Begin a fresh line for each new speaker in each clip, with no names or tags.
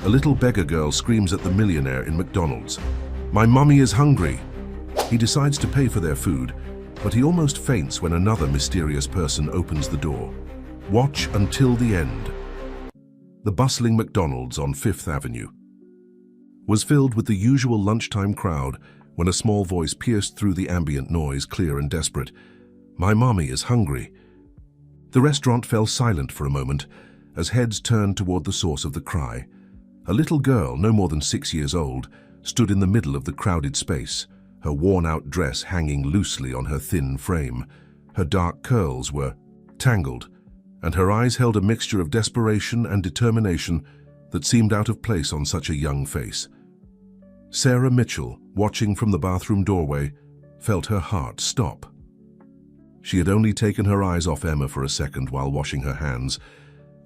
A little beggar girl screams at the millionaire in McDonald's, "My mummy is hungry." He decides to pay for their food, but he almost faints when another mysterious person opens the door. Watch until the end. The bustling McDonald's on 5th Avenue was filled with the usual lunchtime crowd when a small voice pierced through the ambient noise, clear and desperate. "My mommy is hungry." The restaurant fell silent for a moment as heads turned toward the source of the cry. A little girl, no more than 6 years old, stood in the middle of the crowded space, her worn-out dress hanging loosely on her thin frame. Her dark curls were tangled, and her eyes held a mixture of desperation and determination that seemed out of place on such a young face. Sarah Mitchell, watching from the bathroom doorway, felt her heart stop. She had only taken her eyes off Emma for a second while washing her hands,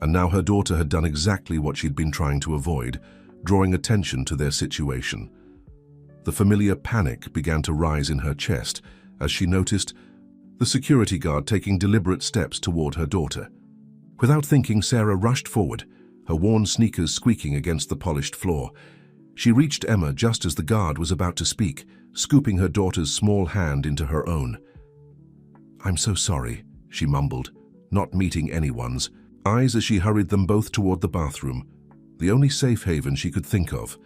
and now her daughter had done exactly what she'd been trying to avoid, drawing attention to their situation. The familiar panic began to rise in her chest as she noticed the security guard taking deliberate steps toward her daughter. Without thinking, Sarah rushed forward, her worn sneakers squeaking against the polished floor. She reached Emma just as the guard was about to speak, scooping her daughter's small hand into her own. "I'm so sorry," she mumbled, not meeting anyone's eyes as she hurried them both toward the bathroom, the only safe haven she could think of.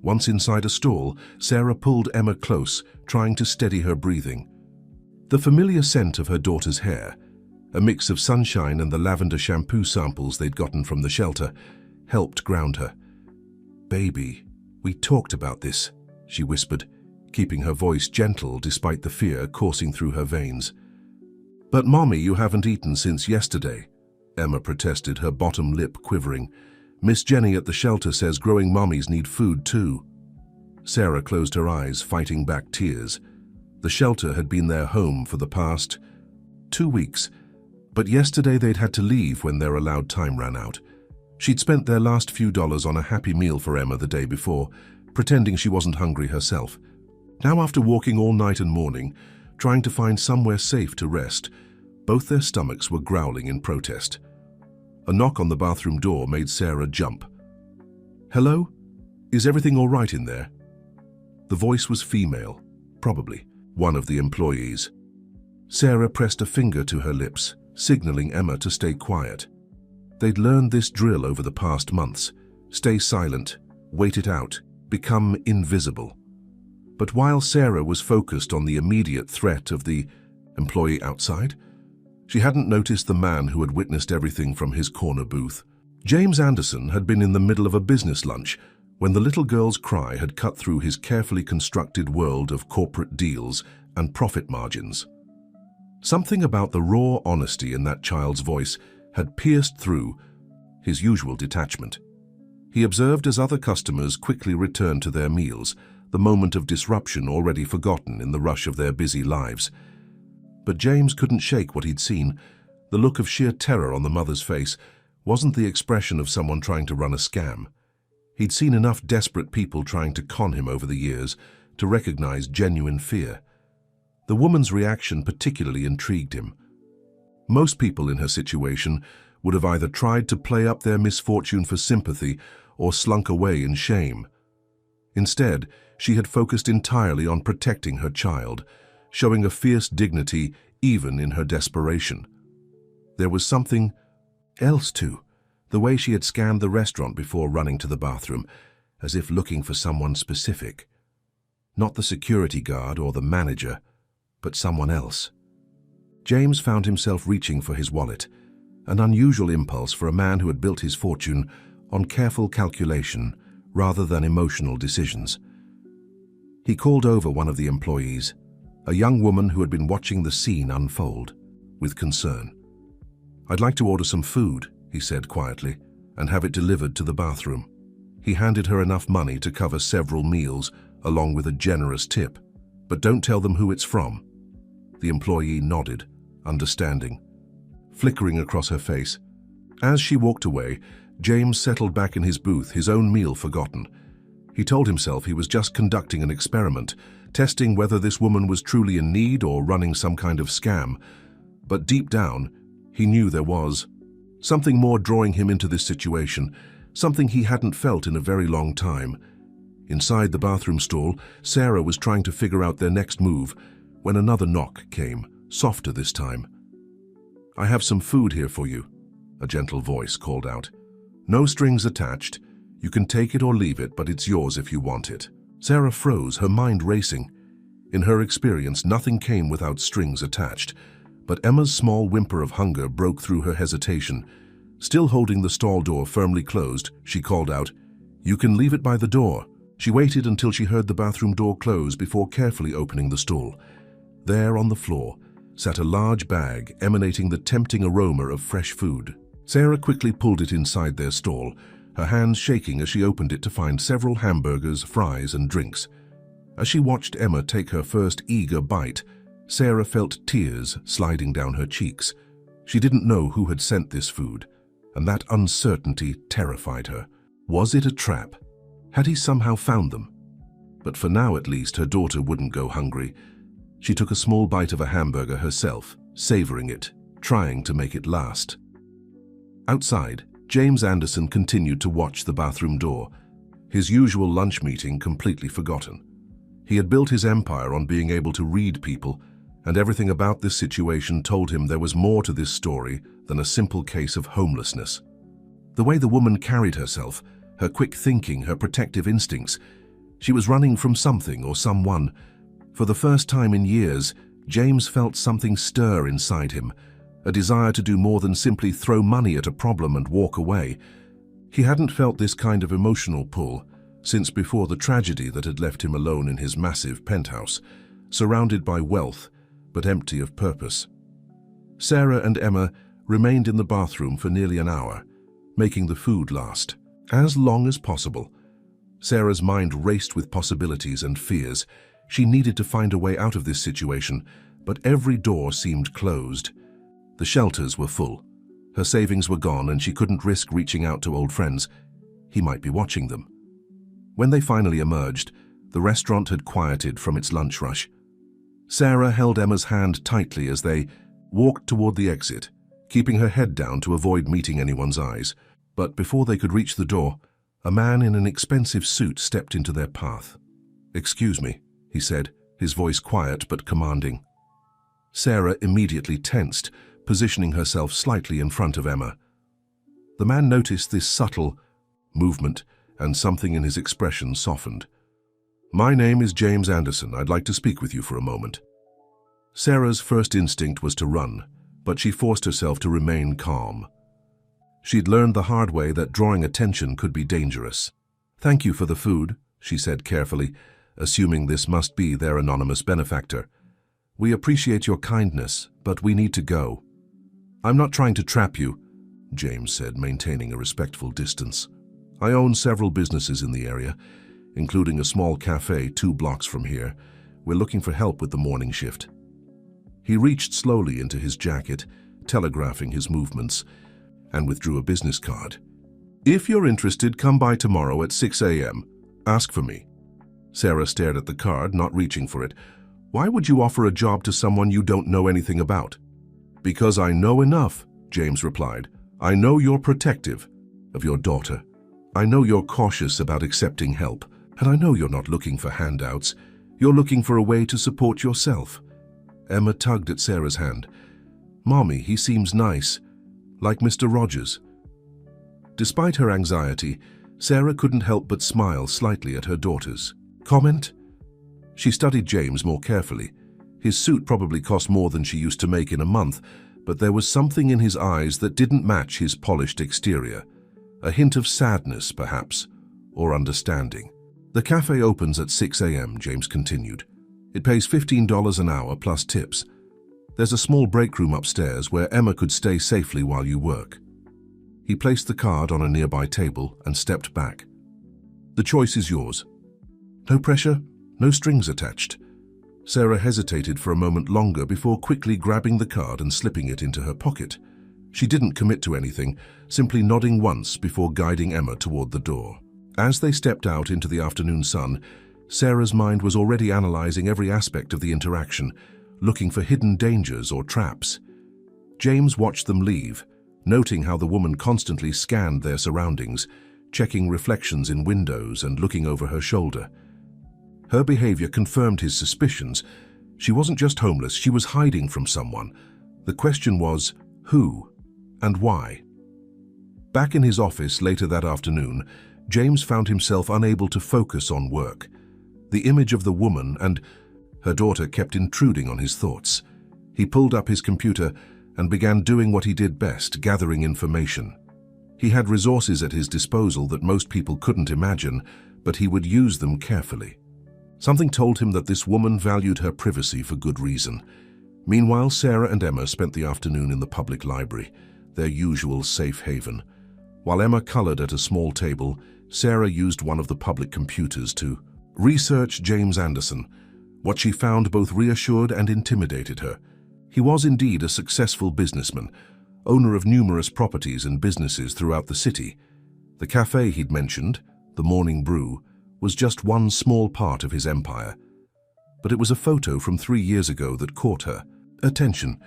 Once inside a stall, Sarah pulled Emma close, trying to steady her breathing. The familiar scent of her daughter's hair, a mix of sunshine and the lavender shampoo samples they'd gotten from the shelter, helped ground her. "Baby, we talked about this," she whispered, keeping her voice gentle despite the fear coursing through her veins. "But Mommy, you haven't eaten since yesterday," Emma protested, her bottom lip quivering. "Miss Jenny at the shelter says growing mommies need food too." Sarah closed her eyes, fighting back tears. The shelter had been their home for the past 2 weeks, but yesterday they'd had to leave when their allowed time ran out. She'd spent their last few dollars on a happy meal for Emma the day before, pretending she wasn't hungry herself. Now, after walking all night and morning, trying to find somewhere safe to rest, both their stomachs were growling in protest. A knock on the bathroom door made Sarah jump. "Hello? Is everything all right in there?" The voice was female, probably one of the employees. Sarah pressed a finger to her lips, signaling Emma to stay quiet. They'd learned this drill over the past months: stay silent, wait it out, become invisible. But while Sarah was focused on the immediate threat of the employee outside, she hadn't noticed the man who had witnessed everything from his corner booth. James Anderson had been in the middle of a business lunch when the little girl's cry had cut through his carefully constructed world of corporate deals and profit margins. Something about the raw honesty in that child's voice had pierced through his usual detachment. He observed as other customers quickly returned to their meals, the moment of disruption already forgotten in the rush of their busy lives. But James couldn't shake what he'd seen. The look of sheer terror on the mother's face wasn't the expression of someone trying to run a scam. He'd seen enough desperate people trying to con him over the years to recognize genuine fear. The woman's reaction particularly intrigued him. Most people in her situation would have either tried to play up their misfortune for sympathy or slunk away in shame. Instead, she had focused entirely on protecting her child, showing a fierce dignity even in her desperation. There was something else too, the way she had scanned the restaurant before running to the bathroom, as if looking for someone specific. Not the security guard or the manager, but someone else. James found himself reaching for his wallet, an unusual impulse for a man who had built his fortune on careful calculation rather than emotional decisions. He called over one of the employees, a young woman who had been watching the scene unfold, with concern. "I'd like to order some food," he said quietly, "and have it delivered to the bathroom." He handed her enough money to cover several meals, along with a generous tip. "But don't tell them who it's from." The employee nodded, understanding, flickering across her face. As she walked away, James settled back in his booth, his own meal forgotten. He told himself he was just conducting an experiment, testing whether this woman was truly in need or running some kind of scam. But deep down, he knew there was something more drawing him into this situation, something he hadn't felt in a very long time. Inside the bathroom stall, Sarah was trying to figure out their next move when another knock came, softer this time. "I have some food here for you," a gentle voice called out. "No strings attached. You can take it or leave it, but it's yours if you want it." Sarah froze, her mind racing. In her experience, nothing came without strings attached, but Emma's small whimper of hunger broke through her hesitation. Still holding the stall door firmly closed, she called out, "You can leave it by the door." She waited until she heard the bathroom door close before carefully opening the stall. There on the floor sat a large bag emanating the tempting aroma of fresh food. Sarah quickly pulled it inside their stall, her hands shaking as she opened it to find several hamburgers, fries, and drinks. As she watched Emma take her first eager bite, Sarah felt tears sliding down her cheeks. She didn't know who had sent this food, and that uncertainty terrified her. Was it a trap? Had he somehow found them? But for now at least, her daughter wouldn't go hungry. She took a small bite of a hamburger herself, savoring it, trying to make it last. Outside, James Anderson continued to watch the bathroom door, his usual lunch meeting completely forgotten. He had built his empire on being able to read people, and everything about this situation told him there was more to this story than a simple case of homelessness. The way the woman carried herself, her quick thinking, her protective instincts, she was running from something or someone. For the first time in years, James felt something stir inside him, a desire to do more than simply throw money at a problem and walk away. He hadn't felt this kind of emotional pull since before the tragedy that had left him alone in his massive penthouse, surrounded by wealth but empty of purpose. Sarah and Emma remained in the bathroom for nearly an hour, making the food last as long as possible. Sarah's mind raced with possibilities and fears. She needed to find a way out of this situation, but every door seemed closed. The shelters were full. Her savings were gone, and she couldn't risk reaching out to old friends. He might be watching them. When they finally emerged, the restaurant had quieted from its lunch rush. Sarah held Emma's hand tightly as they walked toward the exit, keeping her head down to avoid meeting anyone's eyes. But before they could reach the door, a man in an expensive suit stepped into their path. "Excuse me," he said, his voice quiet but commanding. Sarah immediately tensed, positioning herself slightly in front of Emma. The man noticed this subtle movement, and something in his expression softened. "My name is James Anderson. I'd like to speak with you for a moment." Sarah's first instinct was to run, but she forced herself to remain calm. She'd learned the hard way that drawing attention could be dangerous. "Thank you for the food," she said carefully, assuming this must be their anonymous benefactor. "We appreciate your kindness, but we need to go." "I'm not trying to trap you," James said, maintaining a respectful distance. "I own several businesses in the area, including a small cafe 2 blocks from here. We're looking for help with the morning shift." He reached slowly into his jacket, telegraphing his movements, and withdrew a business card. "If you're interested, come by tomorrow at 6 a.m. Ask for me." Sarah stared at the card, not reaching for it. "Why would you offer a job to someone you don't know anything about?" "Because I know enough," James replied. "I know you're protective of your daughter. I know you're cautious about accepting help, and I know you're not looking for handouts. You're looking for a way to support yourself." Emma tugged at Sarah's hand. "Mommy, he seems nice, like Mr. Rogers." Despite her anxiety, Sarah couldn't help but smile slightly at her daughter's comment. She studied James more carefully. His suit probably cost more than she used to make in a month, but there was something in his eyes that didn't match his polished exterior. A hint of sadness, perhaps, or understanding. "The cafe opens at 6 a.m., James continued. "It pays $15 an hour plus tips. There's a small break room upstairs where Emma could stay safely while you work." He placed the card on a nearby table and stepped back. "The choice is yours. No pressure, no strings attached." Sarah hesitated for a moment longer before quickly grabbing the card and slipping it into her pocket. She didn't commit to anything, simply nodding once before guiding Emma toward the door. As they stepped out into the afternoon sun, Sarah's mind was already analyzing every aspect of the interaction, looking for hidden dangers or traps. James watched them leave, noting how the woman constantly scanned their surroundings, checking reflections in windows and looking over her shoulder. Her behavior confirmed his suspicions. She wasn't just homeless, she was hiding from someone. The question was, who and why? Back in his office later that afternoon, James found himself unable to focus on work. The image of the woman and her daughter kept intruding on his thoughts. He pulled up his computer and began doing what he did best, gathering information. He had resources at his disposal that most people couldn't imagine, but he would use them carefully. Something told him that this woman valued her privacy for good reason. Meanwhile, Sarah and Emma spent the afternoon in the public library, their usual safe haven. While Emma colored at a small table, Sarah used one of the public computers to research James Anderson. What she found both reassured and intimidated her. He was indeed a successful businessman, owner of numerous properties and businesses throughout the city. The cafe he'd mentioned, the Morning Brew, was just one small part of his empire. But it was a photo from 3 years ago that caught her attention.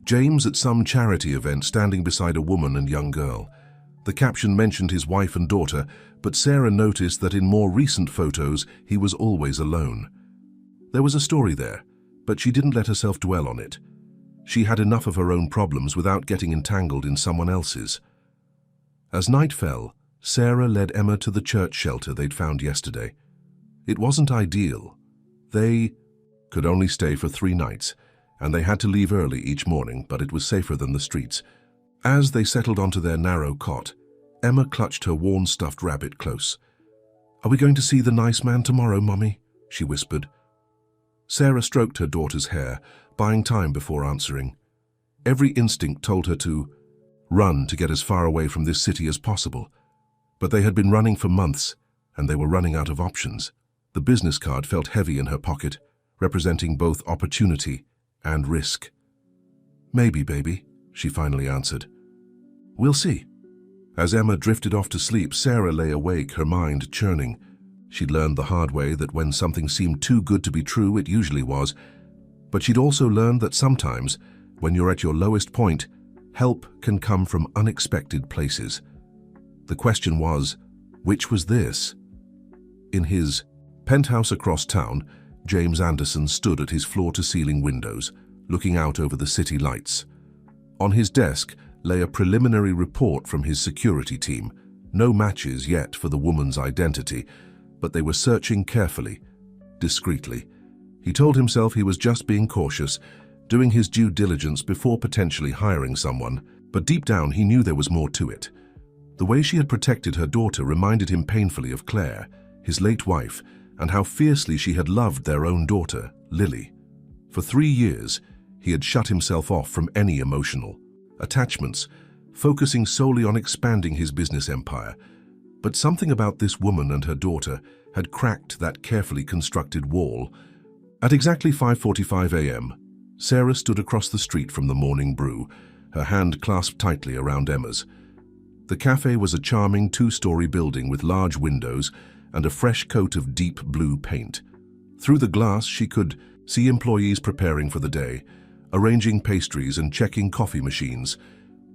James at some charity event standing beside a woman and young girl. The caption mentioned his wife and daughter, but Sarah noticed that in more recent photos he was always alone. There was a story there, but she didn't let herself dwell on it. She had enough of her own problems without getting entangled in someone else's. As night fell, Sarah led Emma to the church shelter they'd found yesterday. It wasn't ideal. They could only stay for 3 nights, and they had to leave early each morning, but it was safer than the streets. As they settled onto their narrow cot, Emma clutched her worn stuffed rabbit close. "Are we going to see the nice man tomorrow, Mummy?" she whispered. Sarah stroked her daughter's hair, buying time before answering. Every instinct told her to run to get as far away from this city as possible. But they had been running for months, and they were running out of options. The business card felt heavy in her pocket, representing both opportunity and risk. "Maybe, baby," she finally answered. "We'll see." As Emma drifted off to sleep, Sarah lay awake, her mind churning. She'd learned the hard way that when something seemed too good to be true, it usually was. But she'd also learned that sometimes, when you're at your lowest point, help can come from unexpected places. The question was, which was this? In his penthouse across town, James Anderson stood at his floor-to-ceiling windows, looking out over the city lights. On his desk lay a preliminary report from his security team. No matches yet for the woman's identity, but they were searching carefully, discreetly. He told himself he was just being cautious, doing his due diligence before potentially hiring someone, but deep down he knew there was more to it. The way she had protected her daughter reminded him painfully of Claire, his late wife, and how fiercely she had loved their own daughter, Lily. For 3 years, he had shut himself off from any emotional attachments, focusing solely on expanding his business empire. But something about this woman and her daughter had cracked that carefully constructed wall. At exactly 5:45 a.m., Sarah stood across the street from the Morning Brew, her hand clasped tightly around Emma's. The cafe was a charming 2-story building with large windows and a fresh coat of deep blue paint. Through the glass, she could see employees preparing for the day, arranging pastries and checking coffee machines.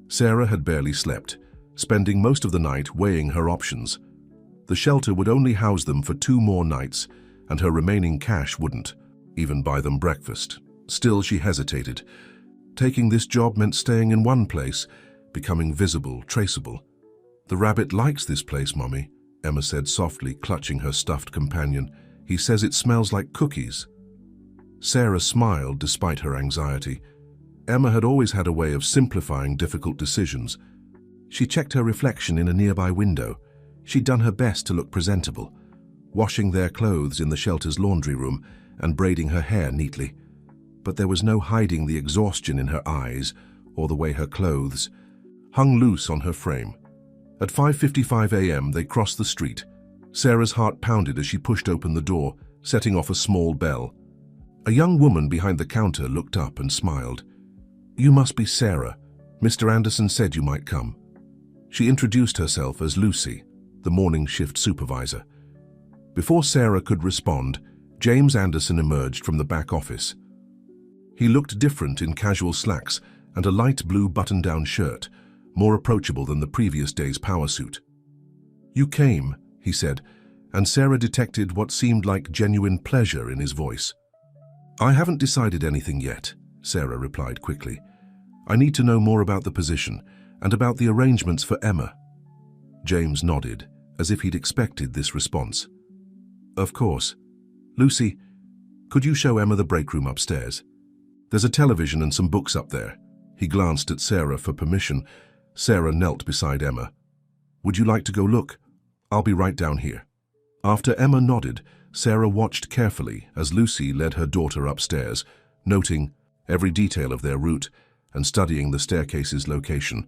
Sarah had barely slept, spending most of the night weighing her options. The shelter would only house them for 2 more nights, and her remaining cash wouldn't even buy them breakfast. Still, she hesitated. Taking this job meant staying in one place, becoming visible, traceable. "The rabbit likes this place, Mommy," Emma said softly, clutching her stuffed companion. "He says it smells like cookies." Sarah smiled despite her anxiety. Emma had always had a way of simplifying difficult decisions. She checked her reflection in a nearby window. She'd done her best to look presentable, washing their clothes in the shelter's laundry room and braiding her hair neatly. But there was no hiding the exhaustion in her eyes or the way her clothes hung loose on her frame. At 5:55 a.m., they crossed the street. Sarah's heart pounded as she pushed open the door, setting off a small bell. A young woman behind the counter looked up and smiled. "You must be Sarah. Mr. Anderson said you might come." She introduced herself as Lucy, the morning shift supervisor. Before Sarah could respond, James Anderson emerged from the back office. He looked different in casual slacks and a light blue button-down shirt, more approachable than the previous day's power suit. "You came," he said, and Sarah detected what seemed like genuine pleasure in his voice. "I haven't decided anything yet," Sarah replied quickly. "I need to know more about the position and about the arrangements for Emma." James nodded, as if he'd expected this response. "Of course. Lucy, could you show Emma the break room upstairs? There's a television and some books up there." He glanced at Sarah for permission. Sarah knelt beside Emma. "Would you like to go look? I'll be right down here." After Emma nodded, Sarah watched carefully as Lucy led her daughter upstairs, noting every detail of their route and studying the staircase's location.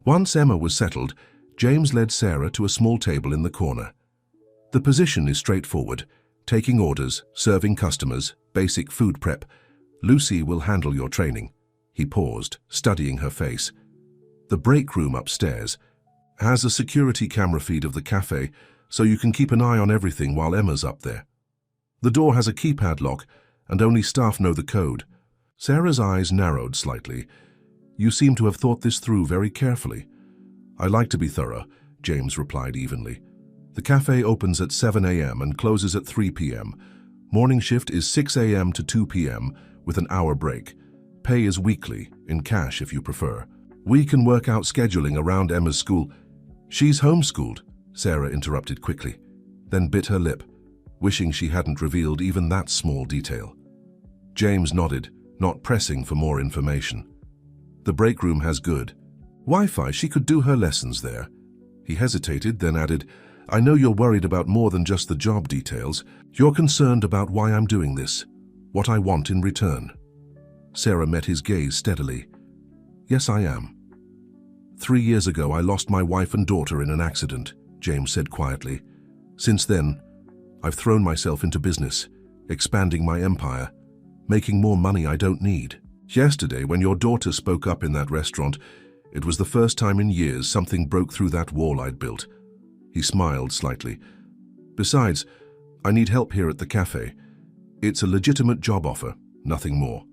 Once Emma was settled, James led Sarah to a small table in the corner. "The position is straightforward: taking orders, serving customers, basic food prep. Lucy will handle your training." He paused, studying her face. "The break room upstairs has a security camera feed of the cafe, so you can keep an eye on everything while Emma's up there. The door has a keypad lock, and only staff know the code." Sarah's eyes narrowed slightly. "You seem to have thought this through very carefully." "I like to be thorough," James replied evenly. "The cafe opens at 7 a.m. and closes at 3 p.m. Morning shift is 6 a.m. to 2 p.m. with an hour break. Pay is weekly, in cash if you prefer. We can work out scheduling around Emma's school." "She's homeschooled," Sarah interrupted quickly, then bit her lip, wishing she hadn't revealed even that small detail. James nodded, not pressing for more information. "The break room has good Wi-Fi. She could do her lessons there." He hesitated, then added, "I know you're worried about more than just the job details. You're concerned about why I'm doing this, what I want in return." Sarah met his gaze steadily. "Yes, I am. 3 years ago, I lost my wife and daughter in an accident," James said quietly. "Since then, I've thrown myself into business, expanding my empire, making more money I don't need. Yesterday, when your daughter spoke up in that restaurant, it was the first time in years something broke through that wall I'd built." He smiled slightly. "Besides, I need help here at the cafe. It's a legitimate job offer, nothing more."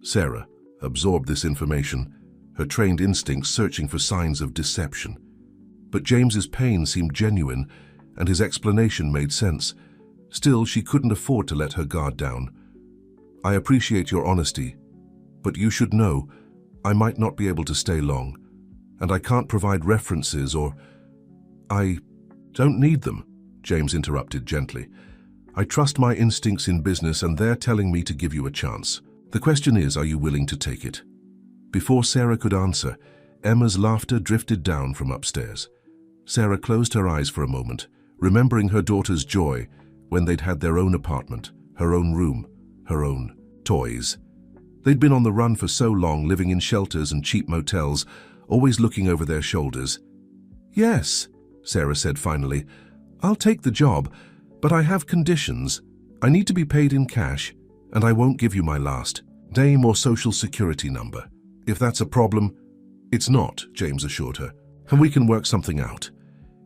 Sarah absorbed this information, her trained instincts searching for signs of deception. But James's pain seemed genuine, and his explanation made sense. Still, she couldn't afford to let her guard down. "I appreciate your honesty, but you should know I might not be able to stay long, and I can't provide references or—" "I don't need them," James interrupted gently. "I trust my instincts in business, and they're telling me to give you a chance. The question is, are you willing to take it?" Before Sarah could answer, Emma's laughter drifted down from upstairs. Sarah closed her eyes for a moment, remembering her daughter's joy when they'd had their own apartment, her own room, her own toys. They'd been on the run for so long, living in shelters and cheap motels, always looking over their shoulders. "Yes," Sarah said finally, "I'll take the job, but I have conditions. I need to be paid in cash, and I won't give you my last name or social security number. If that's a problem—" "It's not," James assured her, "and we can work something out."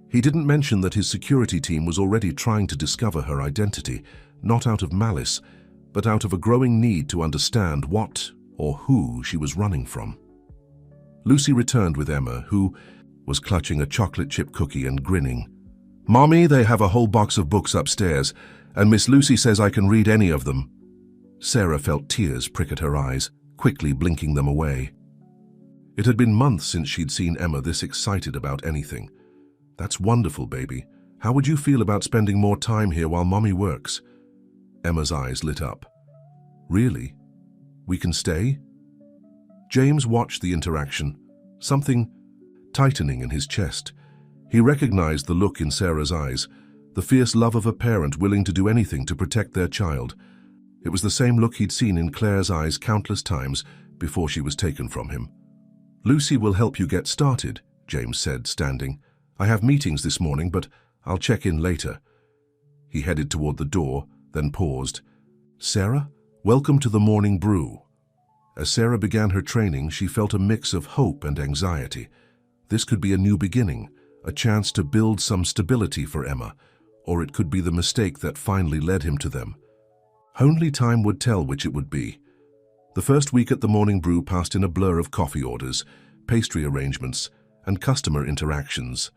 He didn't mention that his security team was already trying to discover her identity, not out of malice, but out of a growing need to understand what or who she was running from. Lucy returned with Emma, who was clutching a chocolate chip cookie and grinning. "Mommy, they have a whole box of books upstairs, and Miss Lucy says I can read any of them." Sarah felt tears prick at her eyes, quickly blinking them away. It had been months since she'd seen Emma this excited about anything. "That's wonderful, baby. How would you feel about spending more time here while Mommy works?" Emma's eyes lit up. "Really? We can stay?" James watched the interaction, something tightening in his chest. He recognized the look in Sarah's eyes, the fierce love of a parent willing to do anything to protect their child. It was the same look he'd seen in Claire's eyes countless times before she was taken from him. "Lucy will help you get started," James said, standing. "I have meetings this morning, but I'll check in later." He headed toward the door, then paused. "Sarah, welcome to the morning brew." As Sarah began her training, she felt a mix of hope and anxiety. This could be a new beginning, a chance to build some stability for Emma, or it could be the mistake that finally led him to them. Only time would tell which it would be. The first week at the morning brew passed in a blur of coffee orders, pastry arrangements, and customer interactions.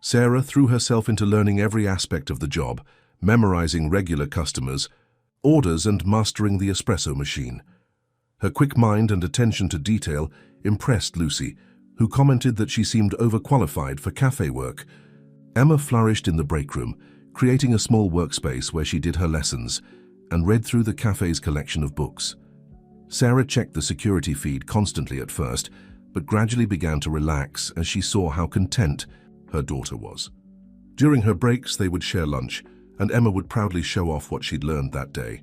Sarah threw herself into learning every aspect of the job, memorizing regular customers, orders, and mastering the espresso machine. Her quick mind and attention to detail impressed Lucy, who commented that she seemed overqualified for cafe work. Emma flourished in the break room, creating a small workspace where she did her lessons and read through the cafe's collection of books. Sarah checked the security feed constantly at first, but gradually began to relax as she saw how content her daughter was. During her breaks, they would share lunch, and Emma would proudly show off what she'd learned that day.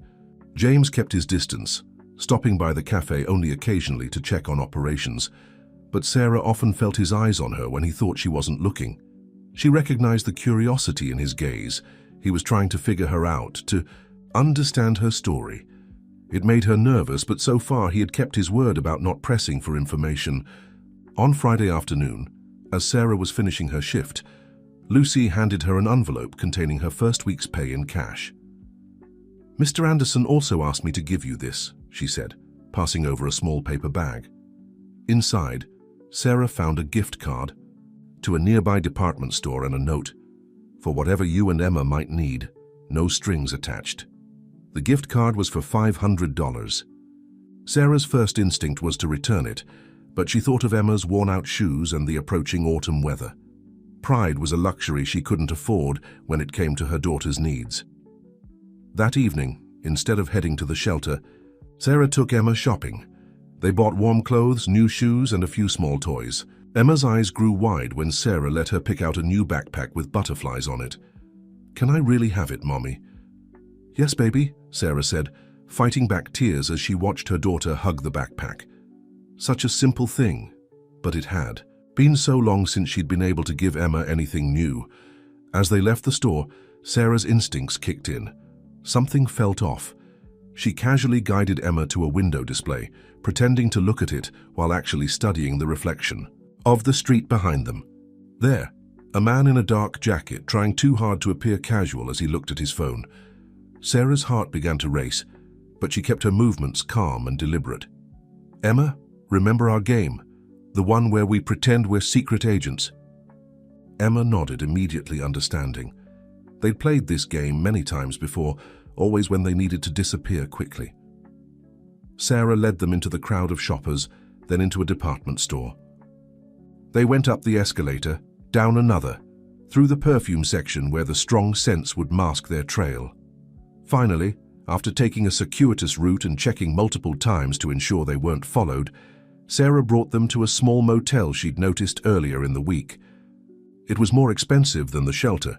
James kept his distance, stopping by the cafe only occasionally to check on operations, but Sarah often felt his eyes on her when he thought she wasn't looking. She recognized the curiosity in his gaze. He was trying to figure her out, to understand her story. It made her nervous, but so far he had kept his word about not pressing for information. On Friday afternoon, as Sarah was finishing her shift, Lucy handed her an envelope containing her first week's pay in cash. "Mr. Anderson also asked me to give you this," she said, passing over a small paper bag. Inside, Sarah found a gift card to a nearby department store and a note, "For whatever you and Emma might need, no strings attached." The gift card was for $500. Sarah's first instinct was to return it, but she thought of Emma's worn-out shoes and the approaching autumn weather. Pride was a luxury she couldn't afford when it came to her daughter's needs. That evening, instead of heading to the shelter, Sarah took Emma shopping. They bought warm clothes, new shoes, and a few small toys. Emma's eyes grew wide when Sarah let her pick out a new backpack with butterflies on it. "Can I really have it, Mommy?" "Yes, baby," Sarah said, fighting back tears as she watched her daughter hug the backpack. Such a simple thing, but it had been so long since she'd been able to give Emma anything new. As they left the store, Sarah's instincts kicked in. Something felt off. She casually guided Emma to a window display, pretending to look at it while actually studying the reflection of the street behind them. There, a man in a dark jacket trying too hard to appear casual as he looked at his phone. Sarah's heart began to race, but she kept her movements calm and deliberate. "Emma, remember our game? The one where we pretend we're secret agents?" Emma nodded, immediately understanding. They'd played this game many times before, always when they needed to disappear quickly. Sarah led them into the crowd of shoppers, then into a department store. They went up the escalator, down another, through the perfume section where the strong scents would mask their trail. Finally, after taking a circuitous route and checking multiple times to ensure they weren't followed, Sarah brought them to a small motel she'd noticed earlier in the week. It was more expensive than the shelter,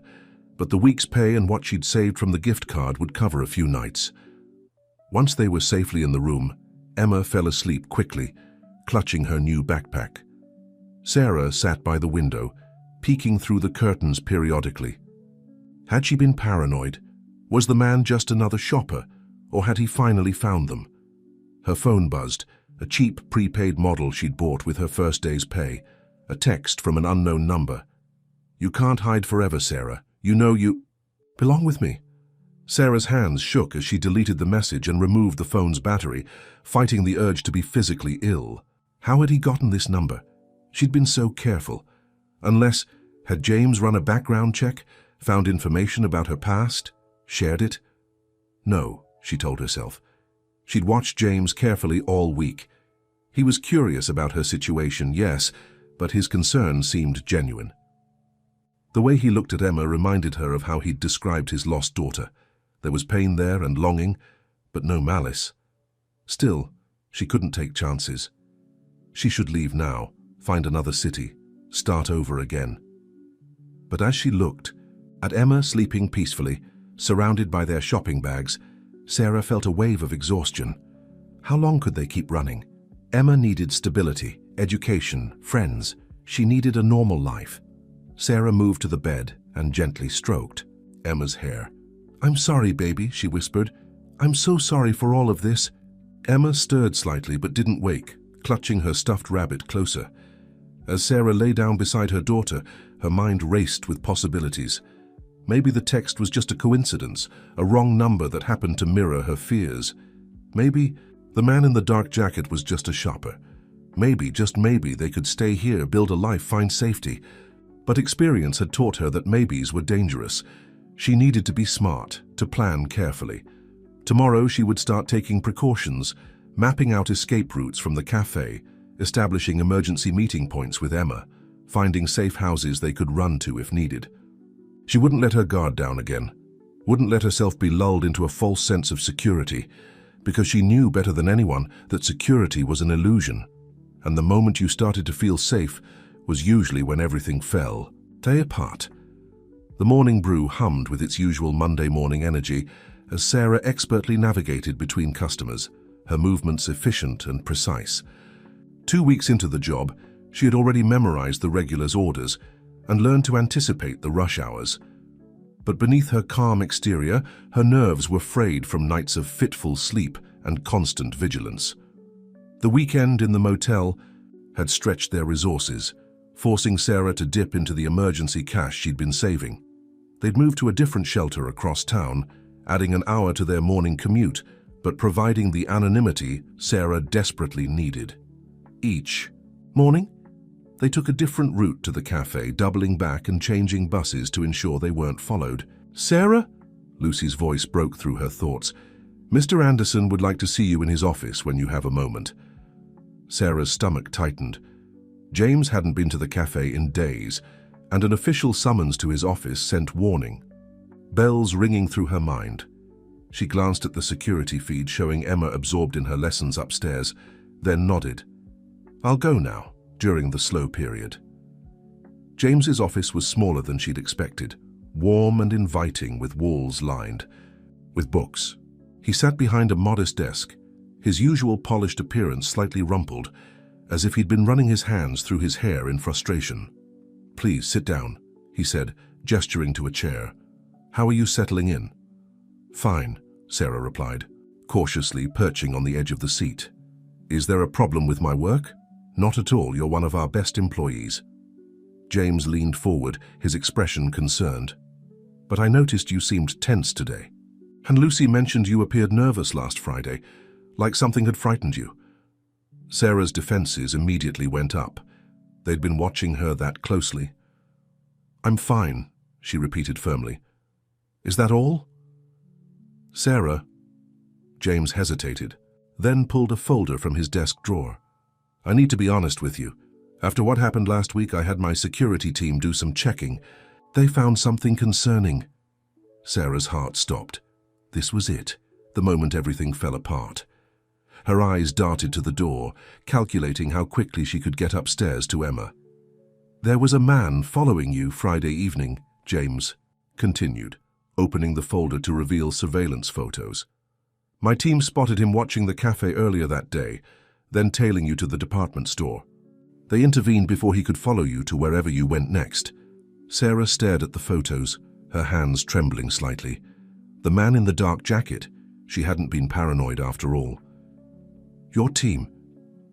but the week's pay and what she'd saved from the gift card would cover a few nights. Once they were safely in the room, Emma fell asleep quickly, clutching her new backpack. Sarah sat by the window, peeking through the curtains periodically. Had she been paranoid? Was the man just another shopper, or had he finally found them? Her phone buzzed, a cheap prepaid model she'd bought with her first day's pay, a text from an unknown number. "You can't hide forever, Sarah. You know you belong with me." Sarah's hands shook as she deleted the message and removed the phone's battery, fighting the urge to be physically ill. How had he gotten this number? She'd been so careful. Unless, had James run a background check, found information about her past, shared it? No, she told herself. She'd watched James carefully all week. He was curious about her situation, yes, but his concern seemed genuine. The way he looked at Emma reminded her of how he'd described his lost daughter. There was pain there and longing, but no malice. Still, she couldn't take chances. She should leave now, find another city, start over again. But as she looked at Emma sleeping peacefully, surrounded by their shopping bags, Sarah felt a wave of exhaustion. How long could they keep running? Emma needed stability, education, friends. She needed a normal life. Sarah moved to the bed and gently stroked Emma's hair. "I'm sorry, baby," she whispered. "I'm so sorry for all of this." Emma stirred slightly but didn't wake, clutching her stuffed rabbit closer. As Sarah lay down beside her daughter, her mind raced with possibilities. Maybe the text was just a coincidence, a wrong number that happened to mirror her fears. Maybe the man in the dark jacket was just a shopper. Maybe, just maybe, they could stay here, build a life, find safety. But experience had taught her that maybes were dangerous. She needed to be smart, to plan carefully. Tomorrow she would start taking precautions, mapping out escape routes from the cafe, establishing emergency meeting points with Emma, finding safe houses they could run to if needed. She wouldn't let her guard down again, wouldn't let herself be lulled into a false sense of security, because she knew better than anyone that security was an illusion, and the moment you started to feel safe was usually when everything fell apart. The morning brew hummed with its usual Monday morning energy as Sarah expertly navigated between customers, her movements efficient and precise. 2 weeks into the job, she had already memorized the regulars' orders and learned to anticipate the rush hours. But beneath her calm exterior, her nerves were frayed from nights of fitful sleep and constant vigilance. The weekend in the motel had stretched their resources, forcing Sarah to dip into the emergency cash she'd been saving. They'd moved to a different shelter across town, adding an hour to their morning commute, but providing the anonymity Sarah desperately needed. Each morning, they took a different route to the cafe, doubling back and changing buses to ensure they weren't followed. "Sarah?" Lucy's voice broke through her thoughts. "Mr. Anderson would like to see you in his office when you have a moment." Sarah's stomach tightened. James hadn't been to the cafe in days, and an official summons to his office sent warning. Bells ringing through her mind. She glanced at the security feed showing Emma absorbed in her lessons upstairs, then nodded. "I'll go now," during the slow period. James's office was smaller than she'd expected, warm and inviting with walls lined with books. He sat behind a modest desk, his usual polished appearance slightly rumpled, as if he'd been running his hands through his hair in frustration. "Please sit down," he said, gesturing to a chair. "How are you settling in?" "Fine," Sarah replied, cautiously perching on the edge of the seat. "Is there a problem with my work?" "Not at all, you're one of our best employees." James leaned forward, his expression concerned. "But I noticed you seemed tense today. And Lucy mentioned you appeared nervous last Friday, like something had frightened you." Sarah's defenses immediately went up. They'd been watching her that closely. "I'm fine," she repeated firmly. "Is that all?" "Sarah," James hesitated, then pulled a folder from his desk drawer. "I need to be honest with you. After what happened last week, I had my security team do some checking. They found something concerning." Sarah's heart stopped. This was it, the moment everything fell apart. Her eyes darted to the door, calculating how quickly she could get upstairs to Emma. "There was a man following you Friday evening," James continued, opening the folder to reveal surveillance photos. "My team spotted him watching the cafe earlier that day, then tailing you to the department store. They intervened before he could follow you to wherever you went next." Sarah stared at the photos, her hands trembling slightly. The man in the dark jacket, she hadn't been paranoid after all. "Your team,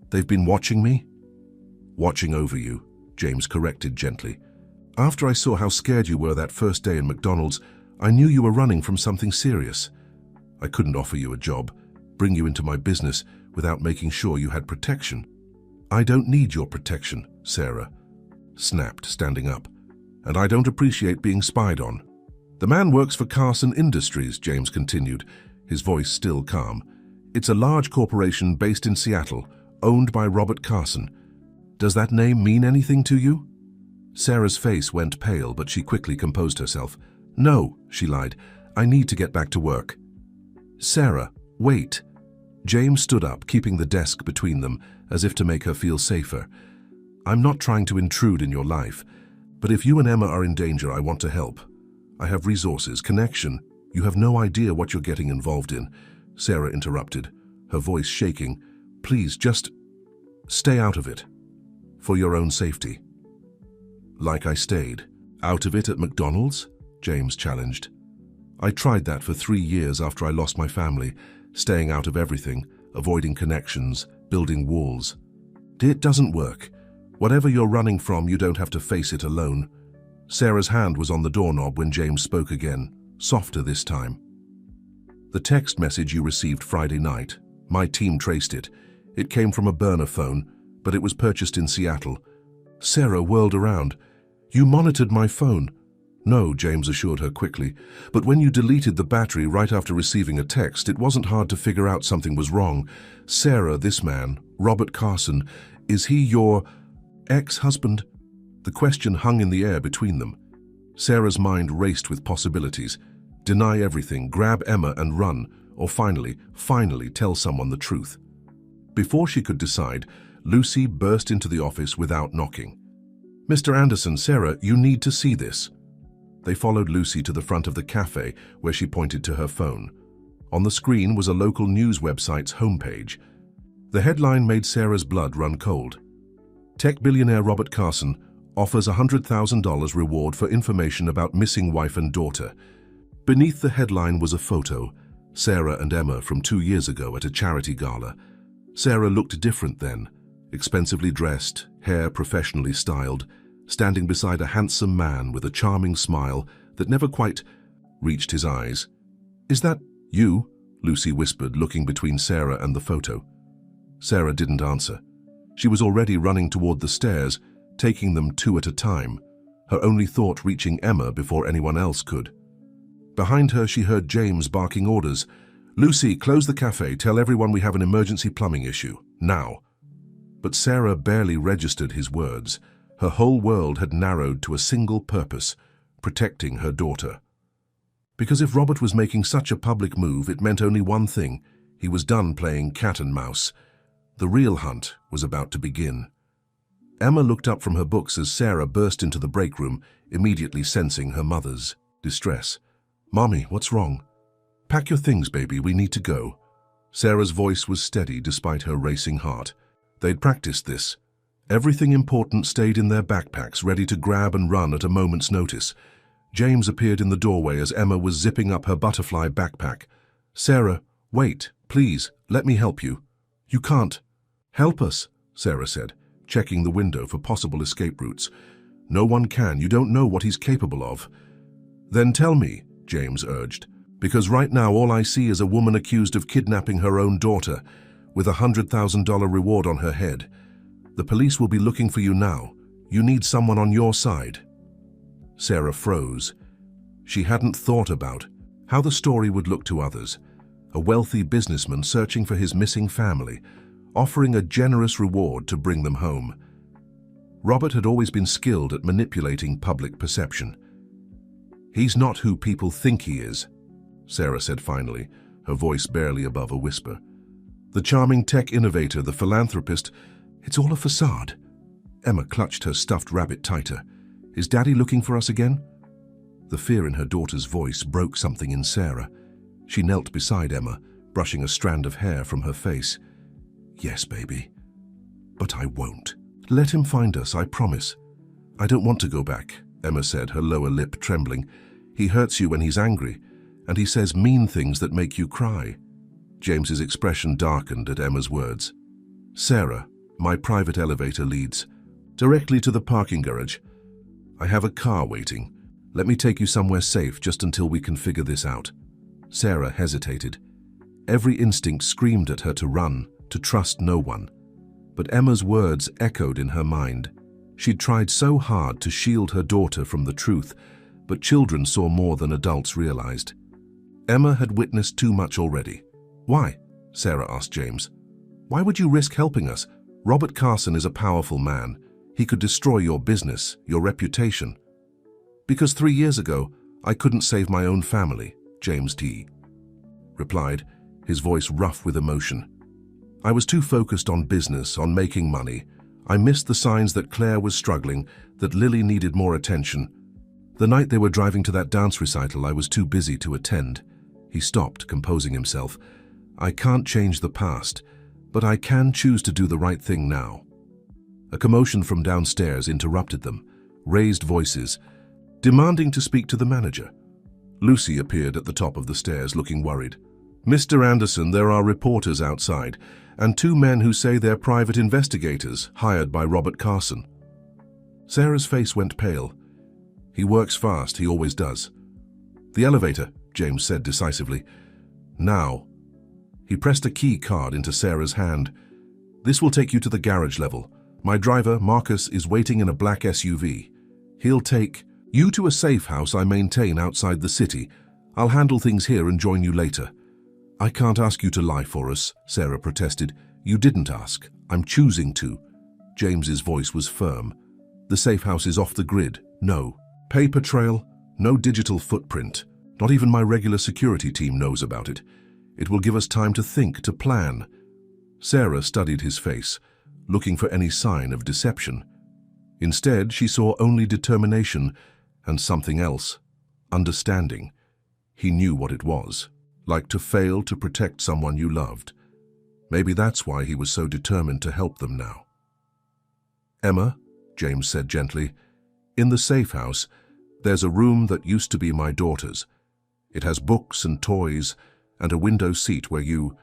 they've been watching me?" "Watching over you," James corrected gently. "After I saw how scared you were that first day in McDonald's, I knew you were running from something serious. I couldn't offer you a job, bring you into my business without making sure you had protection." "I don't need your protection," Sarah snapped, standing up. "And I don't appreciate being spied on." "The man works for Carson Industries," James continued, his voice still calm. "It's a large corporation based in Seattle, owned by Robert Carson. Does that name mean anything to you?" Sarah's face went pale, but she quickly composed herself. "No," she lied. "I need to get back to work." "Sarah, wait." James stood up, keeping the desk between them, as if to make her feel safer. "I'm not trying to intrude in your life, but if you and Emma are in danger, I want to help. I have resources, connection. You have no idea what you're getting involved in." Sarah interrupted, her voice shaking. "Please, just stay out of it. For your own safety." "Like I stayed out of it at McDonald's?" James challenged. "I tried that for 3 years after I lost my family, staying out of everything, avoiding connections, building walls. It doesn't work. Whatever you're running from, you don't have to face it alone." Sarah's hand was on the doorknob when James spoke again, softer this time. "The text message you received Friday night, my team traced it. It came from a burner phone, but it was purchased in Seattle." Sarah whirled around. You monitored my phone. No, James assured her quickly, but when you deleted the battery right after receiving a text, it wasn't hard to figure out something was wrong. Sarah, this man, Robert Carson, is he your ex-husband? The question hung in the air between them. Sarah's mind raced with possibilities. Deny everything, grab Emma and run, or finally tell someone the truth. Before she could decide, Lucy burst into the office without knocking. Mr. Anderson, Sarah, you need to see this. They followed Lucy to the front of the cafe, where she pointed to her phone. On the screen was a local news website's homepage. The headline made Sarah's blood run cold. Tech billionaire Robert Carson offers a $100,000 reward for information about missing wife and daughter. Beneath the headline was a photo, Sarah and Emma from 2 years ago at a charity gala. Sarah looked different then, expensively dressed, hair professionally styled, standing beside a handsome man with a charming smile that never quite reached his eyes. "Is that you?" Lucy whispered, looking between Sarah and the photo. Sarah didn't answer. She was already running toward the stairs, taking them 2 at a time, her only thought reaching Emma before anyone else could. Behind her, she heard James barking orders. "Lucy, close the cafe. Tell everyone we have an emergency plumbing issue. Now." But Sarah barely registered his words. Her whole world had narrowed to a single purpose, protecting her daughter. Because if Robert was making such a public move, it meant only one thing. He was done playing cat and mouse. The real hunt was about to begin. Emma looked up from her books as Sarah burst into the break room, immediately sensing her mother's distress. "Mommy, what's wrong?" "Pack your things, baby, we need to go." Sarah's voice was steady despite her racing heart. They'd practiced this. Everything important stayed in their backpacks, ready to grab and run at a moment's notice. James appeared in the doorway as Emma was zipping up her butterfly backpack. "Sarah, wait, please, let me help you." "You can't." "Help us," Sarah said, checking the window for possible escape routes. "No one can. You don't know what he's capable of." "Then tell me," James urged, "because right now all I see is a woman accused of kidnapping her own daughter, with a $100,000 reward on her head. The police will be looking for you now. You need someone on your side." Sarah froze. She hadn't thought about how the story would look to others. A wealthy businessman searching for his missing family, offering a generous reward to bring them home. Robert had always been skilled at manipulating public perception. "He's not who people think he is," Sarah said finally, her voice barely above a whisper. "The charming tech innovator, the philanthropist, it's all a facade." Emma clutched her stuffed rabbit tighter. "Is Daddy looking for us again?" The fear in her daughter's voice broke something in Sarah. She knelt beside Emma, brushing a strand of hair from her face. "Yes, baby. But I won't. Let him find us, I promise." "I don't want to go back," Emma said, her lower lip trembling. "He hurts you when he's angry, and he says mean things that make you cry." James's expression darkened at Emma's words. "Sarah, my private elevator leads directly to the parking garage. I have a car waiting. Let me take you somewhere safe just until we can figure this out." Sarah hesitated. Every instinct screamed at her to run, to trust no one. But Emma's words echoed in her mind. She'd tried so hard to shield her daughter from the truth, but children saw more than adults realized. Emma had witnessed too much already. "Why?" Sarah asked James. "Why would you risk helping us? Robert Carson is a powerful man. He could destroy your business, your reputation." "Because 3 years ago, I couldn't save my own family," James replied, his voice rough with emotion. "I was too focused on business, on making money. I missed the signs that Claire was struggling, that Lily needed more attention. The night they were driving to that dance recital, I was too busy to attend." He stopped, composing himself. "I can't change the past, but I can choose to do the right thing now." A commotion from downstairs interrupted them, raised voices, demanding to speak to the manager. Lucy appeared at the top of the stairs, looking worried. "Mr. Anderson, there are reporters outside, and 2 men who say they're private investigators hired by Robert Carson." Sarah's face went pale. "He works fast, he always does." "The elevator," James said decisively. "Now." He pressed a key card into Sarah's hand. "This will take you to the garage level. My driver, Marcus, is waiting in a black SUV. He'll take you to a safe house I maintain outside the city. I'll handle things here and join you later. I can't ask you to lie for us, Sarah protested. You didn't ask. I'm choosing to. James's voice was firm. The safe house is off the grid. No paper trail, no digital footprint. Not even my regular security team knows about it. It will give us time to think, to plan. Sarah studied his face, looking for any sign of deception. Instead, she saw only determination and something else, understanding. He knew what it was, like to fail to protect someone you loved. Maybe that's why he was so determined to help them now. Emma, James said gently, in the safe house, there's a room that used to be my daughter's. It has books and toys and a window seat where you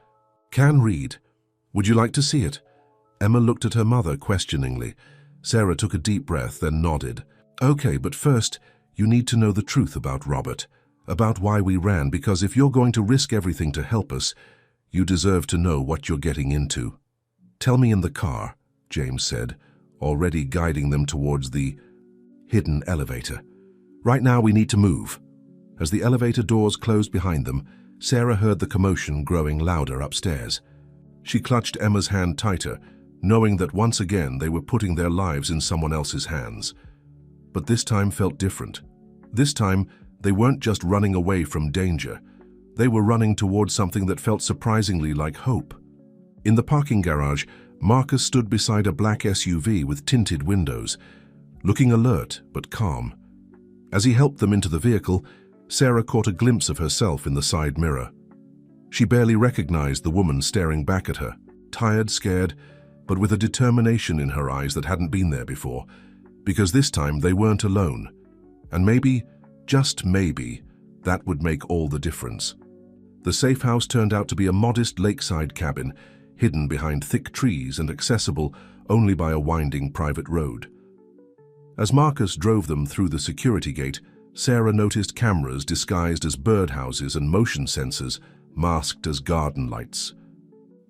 can read. Would you like to see it? Emma looked at her mother questioningly. Sarah took a deep breath, then nodded. Okay, but first, you need to know the truth about Robert, about why we ran, because if you're going to risk everything to help us, you deserve to know what you're getting into. Tell me in the car, James said, already guiding them towards the hidden elevator. Right now we need to move. As the elevator doors closed behind them, Sarah heard the commotion growing louder upstairs. She clutched Emma's hand tighter, knowing that once again they were putting their lives in someone else's hands. But this time felt different. This time, they weren't just running away from danger. They were running towards something that felt surprisingly like hope. In the parking garage, Marcus stood beside a black SUV with tinted windows, looking alert but calm. As he helped them into the vehicle, Sarah caught a glimpse of herself in the side mirror. She barely recognized the woman staring back at her, tired, scared, but with a determination in her eyes that hadn't been there before, because this time they weren't alone. And maybe, just maybe, that would make all the difference. The safe house turned out to be a modest lakeside cabin, hidden behind thick trees and accessible only by a winding private road. As Marcus drove them through the security gate, Sarah noticed cameras disguised as birdhouses and motion sensors masked as garden lights.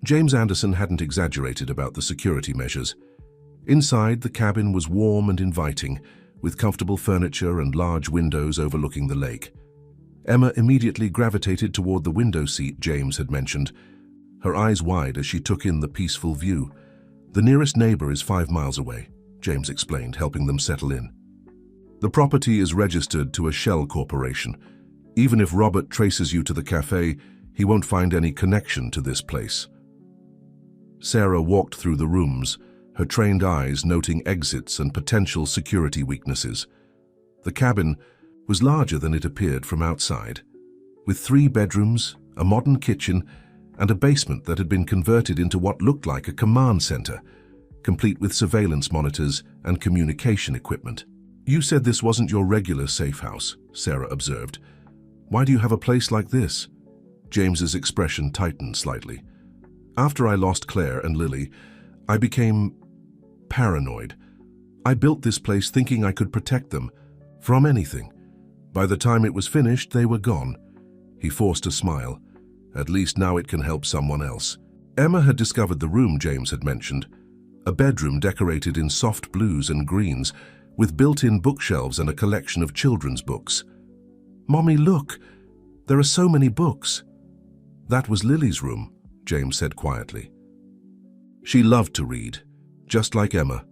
James Anderson hadn't exaggerated about the security measures. Inside, the cabin was warm and inviting, with comfortable furniture and large windows overlooking the lake. Emma immediately gravitated toward the window seat James had mentioned, her eyes wide as she took in the peaceful view. The nearest neighbor is 5 miles away, James explained, helping them settle in. The property is registered to a shell corporation. Even if Robert traces you to the cafe, he won't find any connection to this place. Sarah walked through the rooms, her trained eyes noting exits and potential security weaknesses. The cabin was larger than it appeared from outside, with 3 bedrooms, a modern kitchen, and a basement that had been converted into what looked like a command center, complete with surveillance monitors and communication equipment. You said this wasn't your regular safe house, Sarah observed. Why do you have a place like this? James's expression tightened slightly. After I lost Claire and Lily, I became paranoid. I built this place thinking I could protect them from anything. By the time it was finished, they were gone. He forced a smile. At least now it can help someone else. Emma had discovered the room James had mentioned, a bedroom decorated in soft blues and greens, with built-in bookshelves and a collection of children's books. Mommy, look! There are so many books. That was Lily's room, James said quietly. She loved to read, just like Emma.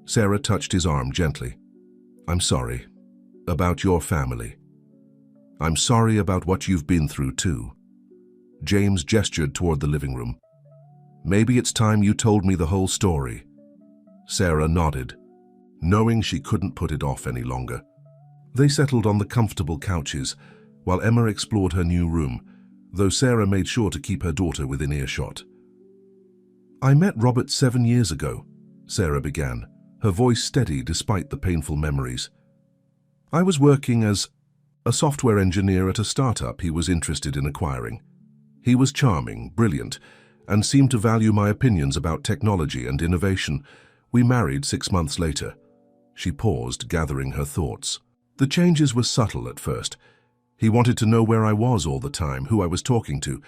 Sarah touched his arm gently. I'm sorry about your family. I'm sorry about what you've been through too. James gestured toward the living room. Maybe it's time you told me the whole story. Sarah nodded, knowing she couldn't put it off any longer. They settled on the comfortable couches, while Emma explored her new room, though Sarah made sure to keep her daughter within earshot. I met Robert 7 years ago, Sarah began, her voice steady despite the painful memories. I was working as a software engineer at a startup he was interested in acquiring. He was charming, brilliant, and seemed to value my opinions about technology and innovation. We married 6 months later. She paused, gathering her thoughts. The changes were subtle at first. He wanted to know where I was all the time, who I was talking to.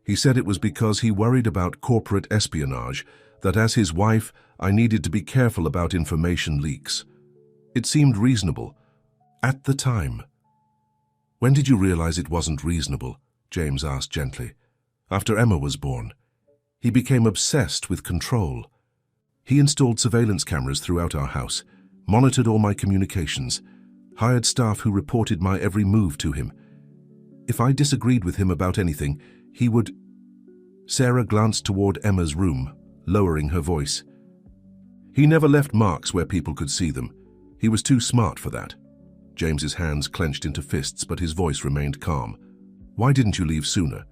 He said it was because he worried about corporate espionage, that as his wife, I needed to be careful about information leaks. It seemed reasonable. At the time. When did you realize it wasn't reasonable? James asked gently. After Emma was born. He became obsessed with control. He installed surveillance cameras throughout our house, monitored all my communications, hired staff who reported my every move to him. If I disagreed with him about anything, he would... Sarah glanced toward Emma's room, lowering her voice. He never left marks where people could see them. He was too smart for that. James's hands clenched into fists, but his voice remained calm. Why didn't you leave sooner?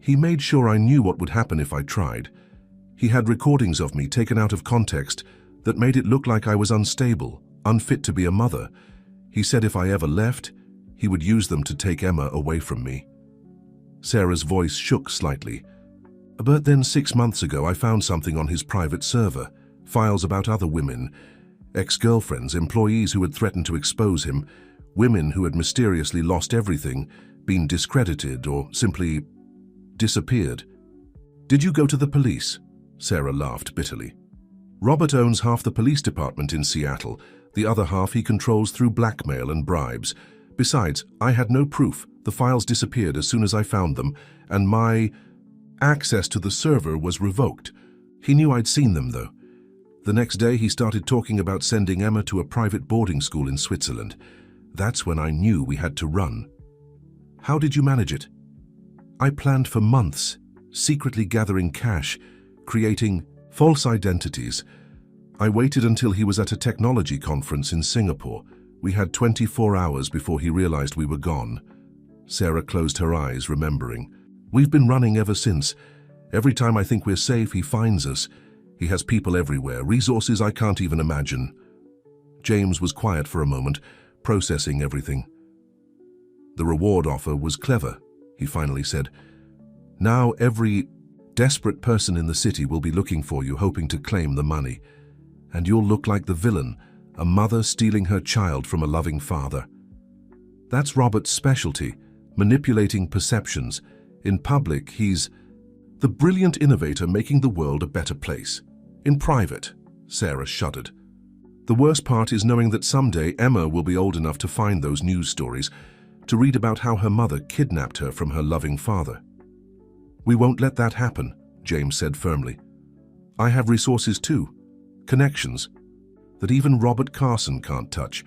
He made sure I knew what would happen if I tried. He had recordings of me taken out of context that made it look like I was unstable, unfit to be a mother. He said if I ever left, he would use them to take Emma away from me. Sarah's voice shook slightly. But then 6 months ago I found something on his private server, files about other women, ex-girlfriends, employees who had threatened to expose him, women who had mysteriously lost everything, been discredited or simply disappeared. Did you go to the police? Sarah laughed bitterly. Robert owns half the police department in Seattle. The other half he controls through blackmail and bribes. Besides, I had no proof. The files disappeared as soon as I found them, and my access to the server was revoked. He knew I'd seen them, though. The next day he started talking about sending Emma to a private boarding school in Switzerland. That's when I knew we had to run. How did you manage it? I planned for months, secretly gathering cash, creating false identities. I waited until he was at a technology conference in Singapore. We had 24 hours before he realized we were gone. Sarah closed her eyes, remembering. We've been running ever since. Every time I think we're safe, he finds us. He has people everywhere, resources I can't even imagine. James was quiet for a moment, processing everything. The reward offer was clever, he finally said. Now every desperate person in the city will be looking for you, hoping to claim the money. And you'll look like the villain, a mother stealing her child from a loving father. That's Robert's specialty, manipulating perceptions. In public, he's the brilliant innovator making the world a better place. In private, Sarah shuddered. The worst part is knowing that someday Emma will be old enough to find those news stories, to read about how her mother kidnapped her from her loving father. We won't let that happen, James said firmly. I have resources too, connections, that even Robert Carson can't touch.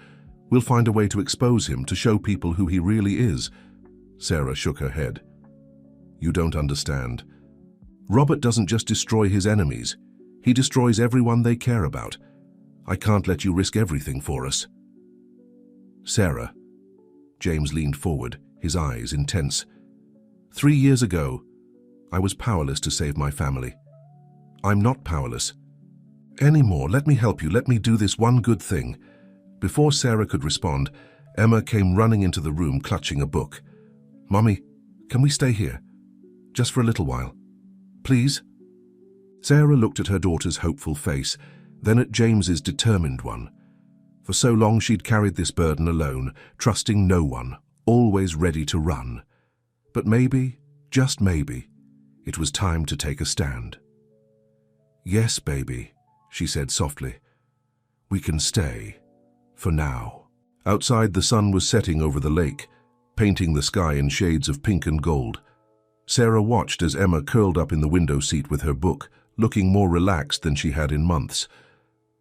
We'll find a way to expose him, to show people who he really is. Sarah shook her head. You don't understand. Robert doesn't just destroy his enemies. He destroys everyone they care about. I can't let you risk everything for us. Sarah. James leaned forward, his eyes intense. 3 years ago, I was powerless to save my family. I'm not powerless anymore. Let me help you. Let me do this one good thing. Before Sarah could respond, Emma came running into the room, clutching a book. Mommy, can we stay here? Just for a little while. Please? Sarah looked at her daughter's hopeful face, then at James's determined one. For so long she'd carried this burden alone, trusting no one, always ready to run. But maybe, just maybe, it was time to take a stand. Yes, baby, she said softly. We can stay. For now. Outside, the sun was setting over the lake, painting the sky in shades of pink and gold. Sarah watched as Emma curled up in the window seat with her book, looking more relaxed than she had in months.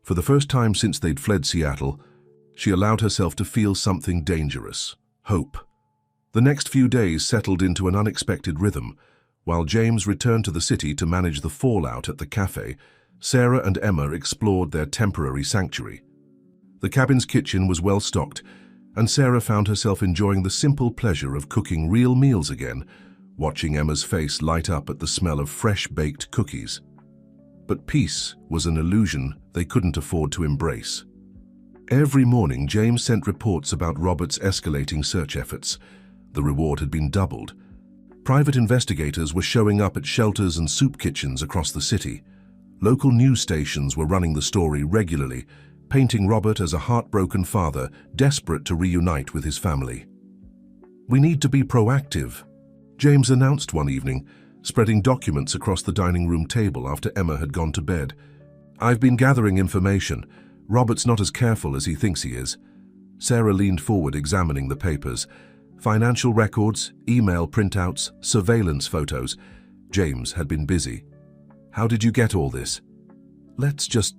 For the first time since they'd fled Seattle, she allowed herself to feel something dangerous, hope. The next few days settled into an unexpected rhythm. While James returned to the city to manage the fallout at the cafe, Sarah and Emma explored their temporary sanctuary. The cabin's kitchen was well stocked, and Sarah found herself enjoying the simple pleasure of cooking real meals again, watching Emma's face light up at the smell of fresh-baked cookies. But peace was an illusion they couldn't afford to embrace. Every morning, James sent reports about Robert's escalating search efforts. The reward had been doubled. Private investigators were showing up at shelters and soup kitchens across the city. Local news stations were running the story regularly, painting Robert as a heartbroken father desperate to reunite with his family. We need to be proactive, James announced one evening, spreading documents across the dining room table after Emma had gone to bed. I've been gathering information. Robert's not as careful as he thinks he is. Sarah leaned forward, examining the papers. Financial records, email printouts, surveillance photos. James had been busy. How did you get all this? Let's just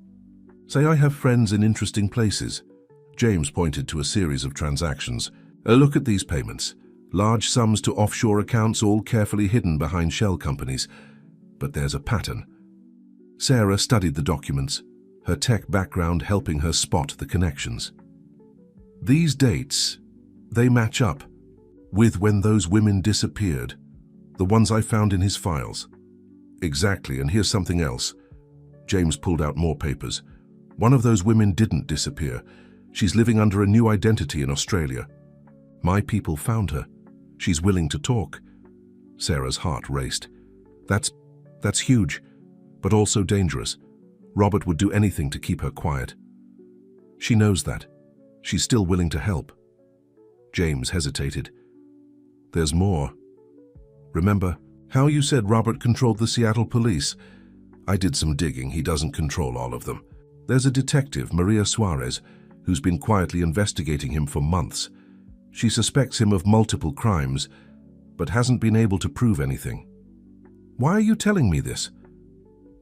say I have friends in interesting places. James pointed to a series of transactions. Look at these payments. Large sums to offshore accounts, all carefully hidden behind shell companies. But there's a pattern. Sarah studied the documents, her tech background helping her spot the connections. These dates, they match up with when those women disappeared, the ones I found in his files. Exactly, and here's something else. James pulled out more papers. One of those women didn't disappear. She's living under a new identity in Australia. My people found her. She's willing to talk. Sarah's heart raced. That's huge, but also dangerous. Robert would do anything to keep her quiet. She knows that. She's still willing to help. James hesitated. There's more. Remember how you said Robert controlled the Seattle police? I did some digging. He doesn't control all of them. There's a detective, Maria Suarez, who's been quietly investigating him for months. She suspects him of multiple crimes, but hasn't been able to prove anything. Why are you telling me this?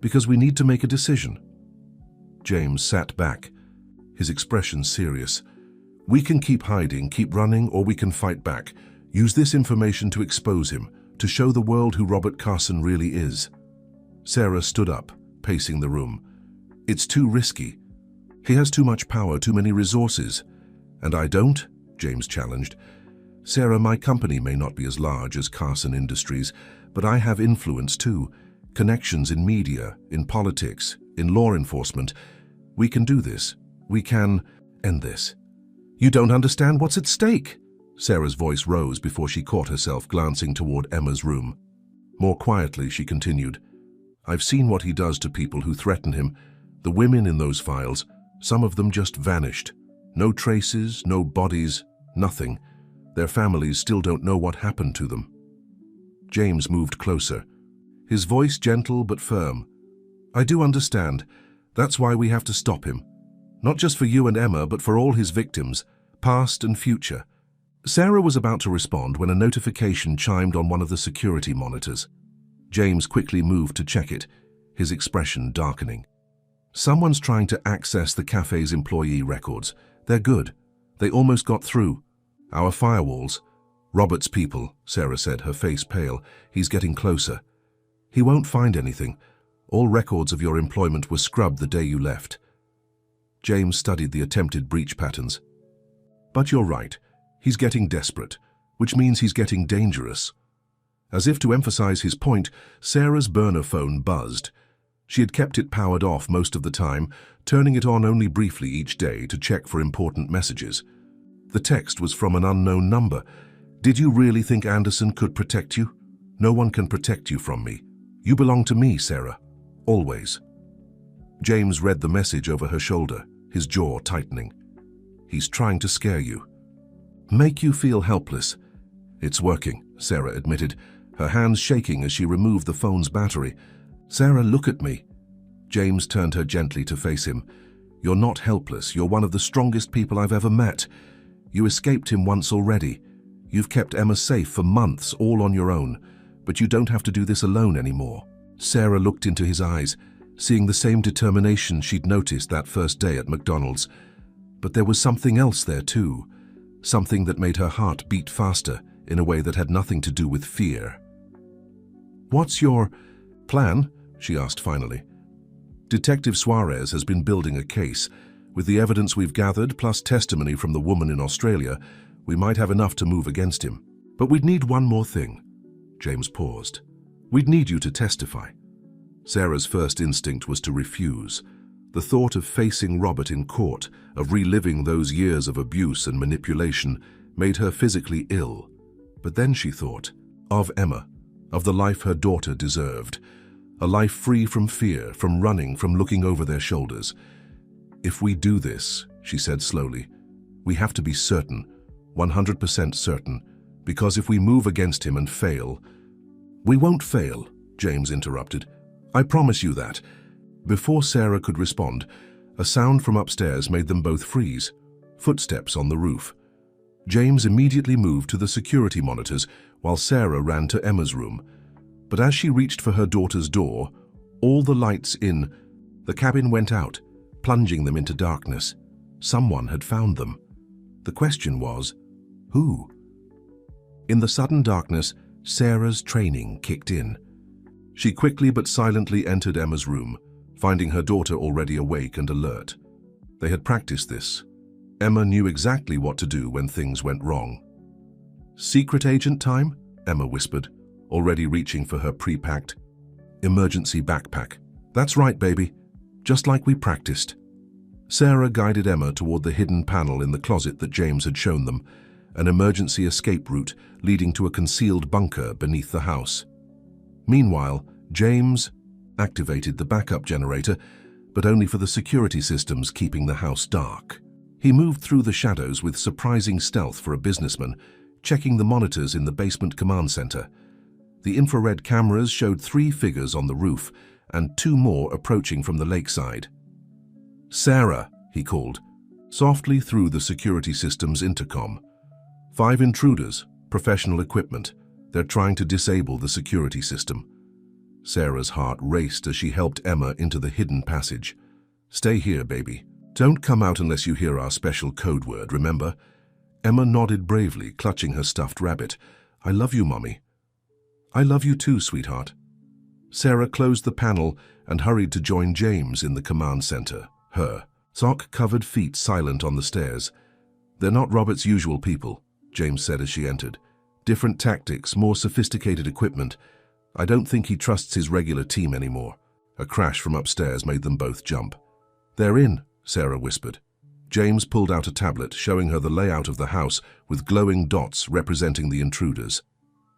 Because we need to make a decision. James sat back, his expression serious. We can keep hiding, keep running, or we can fight back. Use this information to expose him, to show the world who Robert Carson really is. Sarah stood up, pacing the room. It's too risky. He has too much power, too many resources. And I don't, James challenged. Sarah, my company may not be as large as Carson Industries, but I have influence too. Connections in media, in politics, in law enforcement. We can do this. We can end this. You don't understand what's at stake. Sarah's voice rose before she caught herself glancing toward Emma's room. More quietly, she continued. I've seen what he does to people who threaten him. The women in those files, some of them just vanished. No traces, no bodies, nothing. Their families still don't know what happened to them. James moved closer, his voice gentle but firm. I do understand. That's why we have to stop him. Not just for you and Emma, but for all his victims, past and future. Sarah was about to respond when a notification chimed on one of the security monitors. James quickly moved to check it, his expression darkening. Someone's trying to access the cafe's employee records. They're good. They almost got through. Our firewalls. Robert's people, Sarah said, her face pale. He's getting closer. He won't find anything. All records of your employment were scrubbed the day you left. James studied the attempted breach patterns. But you're right. He's getting desperate, which means he's getting dangerous. As if to emphasize his point, Sarah's burner phone buzzed. She had kept it powered off most of the time, turning it on only briefly each day to check for important messages. The text was from an unknown number. Did you really think Anderson could protect you? No one can protect you from me. You belong to me, Sarah. Always. James read the message over her shoulder, his jaw tightening. He's trying to scare you. Make you feel helpless. It's working, Sarah admitted, her hands shaking as she removed the phone's battery. Sarah, look at me. James turned her gently to face him. You're not helpless. You're one of the strongest people I've ever met. You escaped him once already. You've kept Emma safe for months, all on your own. But you don't have to do this alone anymore. Sarah looked into his eyes, seeing the same determination she'd noticed that first day at McDonald's. But there was something else there too. Something that made her heart beat faster in a way that had nothing to do with fear. What's your plan? She asked finally. Detective Suarez has been building a case. With the evidence we've gathered, plus testimony from the woman in Australia, we might have enough to move against him. But we'd need one more thing. James paused. We'd need you to testify. Sarah's first instinct was to refuse. The thought of facing Robert in court, of reliving those years of abuse and manipulation, made her physically ill. But then she thought of Emma, of the life her daughter deserved. A life free from fear, from running, from looking over their shoulders. If we do this, she said slowly, we have to be certain, 100% certain, because if we move against him and fail... We won't fail, James interrupted. I promise you that. Before Sarah could respond, A sound from upstairs made them both freeze. Footsteps on the roof. James immediately moved to the security monitors while Sarah ran to Emma's room. But as she reached for her daughter's door, all the lights in the cabin went out, plunging them into darkness. Someone had found them. The question was, who? In the sudden darkness, Sarah's training kicked in. She quickly but silently entered Emma's room, finding her daughter already awake and alert. They had practiced this. Emma knew exactly what to do when things went wrong. "Secret agent time?" Emma whispered, already reaching for her pre-packed emergency backpack. "That's right, baby. Just like we practiced." Sarah guided Emma toward the hidden panel in the closet that James had shown them, an emergency escape route leading to a concealed bunker beneath the house. Meanwhile, James activated the backup generator, but only for the security systems keeping the house dark. He moved through the shadows with surprising stealth for a businessman, checking the monitors in the basement command center. The infrared cameras showed 3 figures on the roof and 2 more approaching from the lakeside. "Sarah," he called, softly through the security system's intercom. 5 intruders, professional equipment. They're trying to disable the security system." Sarah's heart raced as she helped Emma into the hidden passage. "Stay here, baby. Don't come out unless you hear our special code word, remember?" Emma nodded bravely, clutching her stuffed rabbit. "I love you, Mommy." "I love you too, sweetheart." Sarah closed the panel and hurried to join James in the command center, her sock-covered feet silent on the stairs. "They're not Robert's usual people," James said as she entered. "Different tactics, more sophisticated equipment. I don't think he trusts his regular team anymore." A crash from upstairs made them both jump. "They're in," Sarah whispered. James pulled out a tablet showing her the layout of the house with glowing dots representing the intruders.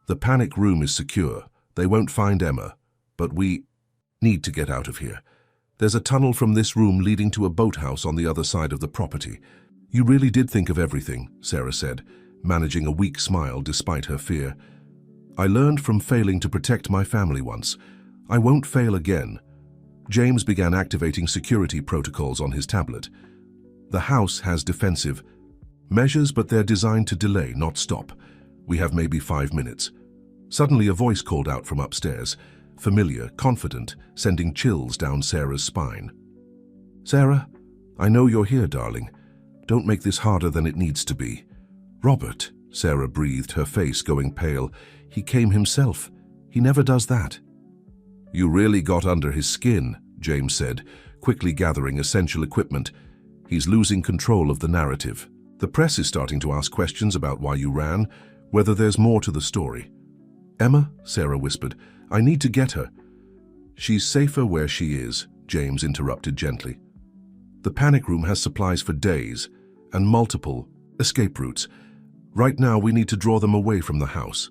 "The panic room is secure. They won't find Emma, but we need to get out of here. There's a tunnel from this room leading to a boathouse on the other side of the property." "You really did think of everything," Sarah said, managing a weak smile despite her fear. "I learned from failing to protect my family once. I won't fail again." James began activating security protocols on his tablet. "The house has defensive measures, but they're designed to delay, not stop. We have maybe 5 minutes." Suddenly a voice called out from upstairs, familiar, confident, sending chills down Sarah's spine. "Sarah, I know you're here, darling. Don't make this harder than it needs to be." "Robert," Sarah breathed, her face going pale. "He came himself. He never does that." "You really got under his skin," James said, quickly gathering essential equipment. "He's losing control of the narrative. The press is starting to ask questions about why you ran, whether there's more to the story." "Emma," Sarah whispered, "I need to get her." "She's safer where she is," James interrupted gently. "The panic room has supplies for days and multiple escape routes. Right now we need to draw them away from the house."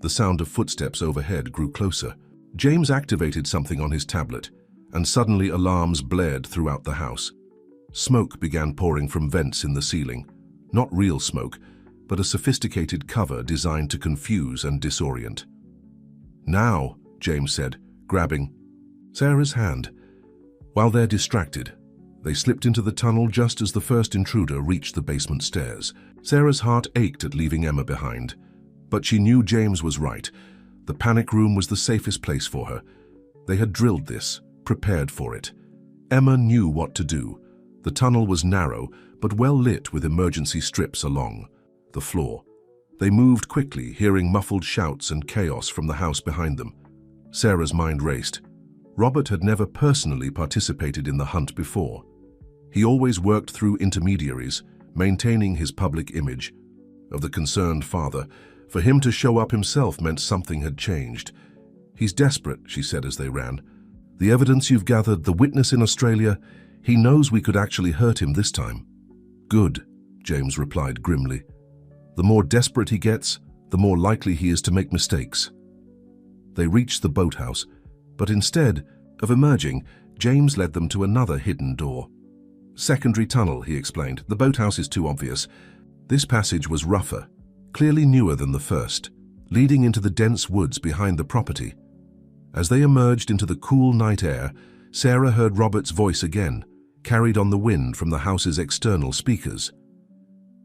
The sound of footsteps overhead grew closer. James activated something on his tablet, and suddenly alarms blared throughout the house. Smoke began pouring from vents in the ceiling. Not real smoke, but a sophisticated cover designed to confuse and disorient. "Now," James said, grabbing Sarah's hand. While they're distracted, they slipped into the tunnel just as the first intruder reached the basement stairs. Sarah's heart ached at leaving Emma behind, but she knew James was right. The panic room was the safest place for her. They had drilled this, prepared for it. Emma knew what to do. The tunnel was narrow, but well lit with emergency strips along the floor. They moved quickly, hearing muffled shouts and chaos from the house behind them. Sarah's mind raced. Robert had never personally participated in the hunt before. He always worked through intermediaries, maintaining his public image of the concerned father. For him to show up himself meant something had changed. "He's desperate," she said as they ran. "The evidence you've gathered, the witness in Australia, he knows we could actually hurt him this time." "Good," James replied grimly. "The more desperate he gets, the more likely he is to make mistakes." They reached the boathouse, but instead of emerging, James led them to another hidden door. "Secondary tunnel," he explained. "The boathouse is too obvious." This passage was rougher, clearly newer than the first, leading into the dense woods behind the property. As they emerged into the cool night air, Sarah heard Robert's voice again, carried on the wind from the house's external speakers.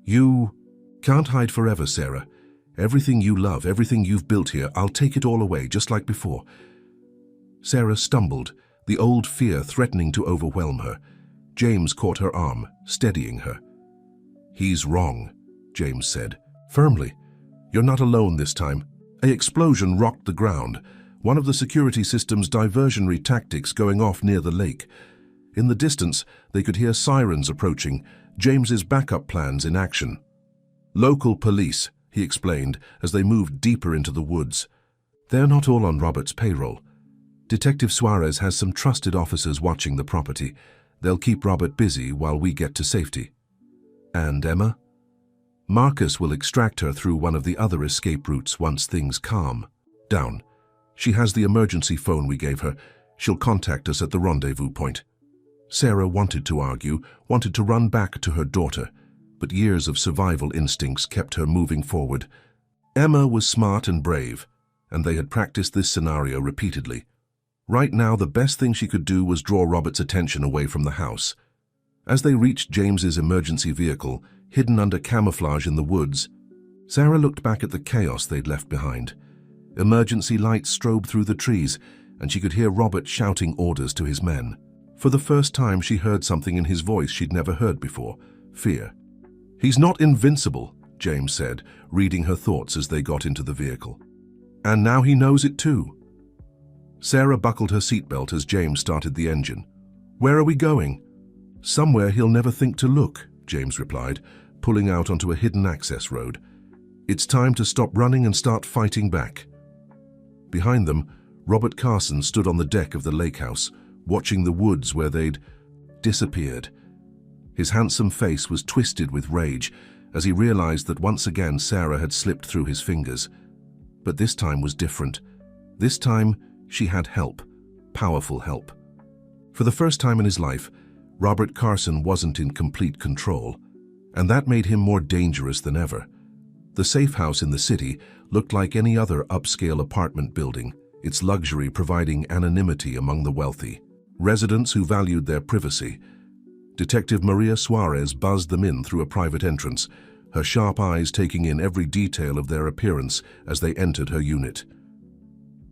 "You can't hide forever, Sarah. Everything you love, everything you've built here, I'll take it all away, just like before." Sarah stumbled, the old fear threatening to overwhelm her. James caught her arm, steadying her. "He's wrong," James said, firmly. "You're not alone this time." An explosion rocked the ground, one of the security system's diversionary tactics going off near the lake. In the distance, they could hear sirens approaching, James's backup plans in action. "Local police," he explained as they moved deeper into the woods. "They're not all on Robert's payroll. Detective Suarez has some trusted officers watching the property. They'll keep Robert busy while we get to safety." "And Emma?" "Marcus will extract her through one of the other escape routes once things calm down. She has the emergency phone we gave her. She'll contact us at the rendezvous point." Sarah wanted to argue, wanted to run back to her daughter, but years of survival instincts kept her moving forward. Emma was smart and brave, and they had practiced this scenario repeatedly. Right now, the best thing she could do was draw Robert's attention away from the house. As they reached James's emergency vehicle, hidden under camouflage in the woods, Sarah looked back at the chaos they'd left behind. Emergency lights strobed through the trees, and she could hear Robert shouting orders to his men. For the first time, she heard something in his voice she'd never heard before: fear. "He's not invincible," James said, reading her thoughts as they got into the vehicle. "And now he knows it too." Sarah buckled her seatbelt as James started the engine. "Where are we going?" "Somewhere he'll never think to look," James replied, pulling out onto a hidden access road. "It's time to stop running and start fighting back." Behind them, Robert Carson stood on the deck of the lake house, watching the woods where they'd disappeared. His handsome face was twisted with rage as he realized that once again Sarah had slipped through his fingers. But this time was different. This time, she had help, powerful help. For the first time in his life, Robert Carson wasn't in complete control, and that made him more dangerous than ever. The safe house in the city looked like any other upscale apartment building, its luxury providing anonymity among the wealthy, residents who valued their privacy. Detective Maria Suarez buzzed them in through a private entrance, her sharp eyes taking in every detail of their appearance as they entered her unit.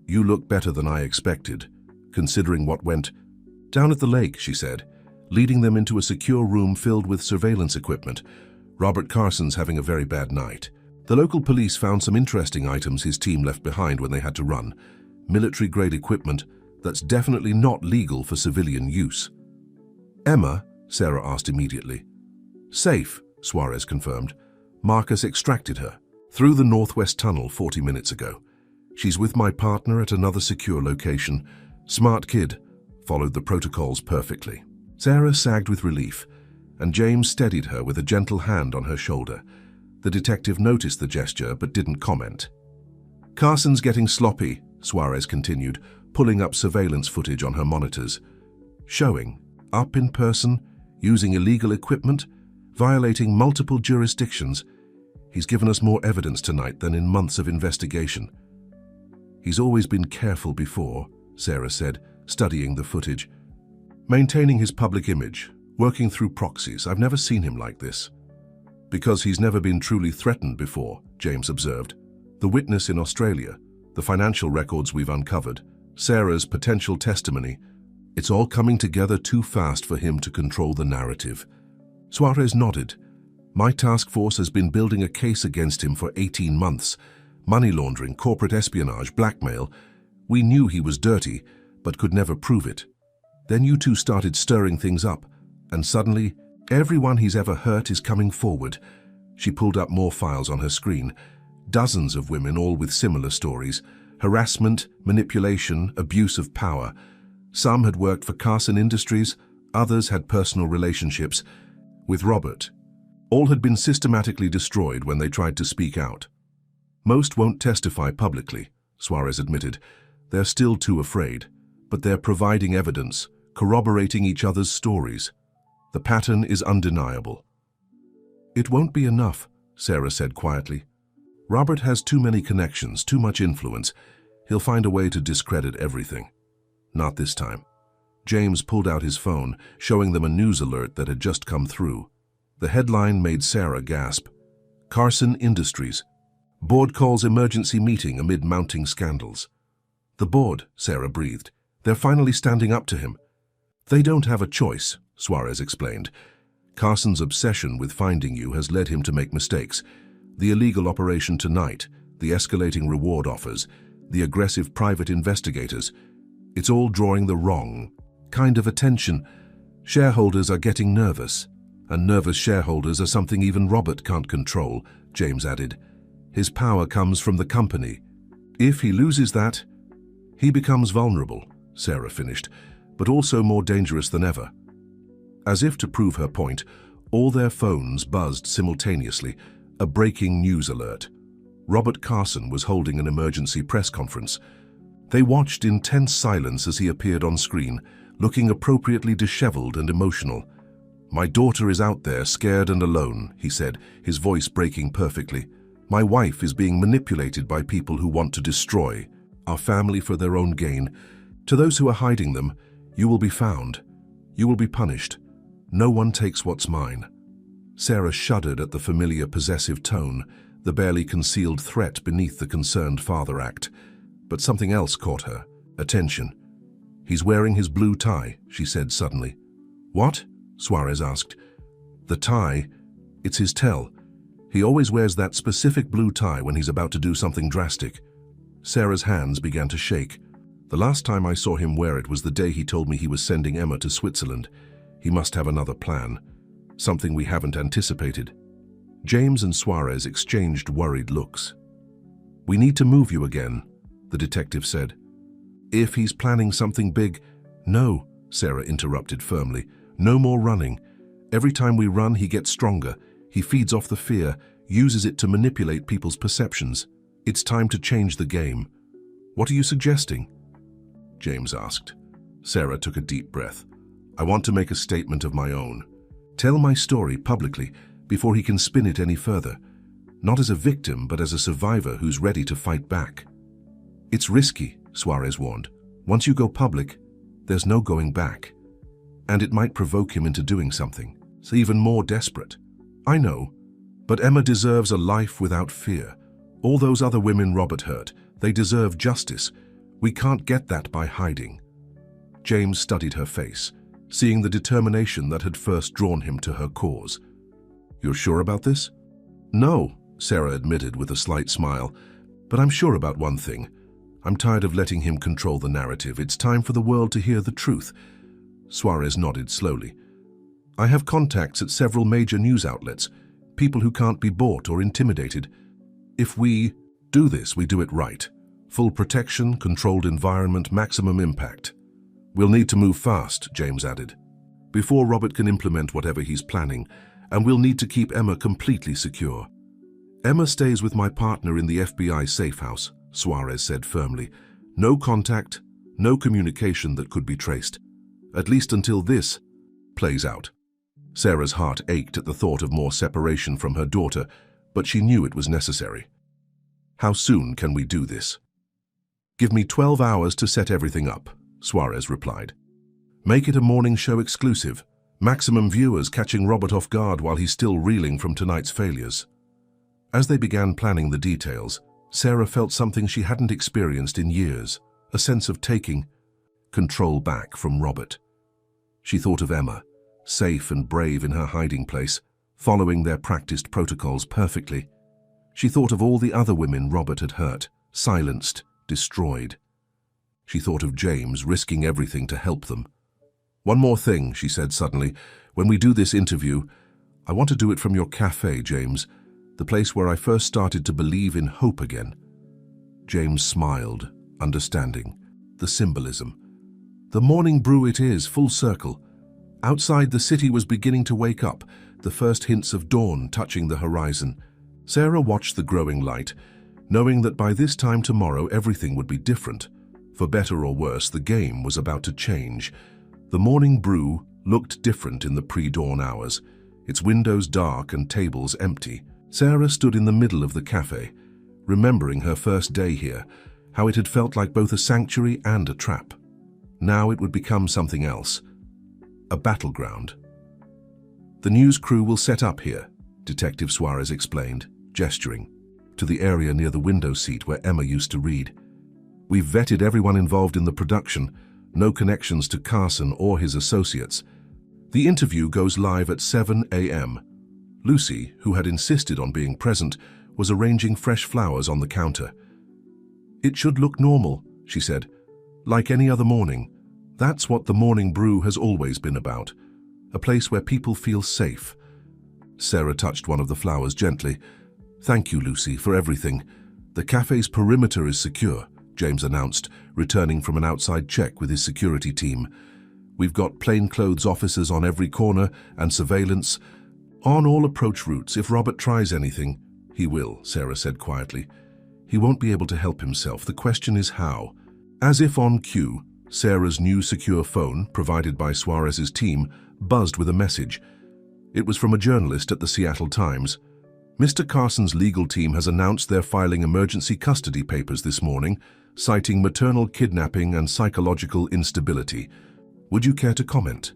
"You look better than I expected, considering what went down at the lake," she said, leading them into a secure room filled with surveillance equipment. "Robert Carson's having a very bad night." The local police found some interesting items his team left behind when they had to run. Military-grade equipment that's definitely not legal for civilian use. "Emma?" Sarah asked immediately. "Safe," Suarez confirmed. "Marcus extracted her through the northwest tunnel 40 minutes ago. She's with my partner at another secure location. Smart kid, followed the protocols perfectly." Sarah sagged with relief, and James steadied her with a gentle hand on her shoulder. The detective noticed the gesture but didn't comment. "Carson's getting sloppy," Suarez continued, pulling up surveillance footage on her monitors. "Showing up in person, using illegal equipment, violating multiple jurisdictions. He's given us more evidence tonight than in months of investigation." "He's always been careful before," Sarah said, studying the footage. "Maintaining his public image, working through proxies. I've never seen him like this." "Because he's never been truly threatened before," James observed. "The witness in Australia, the financial records we've uncovered, Sarah's potential testimony. It's all coming together too fast for him to control the narrative." Suarez nodded. "My task force has been building a case against him for 18 months. Money laundering, corporate espionage, blackmail. We knew he was dirty, but could never prove it. Then you two started stirring things up, and suddenly, everyone he's ever hurt is coming forward." She pulled up more files on her screen. Dozens of women, all with similar stories. Harassment, manipulation, abuse of power. Some had worked for Carson Industries, others had personal relationships with Robert. All had been systematically destroyed when they tried to speak out. "Most won't testify publicly," Suarez admitted. "They're still too afraid, but they're providing evidence, corroborating each other's stories. The pattern is undeniable." "It won't be enough," Sarah said quietly. "Robert has too many connections, too much influence. He'll find a way to discredit everything." "Not this time." James pulled out his phone, showing them a news alert that had just come through. The headline made Sarah gasp. Carson Industries. Board calls emergency meeting amid mounting scandals. The board, Sarah breathed. They're finally standing up to him. They don't have a choice, Suarez explained. Carson's obsession with finding you has led him to make mistakes. The illegal operation tonight, the escalating reward offers, the aggressive private investigators. It's all drawing the wrong kind of attention. Shareholders are getting nervous, and nervous shareholders are something even Robert can't control, James added. His power comes from the company. If he loses that, he becomes vulnerable, Sarah finished, but also more dangerous than ever. As if to prove her point, all their phones buzzed simultaneously, a breaking news alert. Robert Carson was holding an emergency press conference. They watched in tense silence as he appeared on screen, looking appropriately disheveled and emotional. My daughter is out there, scared and alone, he said, his voice breaking perfectly. My wife is being manipulated by people who want to destroy our family for their own gain. To those who are hiding them, you will be found. You will be punished. No one takes what's mine. Sarah shuddered at the familiar possessive tone, the barely concealed threat beneath the concerned father act. But something else caught her attention. He's wearing his blue tie, she said suddenly. What? Suarez asked. The tie, it's his tell. He always wears that specific blue tie when he's about to do something drastic. Sarah's hands began to shake. The last time I saw him wear it was the day he told me he was sending Emma to Switzerland. He must have another plan, something we haven't anticipated. James and Suarez exchanged worried looks. We need to move you again, the detective said. If he's planning something big... No, Sarah interrupted firmly. No more running. Every time we run, he gets stronger. He feeds off the fear, uses it to manipulate people's perceptions. It's time to change the game. What are you suggesting? James asked. Sarah took a deep breath. I want to make a statement of my own. Tell my story publicly before he can spin it any further. Not as a victim, but as a survivor who's ready to fight back. It's risky, Suarez warned. Once you go public, there's no going back. And it might provoke him into doing something, so even more desperate. I know, but Emma deserves a life without fear. All those other women Robert hurt, they deserve justice. We can't get that by hiding. James studied her face, seeing the determination that had first drawn him to her cause. You're sure about this? No, Sarah admitted with a slight smile, but I'm sure about one thing. I'm tired of letting him control the narrative. It's time for the world to hear the truth. Suarez nodded slowly. I have contacts at several major news outlets, people who can't be bought or intimidated. If we do this, we do it right. Full protection, controlled environment, maximum impact. We'll need to move fast, James added, before Robert can implement whatever he's planning, and we'll need to keep Emma completely secure. Emma stays with my partner in the FBI safe house, Suarez said firmly. No contact, no communication that could be traced. At least until this plays out. Sarah's heart ached at the thought of more separation from her daughter, but she knew it was necessary. How soon can we do this? Give me 12 hours to set everything up, Suarez replied. Make it a morning show exclusive. Maximum viewers catching Robert off guard while he's still reeling from tonight's failures. As they began planning the details, Sarah felt something she hadn't experienced in years, a sense of taking control back from Robert. She thought of Emma, safe and brave in her hiding place, following their practiced protocols perfectly. She thought of all the other women Robert had hurt, silenced, destroyed. She thought of James risking everything to help them. One more thing, she said suddenly. When we do this interview, I want to do it from your cafe, James, the place where I first started to believe in hope again. James smiled, understanding. The symbolism. The morning brew it is, full circle. Outside, the city was beginning to wake up, the first hints of dawn touching the horizon. Sarah watched the growing light, knowing that by this time tomorrow everything would be different. For better or worse, the game was about to change. The morning brew looked different in the pre-dawn hours, its windows dark and tables empty. Sarah stood in the middle of the cafe, remembering her first day here, how it had felt like both a sanctuary and a trap. Now it would become something else. A battleground. The news crew will set up here, Detective Suarez explained, gesturing to the area near the window seat where Emma used to read. We've vetted everyone involved in the production, no connections to Carson or his associates. The interview goes live at 7 a.m. Lucy, who had insisted on being present, was arranging fresh flowers on the counter. It should look normal, she said, like any other morning. That's what the Morning Brew has always been about, a place where people feel safe. Sarah touched one of the flowers gently. Thank you, Lucy, for everything. The cafe's perimeter is secure, James announced, returning from an outside check with his security team. We've got plainclothes officers on every corner and surveillance on all approach routes. If Robert tries anything, he will, Sarah said quietly. He won't be able to help himself. The question is how. As if on cue, Sarah's new secure phone, provided by Suarez's team, buzzed with a message. It was from a journalist at the Seattle Times. Mr. Carson's legal team has announced they're filing emergency custody papers this morning, citing maternal kidnapping and psychological instability. Would you care to comment?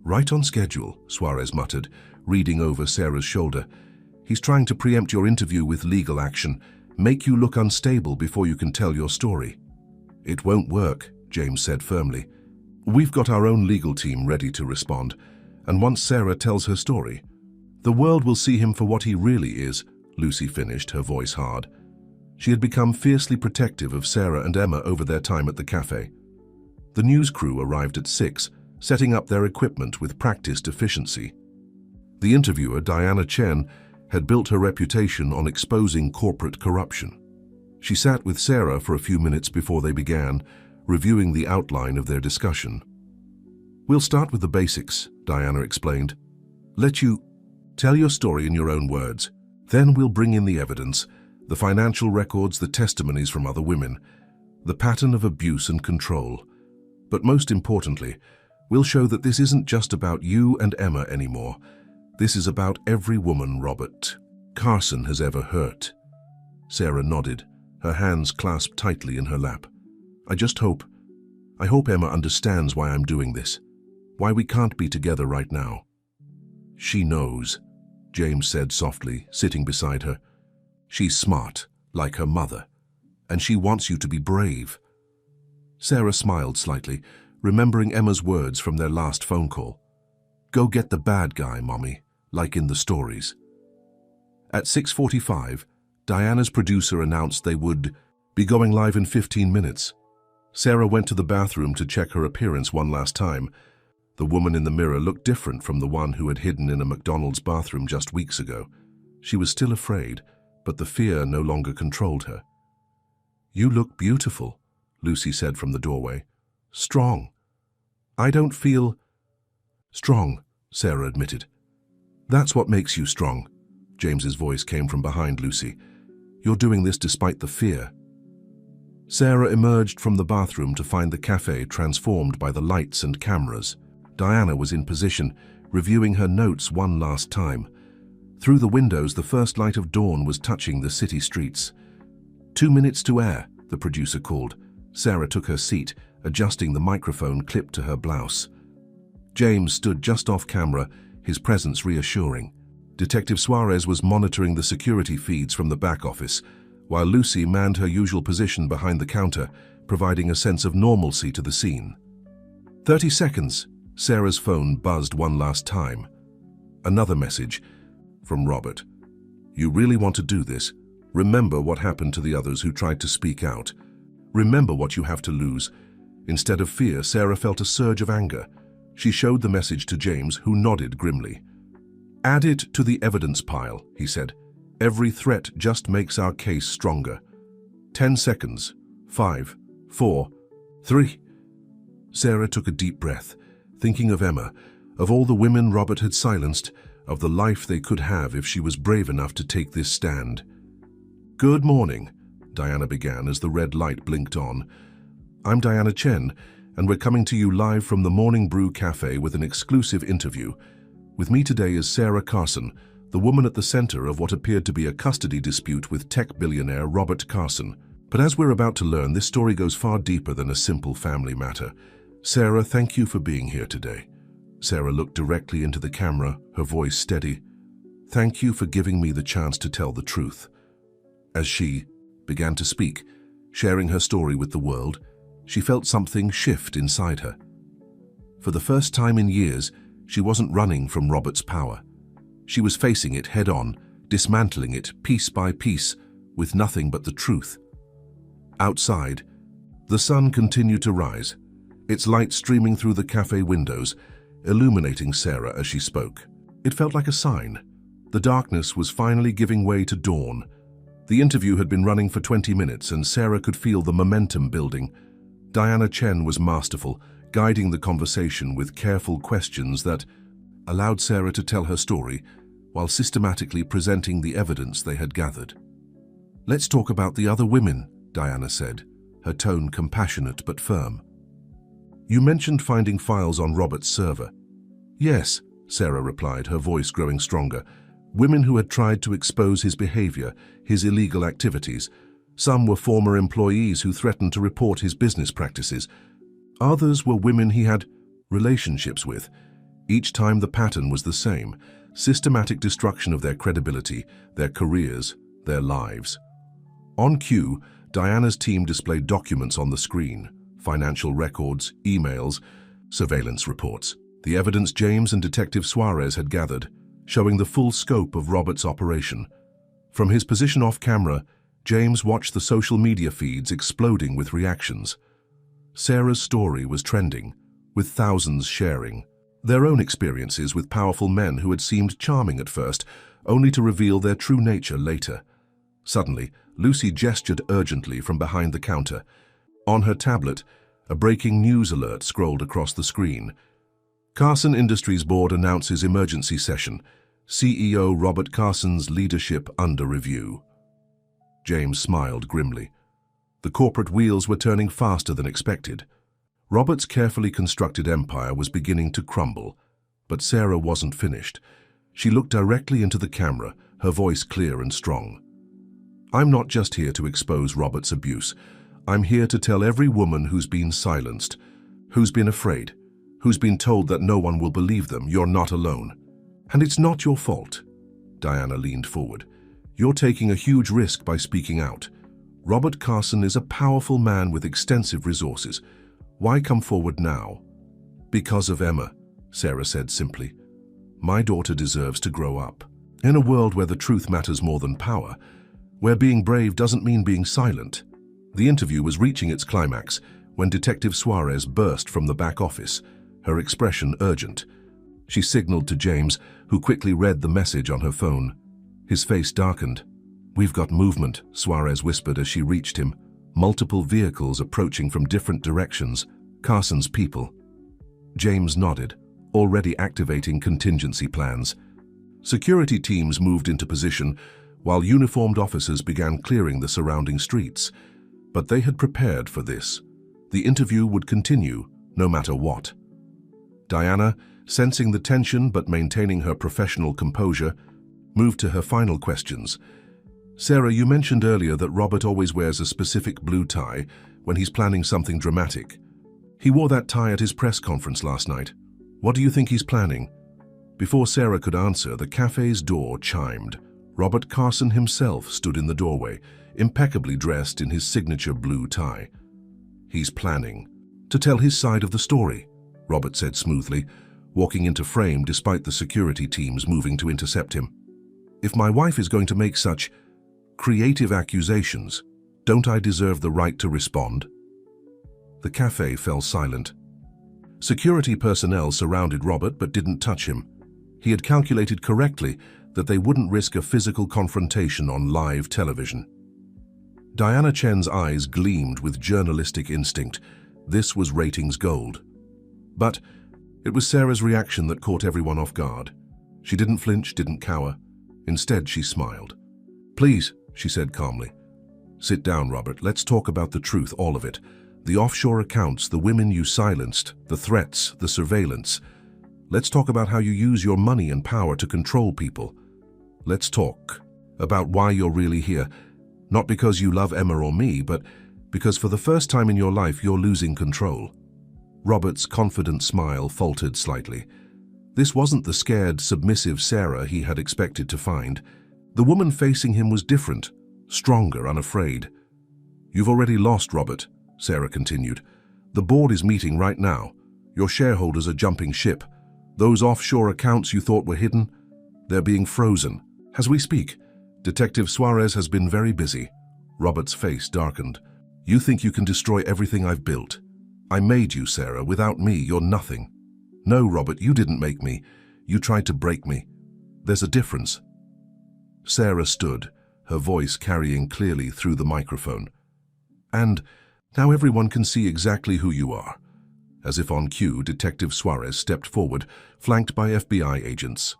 Right on schedule, Suarez muttered, reading over Sarah's shoulder. He's trying to preempt your interview with legal action, make you look unstable before you can tell your story. It won't work, James said firmly. We've got our own legal team ready to respond, and once Sarah tells her story, the world will see him for what he really is, Lucy finished, her voice hard. She had become fiercely protective of Sarah and Emma over their time at the cafe. The news crew arrived at 6, setting up their equipment with practiced efficiency. The interviewer, Diana Chen, had built her reputation on exposing corporate corruption. She sat with Sarah for a few minutes before they began, reviewing the outline of their discussion. We'll start with the basics, Diana explained. Let you tell your story in your own words. Then we'll bring in the evidence, the financial records, the testimonies from other women, the pattern of abuse and control. But most importantly, we'll show that this isn't just about you and Emma anymore. This is about every woman Robert Carson has ever hurt. Sarah nodded, her hands clasped tightly in her lap. I hope Emma understands why I'm doing this, why we can't be together right now. She knows, James said softly, sitting beside her. She's smart, like her mother, and she wants you to be brave. Sarah smiled slightly, remembering Emma's words from their last phone call. Go get the bad guy, Mommy, like in the stories. At 6:45, Diana's producer announced they would be going live in 15 minutes. Sarah went to the bathroom to check her appearance one last time. The woman in the mirror looked different from the one who had hidden in a McDonald's bathroom just weeks ago. She was still afraid, but the fear no longer controlled her. You look beautiful, Lucy said from the doorway. Strong. I don't feel strong, Sarah admitted. That's what makes you strong. James's voice came from behind Lucy. You're doing this despite the fear. Sarah emerged from the bathroom to find the cafe transformed by the lights and cameras. Diana was in position, reviewing her notes one last time. Through the windows, the first light of dawn was touching the city streets. 2 minutes to air, the producer called. Sarah took her seat, adjusting the microphone clipped to her blouse. James stood just off camera, his presence reassuring. Detective Suarez was monitoring the security feeds from the back office, while Lucy manned her usual position behind the counter, providing a sense of normalcy to the scene. 30 seconds. Sarah's phone buzzed one last time. Another message from Robert. You really want to do this? Remember what happened to the others who tried to speak out. Remember what you have to lose. Instead of fear, Sarah felt a surge of anger. She showed the message to James, who nodded grimly. Add it to the evidence pile, he said. Every threat just makes our case stronger. 10 seconds. 5, 4, 3. Sarah took a deep breath, thinking of Emma, of all the women Robert had silenced, of the life they could have if she was brave enough to take this stand. Good morning, Diana began as the red light blinked on. I'm Diana Chen, and we're coming to you live from the Morning Brew Cafe with an exclusive interview. With me today is Sarah Carson, the woman at the center of what appeared to be a custody dispute with tech billionaire Robert Carson. But as we're about to learn, this story goes far deeper than a simple family matter. Sarah, thank you for being here today. Sarah looked directly into the camera, her voice steady. Thank you for giving me the chance to tell the truth. As she began to speak, sharing her story with the world, she felt something shift inside her. For the first time in years, she wasn't running from Robert's power. She was facing it head-on, dismantling it piece by piece, with nothing but the truth. Outside, the sun continued to rise, its light streaming through the cafe windows, illuminating Sarah as she spoke. It felt like a sign. The darkness was finally giving way to dawn. The interview had been running for 20 minutes, and Sarah could feel the momentum building. Diana Chen was masterful, guiding the conversation with careful questions that allowed Sarah to tell her story while systematically presenting the evidence they had gathered. Let's talk about the other women, Diana said, her tone compassionate but firm. You mentioned finding files on Robert's server. Yes, Sarah replied, her voice growing stronger. Women who had tried to expose his behavior, his illegal activities. Some were former employees who threatened to report his business practices. Others were women he had relationships with. Each time the pattern was the same: systematic destruction of their credibility, their careers, their lives. On cue, Diana's team displayed documents on the screen: financial records, emails, surveillance reports. The evidence James and Detective Suarez had gathered, showing the full scope of Robert's operation. From his position off-camera, James watched the social media feeds exploding with reactions. Sarah's story was trending, with thousands sharing their own experiences with powerful men who had seemed charming at first, only to reveal their true nature later. Suddenly, Lucy gestured urgently from behind the counter. On her tablet, a breaking news alert scrolled across the screen. Carson Industries Board announces emergency session. CEO Robert Carson's leadership under review. James smiled grimly. The corporate wheels were turning faster than expected. Robert's carefully constructed empire was beginning to crumble, but Sarah wasn't finished. She looked directly into the camera, her voice clear and strong. I'm not just here to expose Robert's abuse. I'm here to tell every woman who's been silenced, who's been afraid, who's been told that no one will believe them, you're not alone. And it's not your fault. Diana leaned forward. You're taking a huge risk by speaking out. Robert Carson is a powerful man with extensive resources. Why come forward now? Because of Emma, Sarah said simply. My daughter deserves to grow up. In a world where the truth matters more than power, where being brave doesn't mean being silent. The interview was reaching its climax when Detective Suarez burst from the back office, her expression urgent. She signaled to James, who quickly read the message on her phone. His face darkened. We've got movement, Suarez whispered as she reached him. Multiple vehicles approaching from different directions. Carson's people. James nodded, already activating contingency plans. Security teams moved into position, while uniformed officers began clearing the surrounding streets. But they had prepared for this. The interview would continue, no matter what. Diana, sensing the tension but maintaining her professional composure, moved to her final questions. Sarah, you mentioned earlier that Robert always wears a specific blue tie when he's planning something dramatic. He wore that tie at his press conference last night. What do you think he's planning? Before Sarah could answer, the cafe's door chimed. Robert Carson himself stood in the doorway, impeccably dressed in his signature blue tie. He's planning to tell his side of the story, Robert said smoothly, walking into frame despite the security teams moving to intercept him. If my wife is going to make such creative accusations, don't I deserve the right to respond? The cafe fell silent. Security personnel surrounded Robert but didn't touch him. He had calculated correctly that they wouldn't risk a physical confrontation on live television. Diana Chen's eyes gleamed with journalistic instinct. This was ratings gold. But it was Sarah's reaction that caught everyone off guard. She didn't flinch, didn't cower. Instead, she smiled. Please, she said calmly. Sit down, Robert. Let's talk about the truth, all of it. The offshore accounts, the women you silenced, the threats, the surveillance. Let's talk about how you use your money and power to control people. Let's talk about why you're really here. Not because you love Emma or me, but because for the first time in your life you're losing control. Robert's confident smile faltered slightly. This wasn't the scared, submissive Sarah he had expected to find. The woman facing him was different, stronger, unafraid. "You've already lost, Robert," Sarah continued. "The board is meeting right now. Your shareholders are jumping ship. Those offshore accounts you thought were hidden, they're being frozen. As we speak, Detective Suarez has been very busy." Robert's face darkened. "You think you can destroy everything I've built? I made you, Sarah. Without me, you're nothing." "No, Robert, you didn't make me. You tried to break me. There's a difference." Sarah stood, her voice carrying clearly through the microphone. "And now everyone can see exactly who you are." As if on cue, Detective Suarez stepped forward, flanked by FBI agents.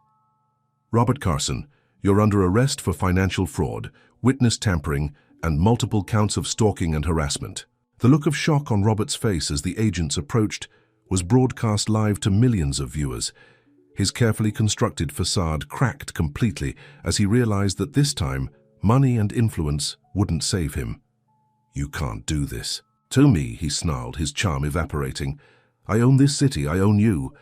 "Robert Carson, you're under arrest for financial fraud, witness tampering, and multiple counts of stalking and harassment." The look of shock on Robert's face as the agents approached was broadcast live to millions of viewers. His carefully constructed facade cracked completely as he realized that this time, money and influence wouldn't save him. "You can't do this." "To me," he snarled, his charm evaporating. "I own this city, I own you."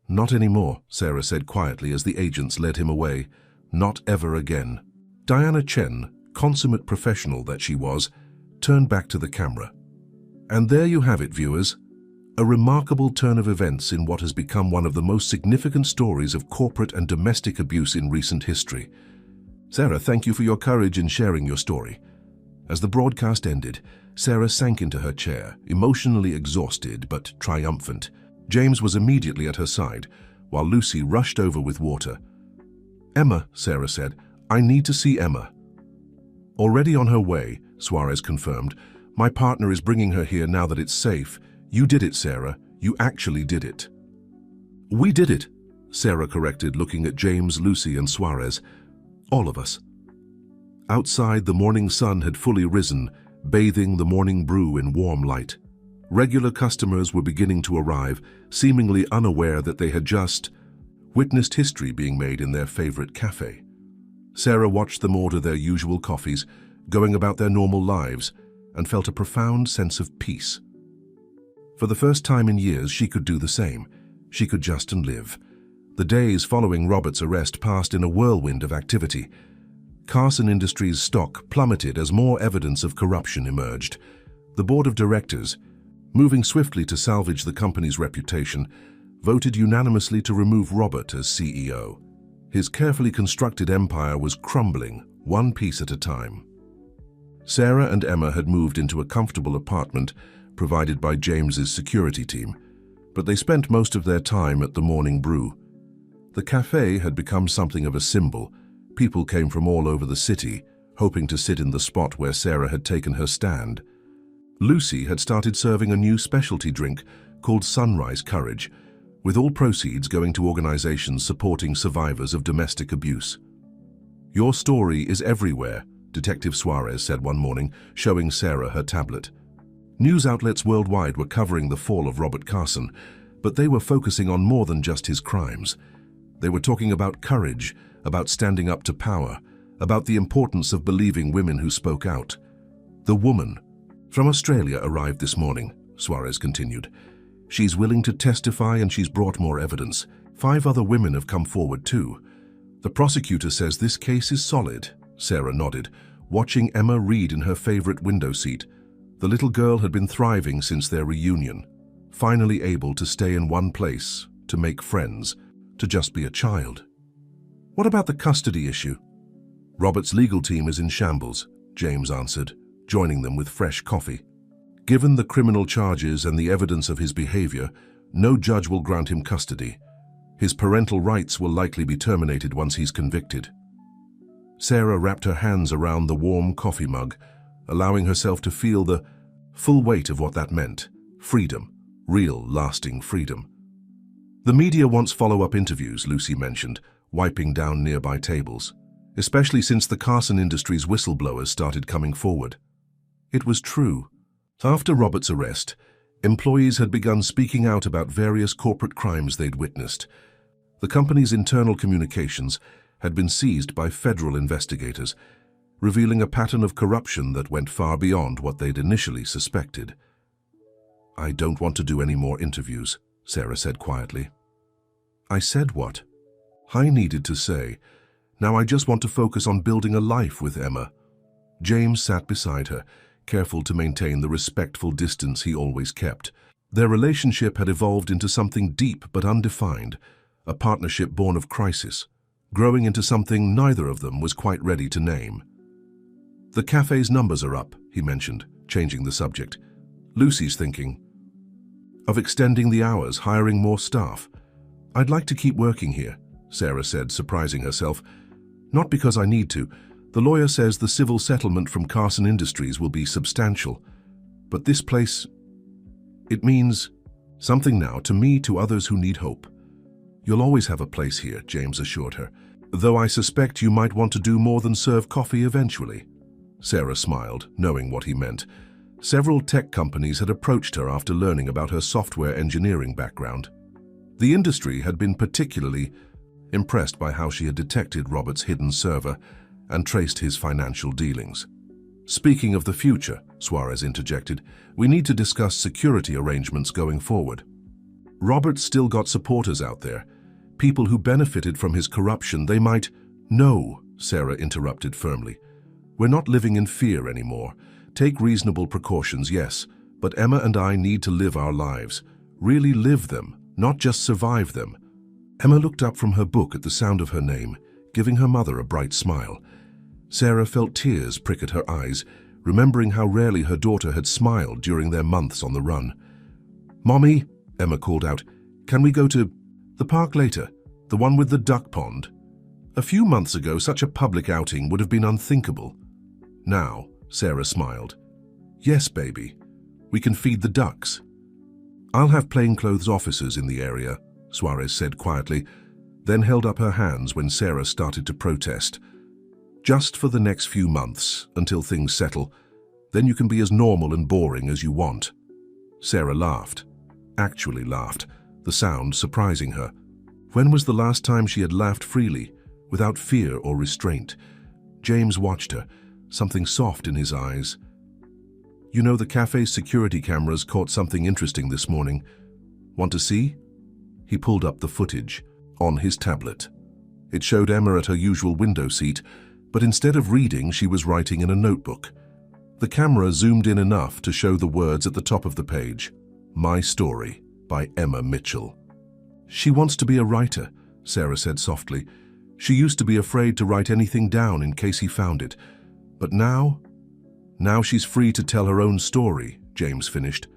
"Not anymore," Sarah said quietly as the agents led him away. "Not ever again." Diana Chen, consummate professional that she was, turned back to the camera. And there you have it, viewers. A remarkable turn of events in what has become one of the most significant stories of corporate and domestic abuse in recent history. Sarah, thank you for your courage in sharing your story. As the broadcast ended, Sarah sank into her chair, emotionally exhausted but triumphant. James was immediately at her side, while Lucy rushed over with water. "Emma," Sarah said, "I need to see Emma." "Already on her way," Suarez confirmed. "My partner is bringing her here now that it's safe." "You did it, Sarah. You actually did it." "We did it," Sarah corrected, looking at James, Lucy, and Suarez. "All of us." Outside, the morning sun had fully risen, bathing the morning brew in warm light. Regular customers were beginning to arrive, seemingly unaware that they had just witnessed history being made in their favorite cafe. Sarah watched them order their usual coffees, going about their normal lives, and felt a profound sense of peace. For the first time in years, she could do the same. She could just and live. The days following Robert's arrest passed in a whirlwind of activity. Carson Industries' stock plummeted as more evidence of corruption emerged. The board of directors, moving swiftly to salvage the company's reputation, voted unanimously to remove Robert as CEO. His carefully constructed empire was crumbling, one piece at a time. Sarah and Emma had moved into a comfortable apartment provided by James's security team, but they spent most of their time at the morning brew. The cafe had become something of a symbol. People came from all over the city, hoping to sit in the spot where Sarah had taken her stand. Lucy had started serving a new specialty drink called Sunrise Courage, with all proceeds going to organizations supporting survivors of domestic abuse. "Your story is everywhere," Detective Suarez said one morning, showing Sarah her tablet. News outlets worldwide were covering the fall of Robert Carson, but they were focusing on more than just his crimes. They were talking about courage, about standing up to power, about the importance of believing women who spoke out. "The woman from Australia arrived this morning," Suarez continued. "She's willing to testify and she's brought more evidence. 5 other women have come forward too. The prosecutor says this case is solid." Sarah nodded, watching Emma read in her favorite window seat. The little girl had been thriving since their reunion, finally able to stay in one place, to make friends, to just be a child. "What about the custody issue?" "Robert's legal team is in shambles," James answered, joining them with fresh coffee. "Given the criminal charges and the evidence of his behavior, no judge will grant him custody. His parental rights will likely be terminated once he's convicted." Sarah wrapped her hands around the warm coffee mug, allowing herself to feel the full weight of what that meant. Freedom, real, lasting freedom. "The media wants follow-up interviews," Lucy mentioned, wiping down nearby tables, especially since the Carson Industries whistleblowers started coming forward. It was true. After Robert's arrest, employees had begun speaking out about various corporate crimes they'd witnessed. The company's internal communications had been seized by federal investigators, revealing a pattern of corruption that went far beyond what they'd initially suspected. "I don't want to do any more interviews," Sarah said quietly. "I said what?" I needed to say. "Now I just want to focus on building a life with Emma." James sat beside her, careful to maintain the respectful distance he always kept. Their relationship had evolved into something deep but undefined, a partnership born of crisis, growing into something neither of them was quite ready to name. "The cafe's numbers are up," he mentioned, changing the subject. "Lucy's thinking of extending the hours, hiring more staff. I'd like to keep working here," Sarah said, surprising herself. "Not because I need to. The lawyer says the civil settlement from Carson Industries will be substantial. But this place, it means something now to me, to others who need hope." "You'll always have a place here," James assured her, "though I suspect you might want to do more than serve coffee eventually." Sarah smiled, knowing what he meant. Several tech companies had approached her after learning about her software engineering background. The industry had been particularly impressed by how she had detected Robert's hidden server and traced his financial dealings. "Speaking of the future," Suarez interjected, "we need to discuss security arrangements going forward. Robert's still got supporters out there, people who benefited from his corruption. They might—" "No," Sarah interrupted firmly. "We're not living in fear anymore. Take reasonable precautions, yes, but Emma and I need to live our lives. Really live them, not just survive them." Emma looked up from her book at the sound of her name, giving her mother a bright smile. Sarah felt tears prick at her eyes, remembering how rarely her daughter had smiled during their months on the run. "Mommy," Emma called out, "can we go to the park later? The one with the duck pond?" A few months ago, such a public outing would have been unthinkable. Now, Sarah smiled. "Yes, baby. We can feed the ducks." "I'll have plainclothes officers in the area," Suarez said quietly, then held up her hands when Sarah started to protest. "Just for the next few months, until things settle. Then you can be as normal and boring as you want." Sarah laughed. Actually laughed, the sound surprising her. When was the last time she had laughed freely, without fear or restraint? James watched her, something soft in his eyes. "You know, the cafe's security cameras caught something interesting this morning. Want to see?" He pulled up the footage on his tablet. It showed Emma at her usual window seat, but instead of reading, she was writing in a notebook. The camera zoomed in enough to show the words at the top of the page, "My Story," by Emma Mitchell. "She wants to be a writer," Sarah said softly. "She used to be afraid to write anything down in case he found it. But now she's free to tell her own story," James finished.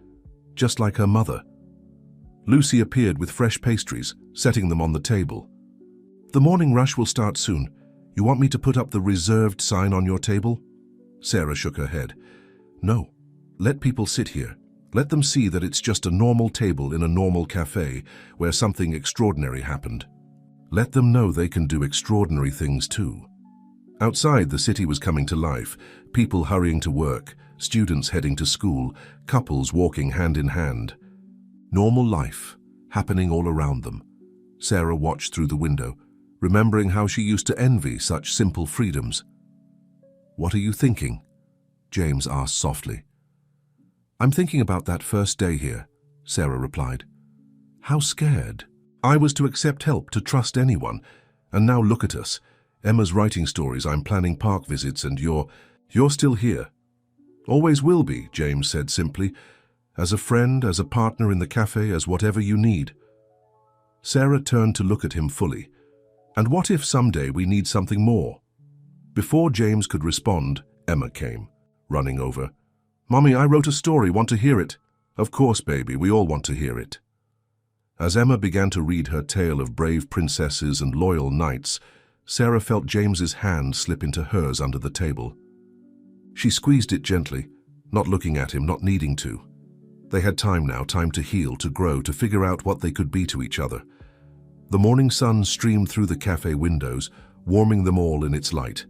"Just like her mother." Lucy appeared with fresh pastries, setting them on the table. "The morning rush will start soon. You want me to put up the reserved sign on your table?" Sarah shook her head. "No. Let people sit here. Let them see that it's just a normal table in a normal cafe where something extraordinary happened. Let them know they can do extraordinary things too." Outside, the city was coming to life, people hurrying to work, students heading to school, couples walking hand in hand. Normal life, happening all around them. Sarah watched through the window, remembering how she used to envy such simple freedoms. "What are you thinking?" James asked softly. "I'm thinking about that first day here," Sarah replied. "How scared. I was to accept help, to trust anyone, and now look at us. Emma's writing stories, I'm planning park visits, and you're still here." "Always will be," James said simply. "As a friend, as a partner in the cafe, as whatever you need." Sarah turned to look at him fully. "And what if someday we need something more?" Before James could respond, Emma came, running over. "Mommy, I wrote a story. Want to hear it?" "Of course, baby. We all want to hear it." As Emma began to read her tale of brave princesses and loyal knights, Sarah felt James's hand slip into hers under the table. She squeezed it gently, not looking at him, not needing to. They had time now, time to heal, to grow, to figure out what they could be to each other. The morning sun streamed through the cafe windows, warming them all in its light.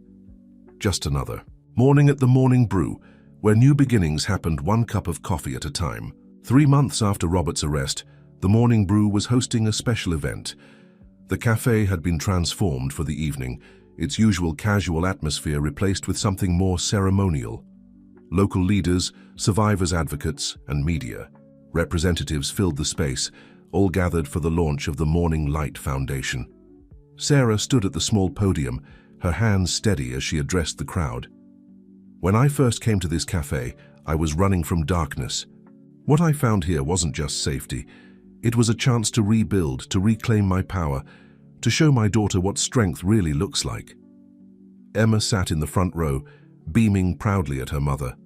Just another morning at the Morning Brew, where new beginnings happened one cup of coffee at a time. 3 months after Robert's arrest, the Morning Brew was hosting a special event. The cafe had been transformed for the evening, its usual casual atmosphere replaced with something more ceremonial. Local leaders, survivors' advocates, and media representatives filled the space, all gathered for the launch of the Morning Light Foundation. Sarah stood at the small podium, her hands steady as she addressed the crowd. When I first came to this cafe, I was running from darkness. What I found here wasn't just safety. It was a chance to rebuild, to reclaim my power, to show my daughter what strength really looks like. Emma sat in the front row, beaming proudly at her mother.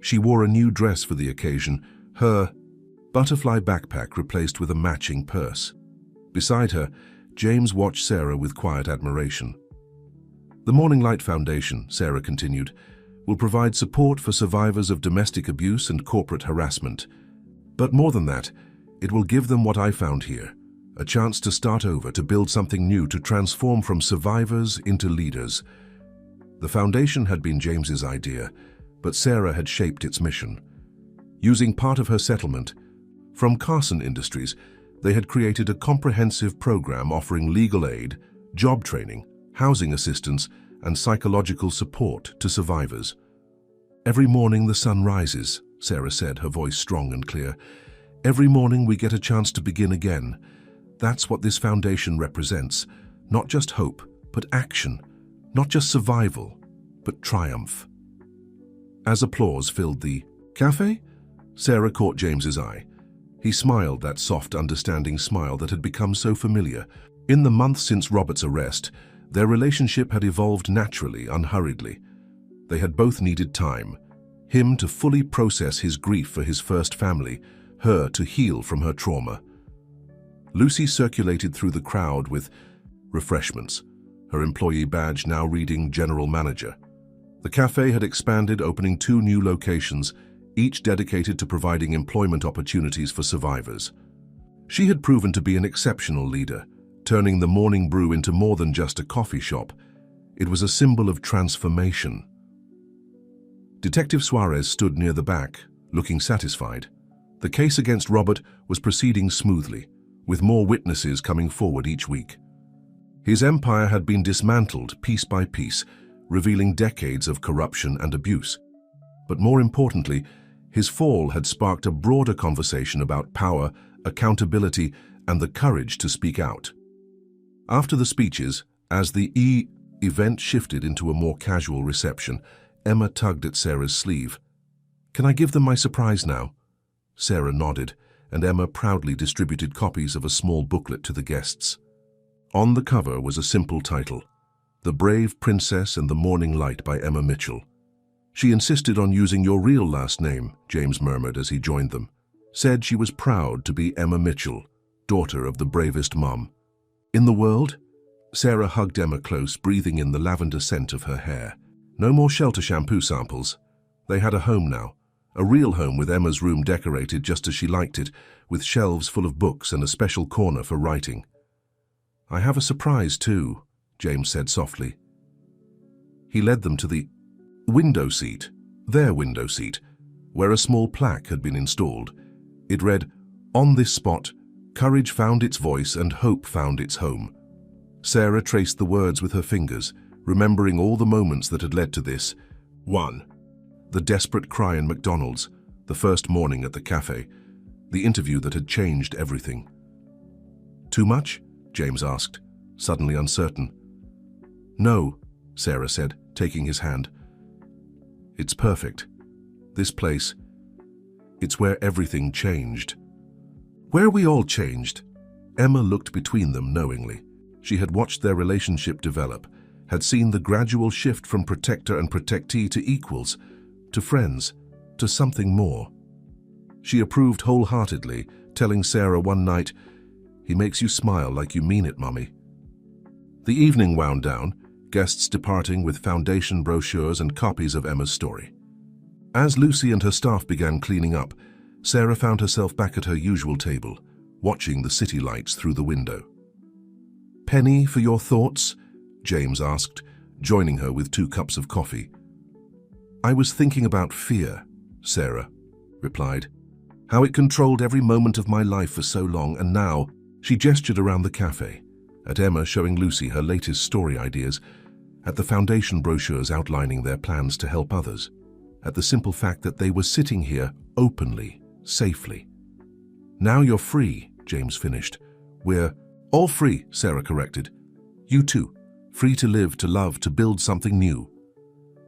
She wore a new dress for the occasion, her butterfly backpack replaced with a matching purse. Beside her, James watched Sarah with quiet admiration. The Morning Light Foundation, Sarah continued, will provide support for survivors of domestic abuse and corporate harassment. But more than that, it will give them what I found here, a chance to start over, to build something new, to transform from survivors into leaders. The foundation had been James's idea, but Sarah had shaped its mission. Using part of her settlement from Carson Industries, they had created a comprehensive program offering legal aid, job training, housing assistance, and psychological support to survivors. Every morning the sun rises, Sarah said, her voice strong and clear. Every morning we get a chance to begin again. That's what this foundation represents. Not just hope, but action. Not just survival, but triumph. As applause filled the cafe, Sarah caught James's eye. He smiled, that soft, understanding smile that had become so familiar. In the months since Robert's arrest, their relationship had evolved naturally, unhurriedly. They had both needed time. Him to fully process his grief for his first family, her to heal from her trauma. Lucy circulated through the crowd with refreshments, her employee badge now reading General Manager. The cafe had expanded, opening 2 new locations, each dedicated to providing employment opportunities for survivors. She had proven to be an exceptional leader, turning the Morning Brew into more than just a coffee shop. It was a symbol of transformation. Detective Suarez stood near the back, looking satisfied. The case against Robert was proceeding smoothly, with more witnesses coming forward each week. His empire had been dismantled piece by piece, revealing decades of corruption and abuse. But more importantly, his fall had sparked a broader conversation about power, accountability, and the courage to speak out. After the speeches, as the event shifted into a more casual reception, Emma tugged at Sarah's sleeve. "Can I give them my surprise now?" Sarah nodded, and Emma proudly distributed copies of a small booklet to the guests. On the cover was a simple title, The Brave Princess and the Morning Light by Emma Mitchell. "She insisted on using your real last name," James murmured as he joined them. "Said she was proud to be Emma Mitchell, daughter of the bravest mom in the world." Sarah hugged Emma close, breathing in the lavender scent of her hair. No more shelter shampoo samples. They had a home now, a real home, with Emma's room decorated just as she liked it, with shelves full of books and a special corner for writing. "I have a surprise too," James said softly. He led them to the window seat, their window seat, where a small plaque had been installed. It read, "On this spot, courage found its voice and hope found its home." Sarah traced the words with her fingers, remembering all the moments that had led to this. 1. The desperate cry in McDonald's, the first morning at the cafe, the interview that had changed everything. "Too much?" James asked, suddenly uncertain. "No," Sarah said, taking his hand. "It's perfect. This place, it's where everything changed." "Where we all changed." Emma looked between them knowingly. She had watched their relationship develop, had seen the gradual shift from protector and protectee to equals, to friends, to something more. She approved wholeheartedly, telling Sarah one night, "He makes you smile like you mean it, Mummy." The evening wound down, guests departing with foundation brochures and copies of Emma's story. As Lucy and her staff began cleaning up, Sarah found herself back at her usual table, watching the city lights through the window. "Penny, for your thoughts?" James asked, joining her with 2 cups of coffee. "I was thinking about fear," Sarah replied. "How it controlled every moment of my life for so long, and now," she gestured around the cafe, at Emma showing Lucy her latest story ideas, at the foundation brochures outlining their plans to help others, at the simple fact that they were sitting here openly, safely. "Now you're free," James finished. "We're all free," Sarah corrected. "You too. Free to live, to love, to build something new."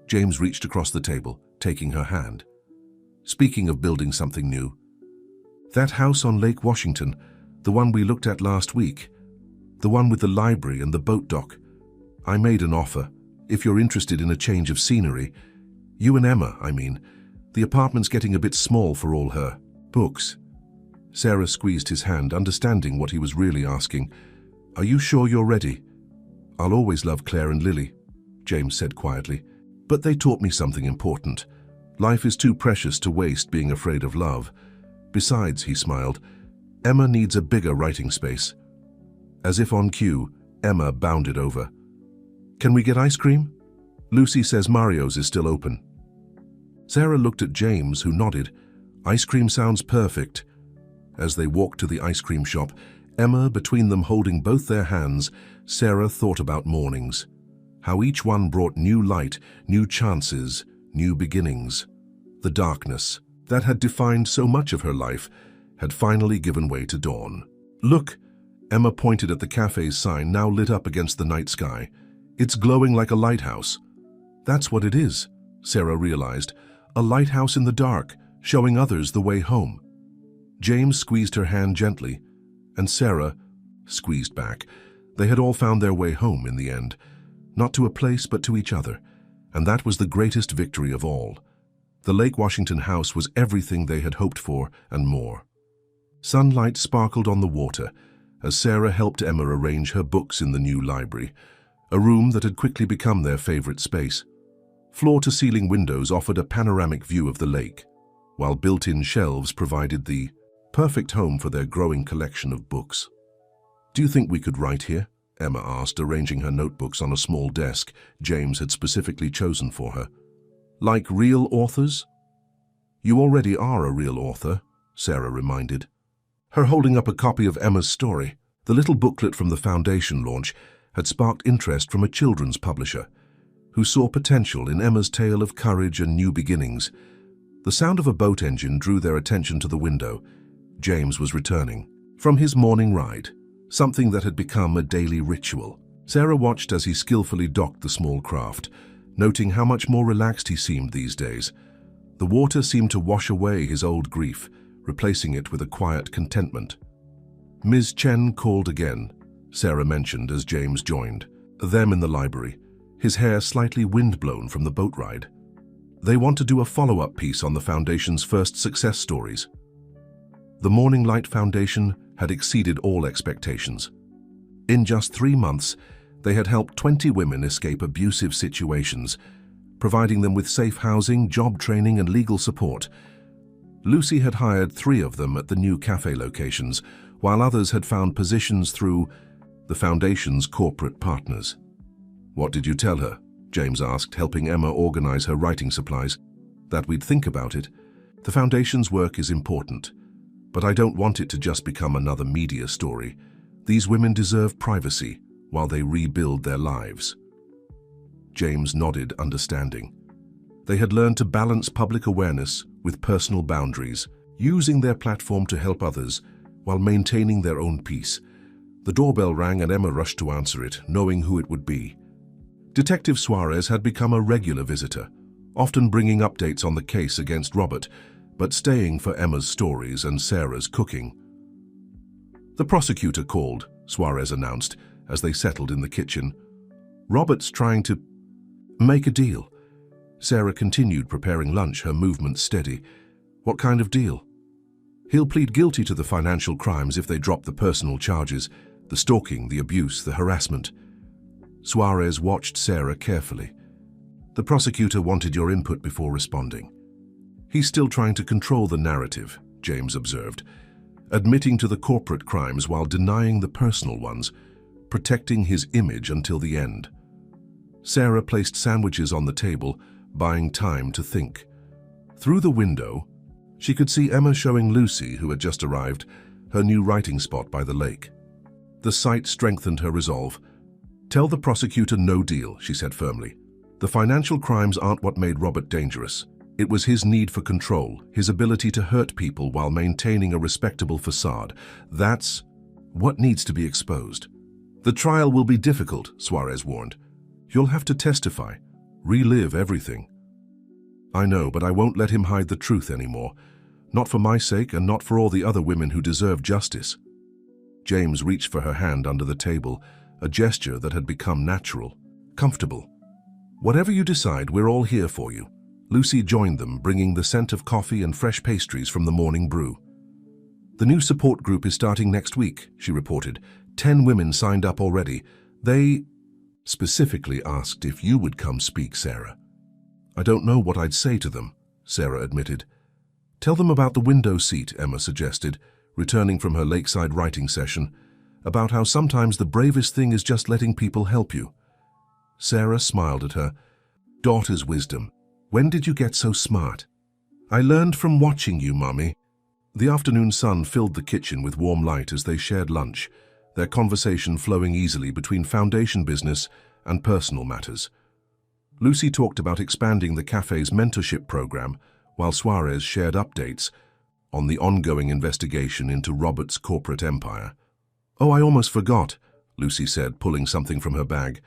James reached across the table, taking her hand. "Speaking of building something new, that house on Lake Washington, the one we looked at last week, the one with the library and the boat dock, I made an offer. If you're interested in a change of scenery, you and Emma, I mean. The apartment's getting a bit small for all her books." Sarah squeezed his hand, understanding what he was really asking. "Are you sure you're ready?" "I'll always love Claire and Lily," James said quietly. "But they taught me something important. Life is too precious to waste being afraid of love. Besides," he smiled, "Emma needs a bigger writing space." As if on cue, Emma bounded over. "Can we get ice cream? Lucy says Mario's is still open." Sarah looked at James, who nodded. "Ice cream sounds perfect." As they walked to the ice cream shop, Emma between them holding both their hands, Sarah thought about mornings. How each one brought new light, new chances, new beginnings. The darkness that had defined so much of her life had finally given way to dawn. "Look," Emma pointed at the cafe's sign, now lit up against the night sky. "It's glowing like a lighthouse." "That's what it is," Sarah realized. "A lighthouse in the dark, showing others the way home." James squeezed her hand gently, and Sarah squeezed back. They had all found their way home in the end, not to a place but to each other, and that was the greatest victory of all. The Lake Washington house was everything they had hoped for and more. Sunlight sparkled on the water as Sarah helped Emma arrange her books in the new library, a room that had quickly become their favorite space. Floor-to-ceiling windows offered a panoramic view of the lake, while built-in shelves provided the perfect home for their growing collection of books. "Do you think we could write here?" Emma asked, arranging her notebooks on a small desk James had specifically chosen for her. "Like real authors?" "You already are a real author," Sarah reminded her, holding up a copy of Emma's story. The little booklet from the foundation launch had sparked interest from a children's publisher, who saw potential in Emma's tale of courage and new beginnings. The sound of a boat engine drew their attention to the window. James was returning from his morning ride, something that had become a daily ritual. Sarah watched as he skillfully docked the small craft, noting how much more relaxed he seemed these days. The water seemed to wash away his old grief, replacing it with a quiet contentment. "Ms. Chen called again," Sarah mentioned as James joined them in the library, his hair slightly windblown from the boat ride. "They want to do a follow-up piece on the Foundation's first success stories." The Morning Light Foundation had exceeded all expectations. In just 3 months, they had helped 20 women escape abusive situations, providing them with safe housing, job training, and legal support. Lucy had hired 3 of them at the new cafe locations, while others had found positions through the Foundation's corporate partners. "What did you tell her?" James asked, helping Emma organize her writing supplies. "That we'd think about it. The Foundation's work is important, but I don't want it to just become another media story. These women deserve privacy while they rebuild their lives." James nodded, understanding. They had learned to balance public awareness with personal boundaries, using their platform to help others while maintaining their own peace. The doorbell rang and Emma rushed to answer it, knowing who it would be. Detective Suarez had become a regular visitor, often bringing updates on the case against Robert, but staying for Emma's stories and Sarah's cooking. "The prosecutor called," Suarez announced as they settled in the kitchen. "Robert's trying to make a deal." Sarah continued preparing lunch, her movements steady. "What kind of deal?" "He'll plead guilty to the financial crimes if they drop the personal charges, the stalking, the abuse, the harassment." Suarez watched Sarah carefully. "The prosecutor wanted your input before responding." "He's still trying to control the narrative," James observed, admitting to the corporate crimes while denying the personal ones, protecting his image until the end. Sarah placed sandwiches on the table, buying time to think. Through the window, she could see Emma showing Lucy, who had just arrived, her new writing spot by the lake. The sight strengthened her resolve. Tell the prosecutor no deal, she said firmly. The financial crimes aren't what made Robert dangerous. It was his need for control, his ability to hurt people while maintaining a respectable facade. That's what needs to be exposed. The trial will be difficult, Suarez warned. You'll have to testify, relive everything. I know, but I won't let him hide the truth anymore. Not for my sake and not for all the other women who deserve justice. James reached for her hand under the table, a gesture that had become natural, comfortable. Whatever you decide, we're all here for you. Lucy joined them, bringing the scent of coffee and fresh pastries from the morning brew. The new support group is starting next week, she reported. 10 women signed up already. They specifically asked if you would come speak, Sarah. I don't know what I'd say to them, Sarah admitted. Tell them about the window seat, Emma suggested, returning from her lakeside writing session, about how sometimes the bravest thing is just letting people help you. Sarah smiled at her. Daughter's wisdom. When did you get so smart? I learned from watching you, Mummy. The afternoon sun filled the kitchen with warm light as they shared lunch, their conversation flowing easily between foundation business and personal matters. Lucy talked about expanding the cafe's mentorship program, while Suarez shared updates on the ongoing investigation into Robert's corporate empire. Oh, I almost forgot, Lucy said, pulling something from her bag.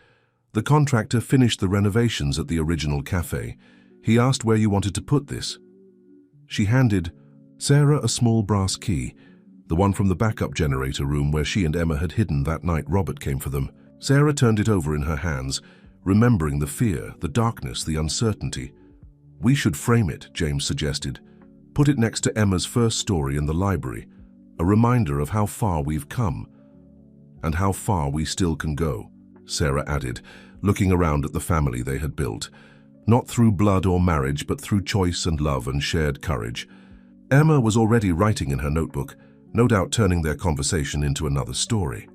The contractor finished the renovations at the original cafe. He asked where you wanted to put this. She handed Sarah a small brass key, the one from the backup generator room where she and Emma had hidden that night Robert came for them. Sarah turned it over in her hands, remembering the fear, the darkness, the uncertainty. We should frame it, James suggested. Put it next to Emma's first story in the library, a reminder of how far we've come and how far we still can go, Sarah added, looking around at the family they had built, not through blood or marriage, but through choice and love and shared courage. Emma was already writing in her notebook, no doubt turning their conversation into another story.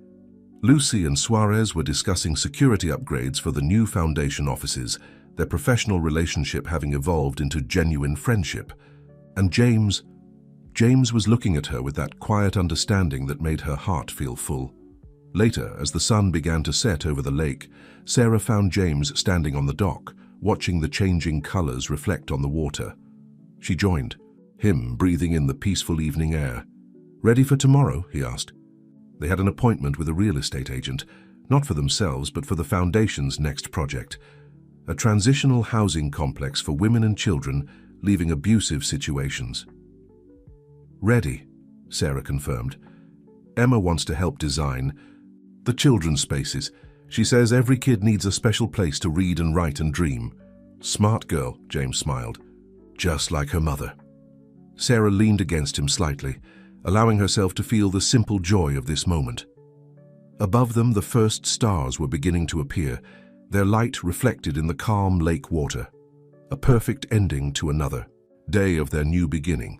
Lucy and Suarez were discussing security upgrades for the new foundation offices, their professional relationship having evolved into genuine friendship. And James was looking at her with that quiet understanding that made her heart feel full. Later, as the sun began to set over the lake, Sarah found James standing on the dock, watching the changing colors reflect on the water. She joined, him breathing in the peaceful evening air. Ready for tomorrow? He asked. They had an appointment with a real estate agent, not for themselves, but for the foundation's next project, a transitional housing complex for women and children leaving abusive situations. Ready, Sarah confirmed. Emma wants to help design the children's spaces. She says every kid needs a special place to read and write and dream. Smart girl, James smiled. Just like her mother. Sarah leaned against him slightly, allowing herself to feel the simple joy of this moment. Above them, the first stars were beginning to appear, their light reflected in the calm lake water. A perfect ending to another day of their new beginning.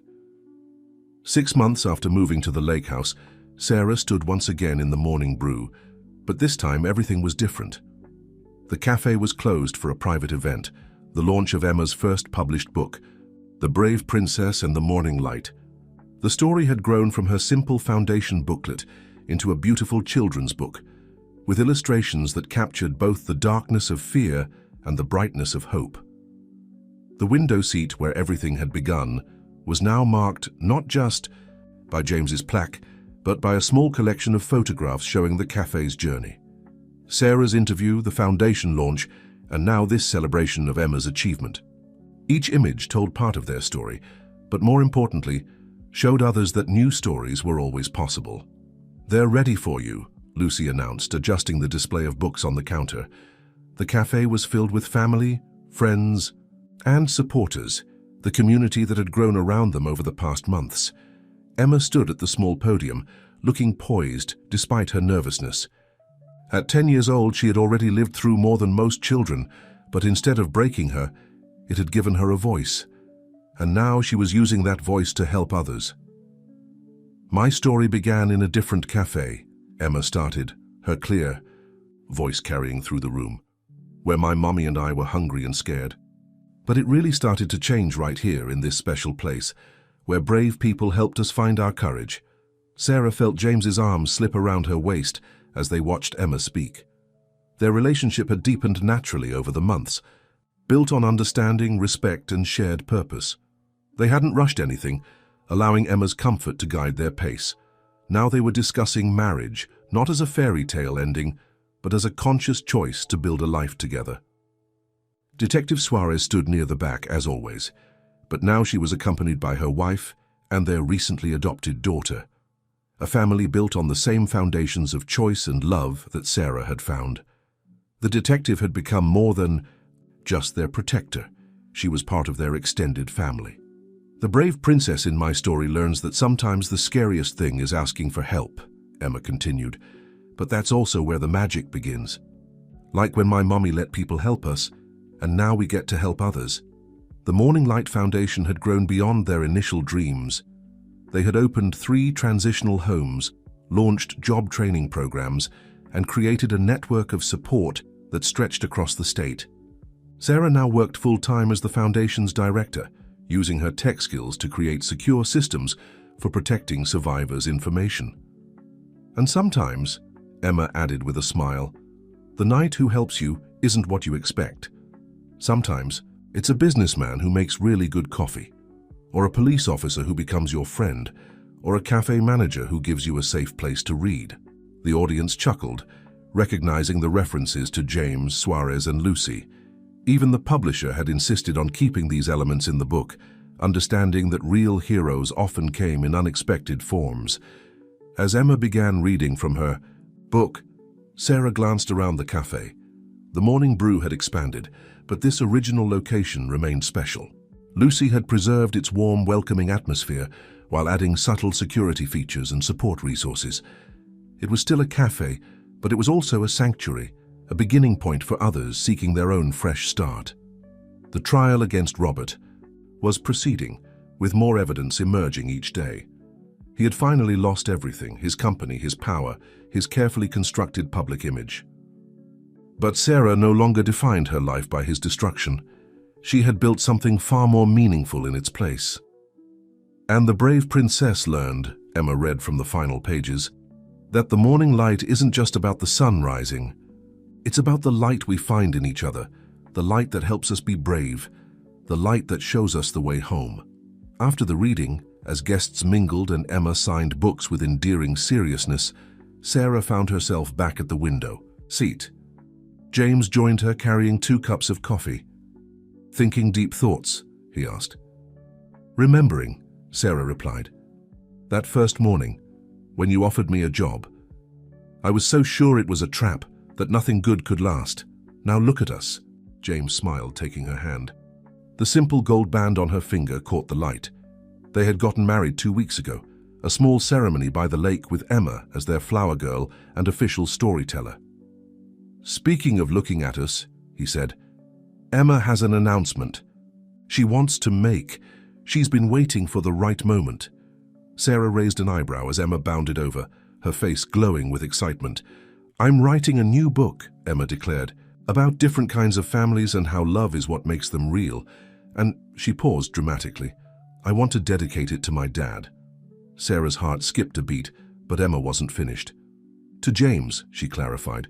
6 months after moving to the lake house, Sarah stood once again in the morning brew, but this time everything was different. The cafe was closed for a private event, the launch of Emma's first published book, The Brave Princess and the Morning Light. The story had grown from her simple foundation booklet into a beautiful children's book, with illustrations that captured both the darkness of fear and the brightness of hope. The window seat where everything had begun was now marked not just by James's plaque, but by a small collection of photographs showing the cafe's journey. Sarah's interview, the foundation launch, and now this celebration of Emma's achievement. Each image told part of their story, but more importantly, showed others that new stories were always possible. They're ready for you, Lucy announced, adjusting the display of books on the counter. The cafe was filled with family, friends, and supporters, the community that had grown around them over the past months. Emma stood at the small podium, looking poised despite her nervousness. At 10 years old, she had already lived through more than most children, but instead of breaking her, it had given her a voice. And now she was using that voice to help others. My story began in a different cafe, Emma started, her clear voice carrying through the room, where my mommy and I were hungry and scared. But it really started to change right here in this special place, where brave people helped us find our courage. Sarah felt James's arms slip around her waist as they watched Emma speak. Their relationship had deepened naturally over the months, built on understanding, respect, and shared purpose. They hadn't rushed anything, allowing Emma's comfort to guide their pace. Now they were discussing marriage, not as a fairy tale ending, but as a conscious choice to build a life together. Detective Suarez stood near the back, as always, but now she was accompanied by her wife and their recently adopted daughter, a family built on the same foundations of choice and love that Sarah had found. The detective had become more than just their protector. She was part of their extended family. The brave princess in my story learns that sometimes the scariest thing is asking for help, Emma continued, but that's also where the magic begins. Like when my mommy let people help us, and now we get to help others. The Morning Light Foundation had grown beyond their initial dreams. They had opened 3 transitional homes, launched job training programs, and created a network of support that stretched across the state. Sarah now worked full-time as the foundation's director, using her tech skills to create secure systems for protecting survivors' information. And sometimes, Emma added with a smile, the knight who helps you isn't what you expect. Sometimes, it's a businessman who makes really good coffee, or a police officer who becomes your friend, or a cafe manager who gives you a safe place to read. The audience chuckled, recognizing the references to James, Suarez, and Lucy. Even the publisher had insisted on keeping these elements in the book, understanding that real heroes often came in unexpected forms. As Emma began reading from her book, Sarah glanced around the cafe. The Morning Brew had expanded, but this original location remained special. Lucy had preserved its warm, welcoming atmosphere while adding subtle security features and support resources. It was still a cafe, but it was also a sanctuary, a beginning point for others seeking their own fresh start. The trial against Robert was proceeding, with more evidence emerging each day. He had finally lost everything: his company, his power, his carefully constructed public image. But Sarah no longer defined her life by his destruction. She had built something far more meaningful in its place. And the brave princess learned, Emma read from the final pages, that the morning light isn't just about the sun rising. It's about the light we find in each other, the light that helps us be brave, the light that shows us the way home. After the reading, as guests mingled and Emma signed books with endearing seriousness, Sarah found herself back at the window seat. James joined her carrying 2 cups of coffee. "Thinking deep thoughts?" he asked. "Remembering," Sarah replied. "That first morning, when you offered me a job. I was so sure it was a trap, that nothing good could last. Now look at us." James smiled, taking her hand. The simple gold band on her finger caught the light. They had gotten married 2 weeks ago, a small ceremony by the lake with Emma as their flower girl and official storyteller. "Speaking of looking at us," he said, "Emma has an announcement. She wants to make. She's been waiting for the right moment." Sarah raised an eyebrow as Emma bounded over, her face glowing with excitement. "I'm writing a new book," Emma declared, "about different kinds of families and how love is what makes them real." And she paused dramatically. "I want to dedicate it to my dad." Sarah's heart skipped a beat, but Emma wasn't finished. "To James," she clarified,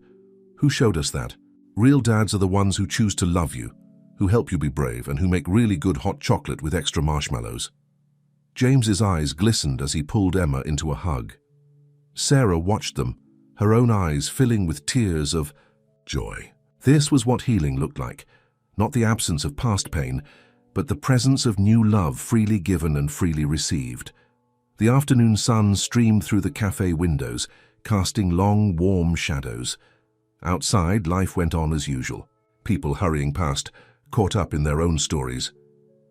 "who showed us that. Real dads are the ones who choose to love you, who help you be brave, and who make really good hot chocolate with extra marshmallows." James's eyes glistened as he pulled Emma into a hug. Sarah watched them, her own eyes filling with tears of joy. This was what healing looked like, not the absence of past pain, but the presence of new love freely given and freely received. The afternoon sun streamed through the cafe windows, casting long, warm shadows. Outside, life went on as usual, people hurrying past, caught up in their own stories.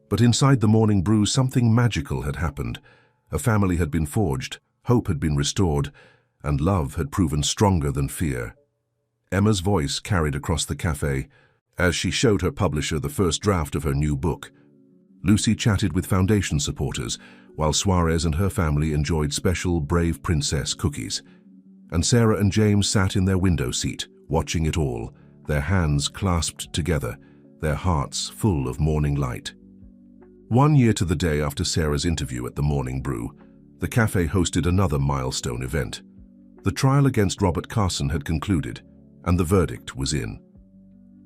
But inside the Morning Brew, something magical had happened. A family had been forged, hope had been restored, and love had proven stronger than fear. Emma's voice carried across the cafe as she showed her publisher the first draft of her new book. Lucy chatted with foundation supporters, while Suarez and her family enjoyed special Brave Princess cookies. And Sarah and James sat in their window seat, watching it all, their hands clasped together, their hearts full of morning light. 1 year to the day after Sarah's interview at the Morning Brew, the cafe hosted another milestone event. The trial against Robert Carson had concluded, and the verdict was in.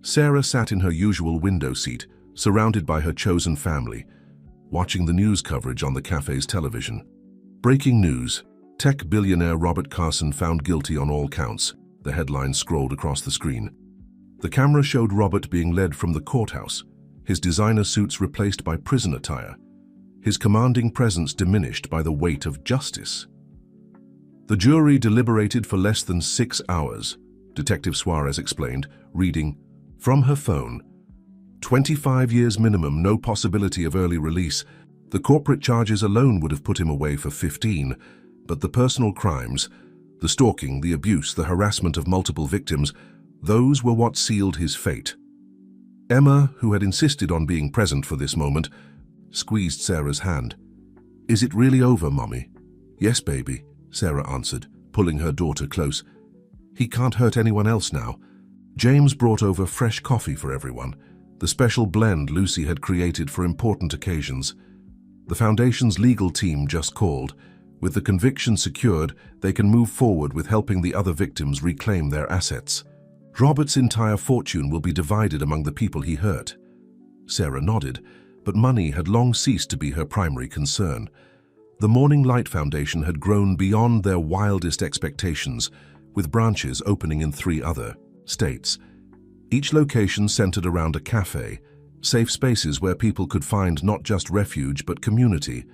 Sarah sat in her usual window seat, surrounded by her chosen family, watching the news coverage on the cafe's television. Breaking news: tech billionaire Robert Carson found guilty on all counts, the headline scrolled across the screen. The camera showed Robert being led from the courthouse, his designer suits replaced by prison attire, his commanding presence diminished by the weight of justice. The jury deliberated for less than 6 hours, Detective Suarez explained, reading from her phone. 25 years minimum, no possibility of early release. The corporate charges alone would have put him away for 15, but the personal crimes, the stalking, the abuse, the harassment of multiple victims, those were what sealed his fate. Emma, who had insisted on being present for this moment, squeezed Sarah's hand. "Is it really over, Mommy?" "Yes, baby," Sarah answered, pulling her daughter close. "He can't hurt anyone else now." James brought over fresh coffee for everyone, the special blend Lucy had created for important occasions. The Foundation's legal team just called. With the conviction secured, they can move forward with helping the other victims reclaim their assets. Robert's entire fortune will be divided among the people he hurt. Sarah nodded, but money had long ceased to be her primary concern. The Morning Light Foundation had grown beyond their wildest expectations, with branches opening in 3 other states. Each location centered around a cafe, safe spaces where people could find not just refuge but community.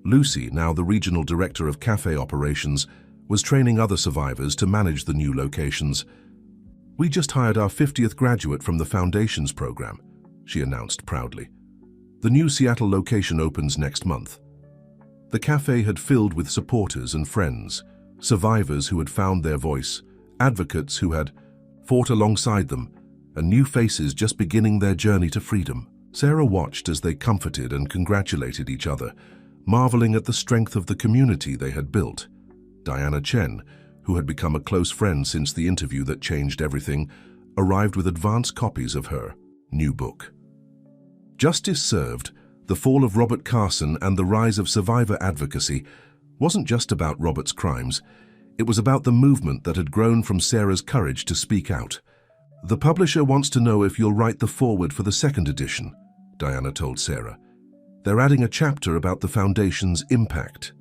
Lucy, now the regional director of cafe operations, was training other survivors to manage the new locations. "We just hired our 50th graduate from the Foundation's program," she announced proudly. "The new Seattle location opens next month." The cafe had filled with supporters and friends, survivors who had found their voice, advocates who had fought alongside them, and new faces just beginning their journey to freedom. Sarah watched as they comforted and congratulated each other, marveling at the strength of the community they had built. Diana Chen, who had become a close friend since the interview that changed everything, arrived with advance copies of her new book. Justice Served, The Fall of Robert Carson and the Rise of Survivor Advocacy wasn't just about Robert's crimes. It was about the movement that had grown from Sarah's courage to speak out. "The publisher wants to know if you'll write the foreword for the 2nd edition," Diana told Sarah. "They're adding a chapter about the Foundation's impact."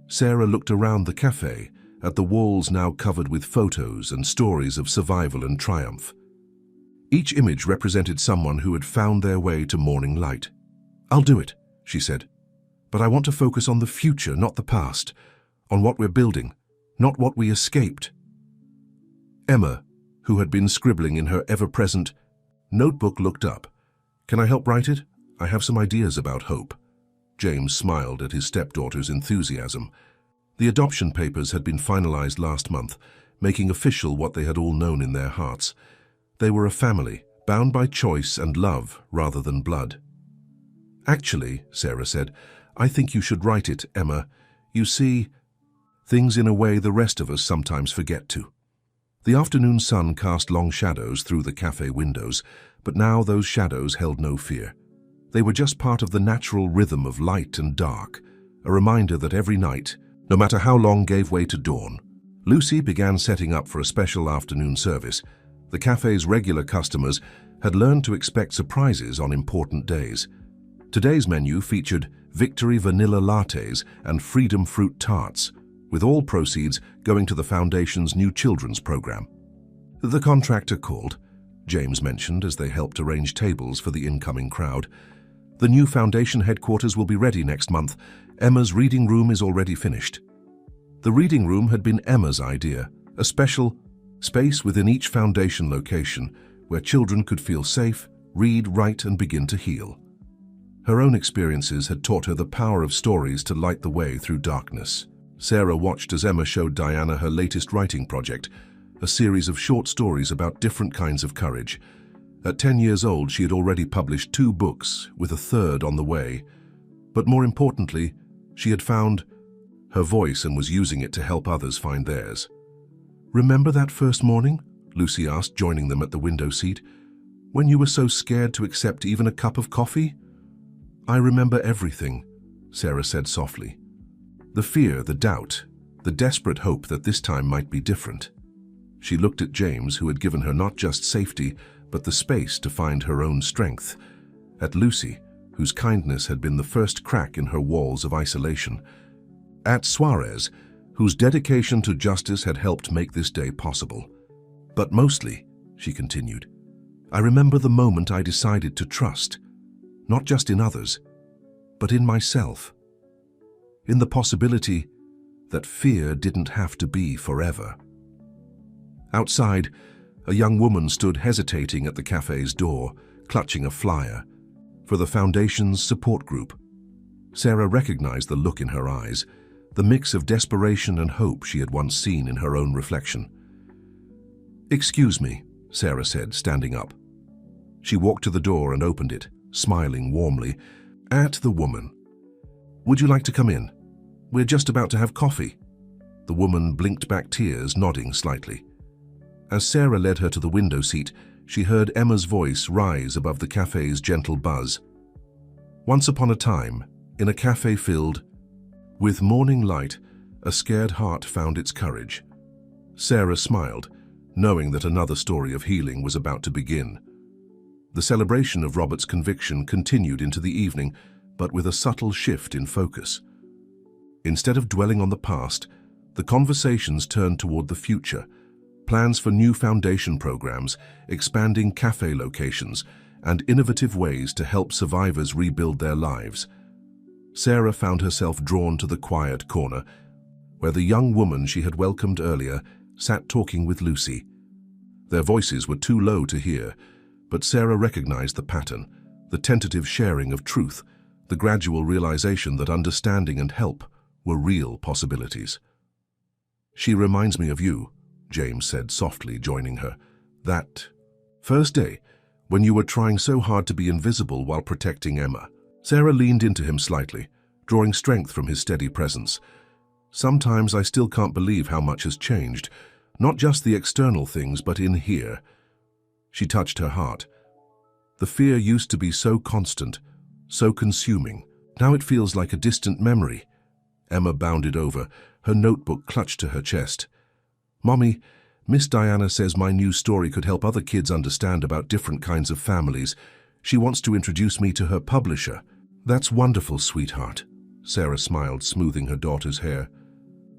Sarah looked around the cafe, at the walls now covered with photos and stories of survival and triumph. Each image represented someone who had found their way to morning light. "I'll do it," she said. "But I want to focus on the future, not the past, on what we're building, not what we escaped." Emma, who had been scribbling in her ever-present notebook, looked up. "Can I help write it? I have some ideas about hope." James smiled at his stepdaughter's enthusiasm. The adoption papers had been finalized last month, making official what they had all known in their hearts. They were a family, bound by choice and love rather than blood. "Actually," Sarah said, "I think you should write it, Emma. You see things in a way the rest of us sometimes forget to." The afternoon sun cast long shadows through the cafe windows, but now those shadows held no fear. They were just part of the natural rhythm of light and dark, a reminder that every night, no matter how long, gave way to dawn. Lucy began setting up for a special afternoon service. The cafe's regular customers had learned to expect surprises on important days. Today's menu featured Victory Vanilla Lattes and Freedom Fruit Tarts, with all proceeds going to the Foundation's new children's program. "The contractor called," James mentioned as they helped arrange tables for the incoming crowd. "The new Foundation headquarters will be ready next month. Emma's reading room is already finished." The reading room had been Emma's idea, a special space within each Foundation location where children could feel safe, read, write, and begin to heal. Her own experiences had taught her the power of stories to light the way through darkness. Sarah watched as Emma showed Diana her latest writing project, a series of short stories about different kinds of courage. At 10 years old, she had already published 2 books, with a 3rd on the way. But more importantly, she had found her voice and was using it to help others find theirs. "Remember that first morning?" Lucy asked, joining them at the window seat. "When you were so scared to accept even a cup of coffee?" "I remember everything," Sarah said softly. The fear, the doubt, the desperate hope that this time might be different. She looked at James, who had given her not just safety, but the space to find her own strength. At Lucy, whose kindness had been the first crack in her walls of isolation. At Suarez, whose dedication to justice had helped make this day possible. But mostly, she continued, I remember the moment I decided to trust, not just in others, but in myself. In the possibility that fear didn't have to be forever. Outside, a young woman stood hesitating at the cafe's door, clutching a flyer for the Foundation's support group. Sarah recognized the look in her eyes, the mix of desperation and hope she had once seen in her own reflection. "Excuse me," Sarah said, standing up. She walked to the door and opened it, smiling warmly at the woman. "Would you like to come in? We're just about to have coffee." The woman blinked back tears, nodding slightly. As Sarah led her to the window seat, she heard Emma's voice rise above the cafe's gentle buzz. Once upon a time, in a cafe filled with morning light, a scared heart found its courage. Sarah smiled, knowing that another story of healing was about to begin. The celebration of Robert's conviction continued into the evening, but with a subtle shift in focus. Instead of dwelling on the past, the conversations turned toward the future, plans for new foundation programs, expanding cafe locations, and innovative ways to help survivors rebuild their lives. Sarah found herself drawn to the quiet corner, where the young woman she had welcomed earlier sat talking with Lucy. Their voices were too low to hear, but Sarah recognized the pattern, the tentative sharing of truth, the gradual realization that understanding and help were real possibilities. "She reminds me of you," James said softly, joining her. "That first day, when you were trying so hard to be invisible while protecting Emma." Sarah leaned into him slightly, drawing strength from his steady presence. "Sometimes I still can't believe how much has changed, not just the external things, but in here." She touched her heart. The fear used to be so constant, so consuming. Now it feels like a distant memory. Emma bounded over, her notebook clutched to her chest. "Mommy, Miss Diana says my new story could help other kids understand about different kinds of families. She wants to introduce me to her publisher." "That's wonderful, sweetheart," Sarah smiled, smoothing her daughter's hair.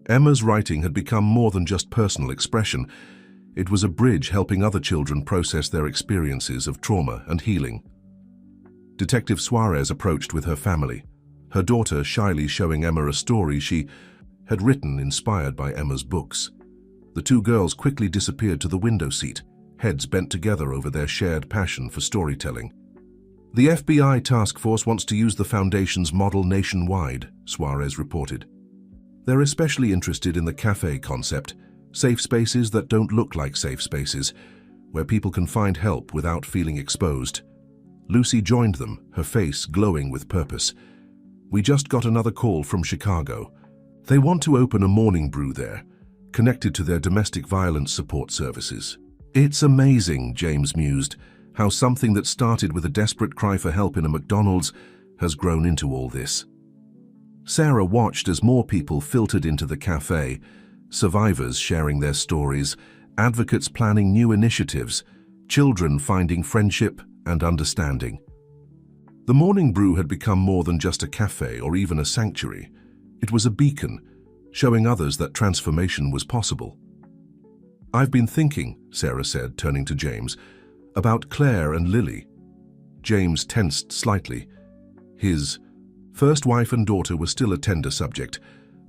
Emma's writing had become more than just personal expression. It was a bridge helping other children process their experiences of trauma and healing. Detective Suarez approached with her family, her daughter shyly showing Emma a story she had written inspired by Emma's books. The two girls quickly disappeared to the window seat, heads bent together over their shared passion for storytelling. "The FBI task force wants to use the Foundation's model nationwide," Suarez reported. "They're especially interested in the cafe concept, safe spaces that don't look like safe spaces, where people can find help without feeling exposed." Lucy joined them, her face glowing with purpose. "We just got another call from Chicago. They want to open a morning brew there, connected to their domestic violence support services." "It's amazing," James mused, "how something that started with a desperate cry for help in a McDonald's has grown into all this." Sarah watched as more people filtered into the cafe, survivors sharing their stories, advocates planning new initiatives, children finding friendship and understanding. The morning brew had become more than just a cafe or even a sanctuary. It was a beacon, showing others that transformation was possible. "I've been thinking," Sarah said, turning to James, "about Claire and Lily." James tensed slightly. His first wife and daughter were still a tender subject,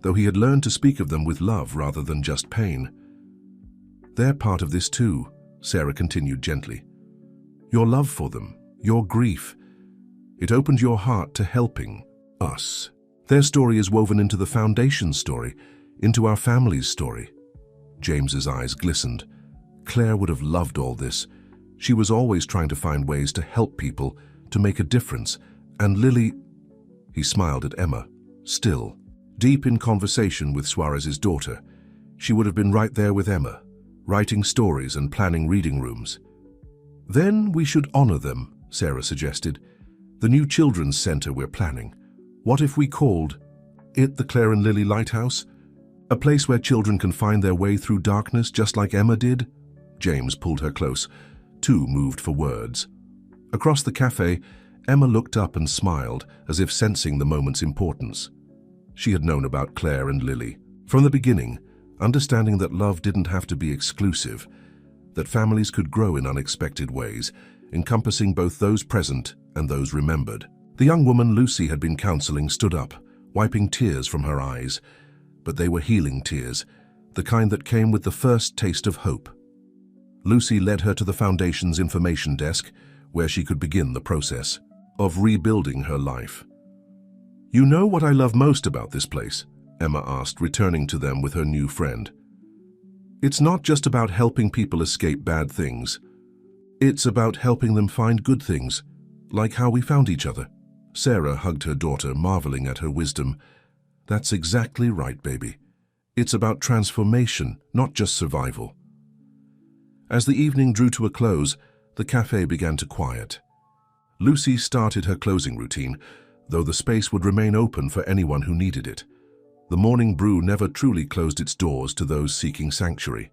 though he had learned to speak of them with love rather than just pain. "They're part of this too," Sarah continued gently. "Your love for them, your grief, it opened your heart to helping us. Their story is woven into the Foundation's story, into our family's story." James's eyes glistened. Claire would have loved all this. She was always trying to find ways to help people, to make a difference. And Lily... He smiled at Emma, still, deep in conversation with Suarez's daughter. She would have been right there with Emma, writing stories and planning reading rooms. "Then we should honor them," Sarah suggested. "The new children's center we're planning. What if we called it the Claire and Lily Lighthouse? A place where children can find their way through darkness just like Emma did? James pulled her close, too moved for words. Across the cafe, Emma looked up and smiled, as if sensing the moment's importance. She had known about Claire and Lily from the beginning, understanding that love didn't have to be exclusive, that families could grow in unexpected ways, encompassing both those present and those remembered. The young woman Lucy had been counseling stood up, wiping tears from her eyes, but they were healing tears, the kind that came with the first taste of hope. Lucy led her to the Foundation's information desk, where she could begin the process of rebuilding her life. "You know what I love most about this place?" Emma asked, returning to them with her new friend. "It's not just about helping people escape bad things. It's about helping them find good things, like how we found each other." Sarah hugged her daughter, marveling at her wisdom. "That's exactly right, baby. It's about transformation, not just survival." As the evening drew to a close, the cafe began to quiet. Lucy started her closing routine, though the space would remain open for anyone who needed it. The morning brew never truly closed its doors to those seeking sanctuary.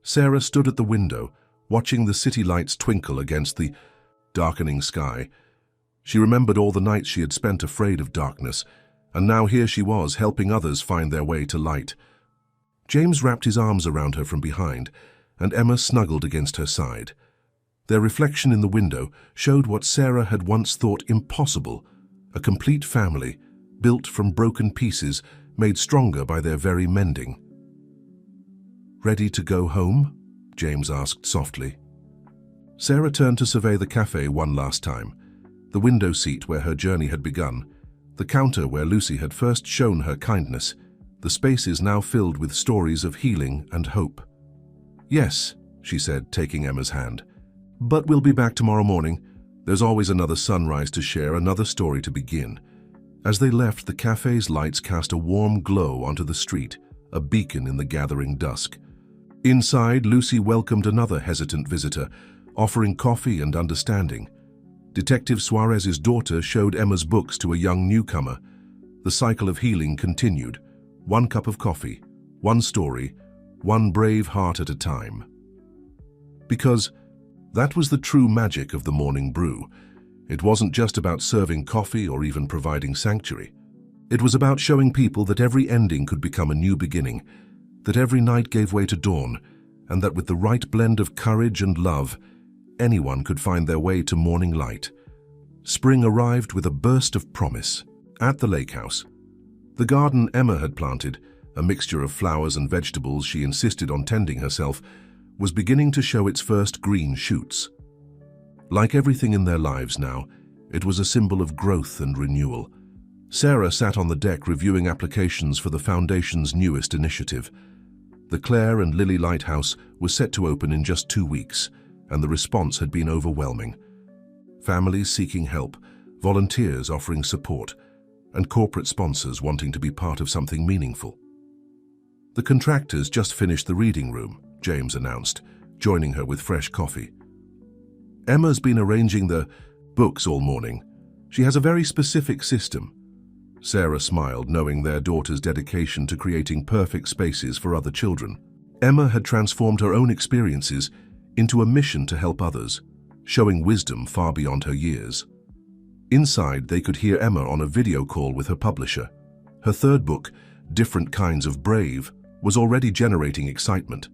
Sarah stood at the window, watching the city lights twinkle against the darkening sky. She remembered all the nights she had spent afraid of darkness, and now here she was, helping others find their way to light. James wrapped his arms around her from behind, and Emma snuggled against her side. Their reflection in the window showed what Sarah had once thought impossible, a complete family, built from broken pieces, made stronger by their very mending. "Ready to go home?" James asked softly. Sarah turned to survey the cafe one last time, the window seat where her journey had begun, the counter where Lucy had first shown her kindness, the spaces now filled with stories of healing and hope. "Yes," she said, taking Emma's hand. "But we'll be back tomorrow morning. There's always another sunrise to share, another story to begin." As they left, the cafe's lights cast a warm glow onto the street, a beacon in the gathering dusk. Inside, Lucy welcomed another hesitant visitor, offering coffee and understanding. Detective Suarez's daughter showed Emma's books to a young newcomer. The cycle of healing continued. One cup of coffee, one story, one brave heart at a time. Because that was the true magic of the morning brew. It wasn't just about serving coffee or even providing sanctuary. It was about showing people that every ending could become a new beginning, that every night gave way to dawn, and that with the right blend of courage and love, anyone could find their way to morning light. Spring arrived with a burst of promise. At the lake house, the garden Emma had planted, a mixture of flowers and vegetables she insisted on tending herself, was beginning to show its first green shoots. Like everything in their lives now, it was a symbol of growth and renewal. Sarah sat on the deck reviewing applications for the Foundation's newest initiative. The Claire and Lily Lighthouse was set to open in just 2 weeks, and the response had been overwhelming. Families seeking help, volunteers offering support, and corporate sponsors wanting to be part of something meaningful. The contractors just finished the reading room, James announced, joining her with fresh coffee. "Emma's been arranging the books all morning. She has a very specific system." Sarah smiled, knowing their daughter's dedication to creating perfect spaces for other children. Emma had transformed her own experiences into a mission to help others, showing wisdom far beyond her years. Inside, they could hear Emma on a video call with her publisher. Her third book, Different Kinds of Brave, was already generating excitement.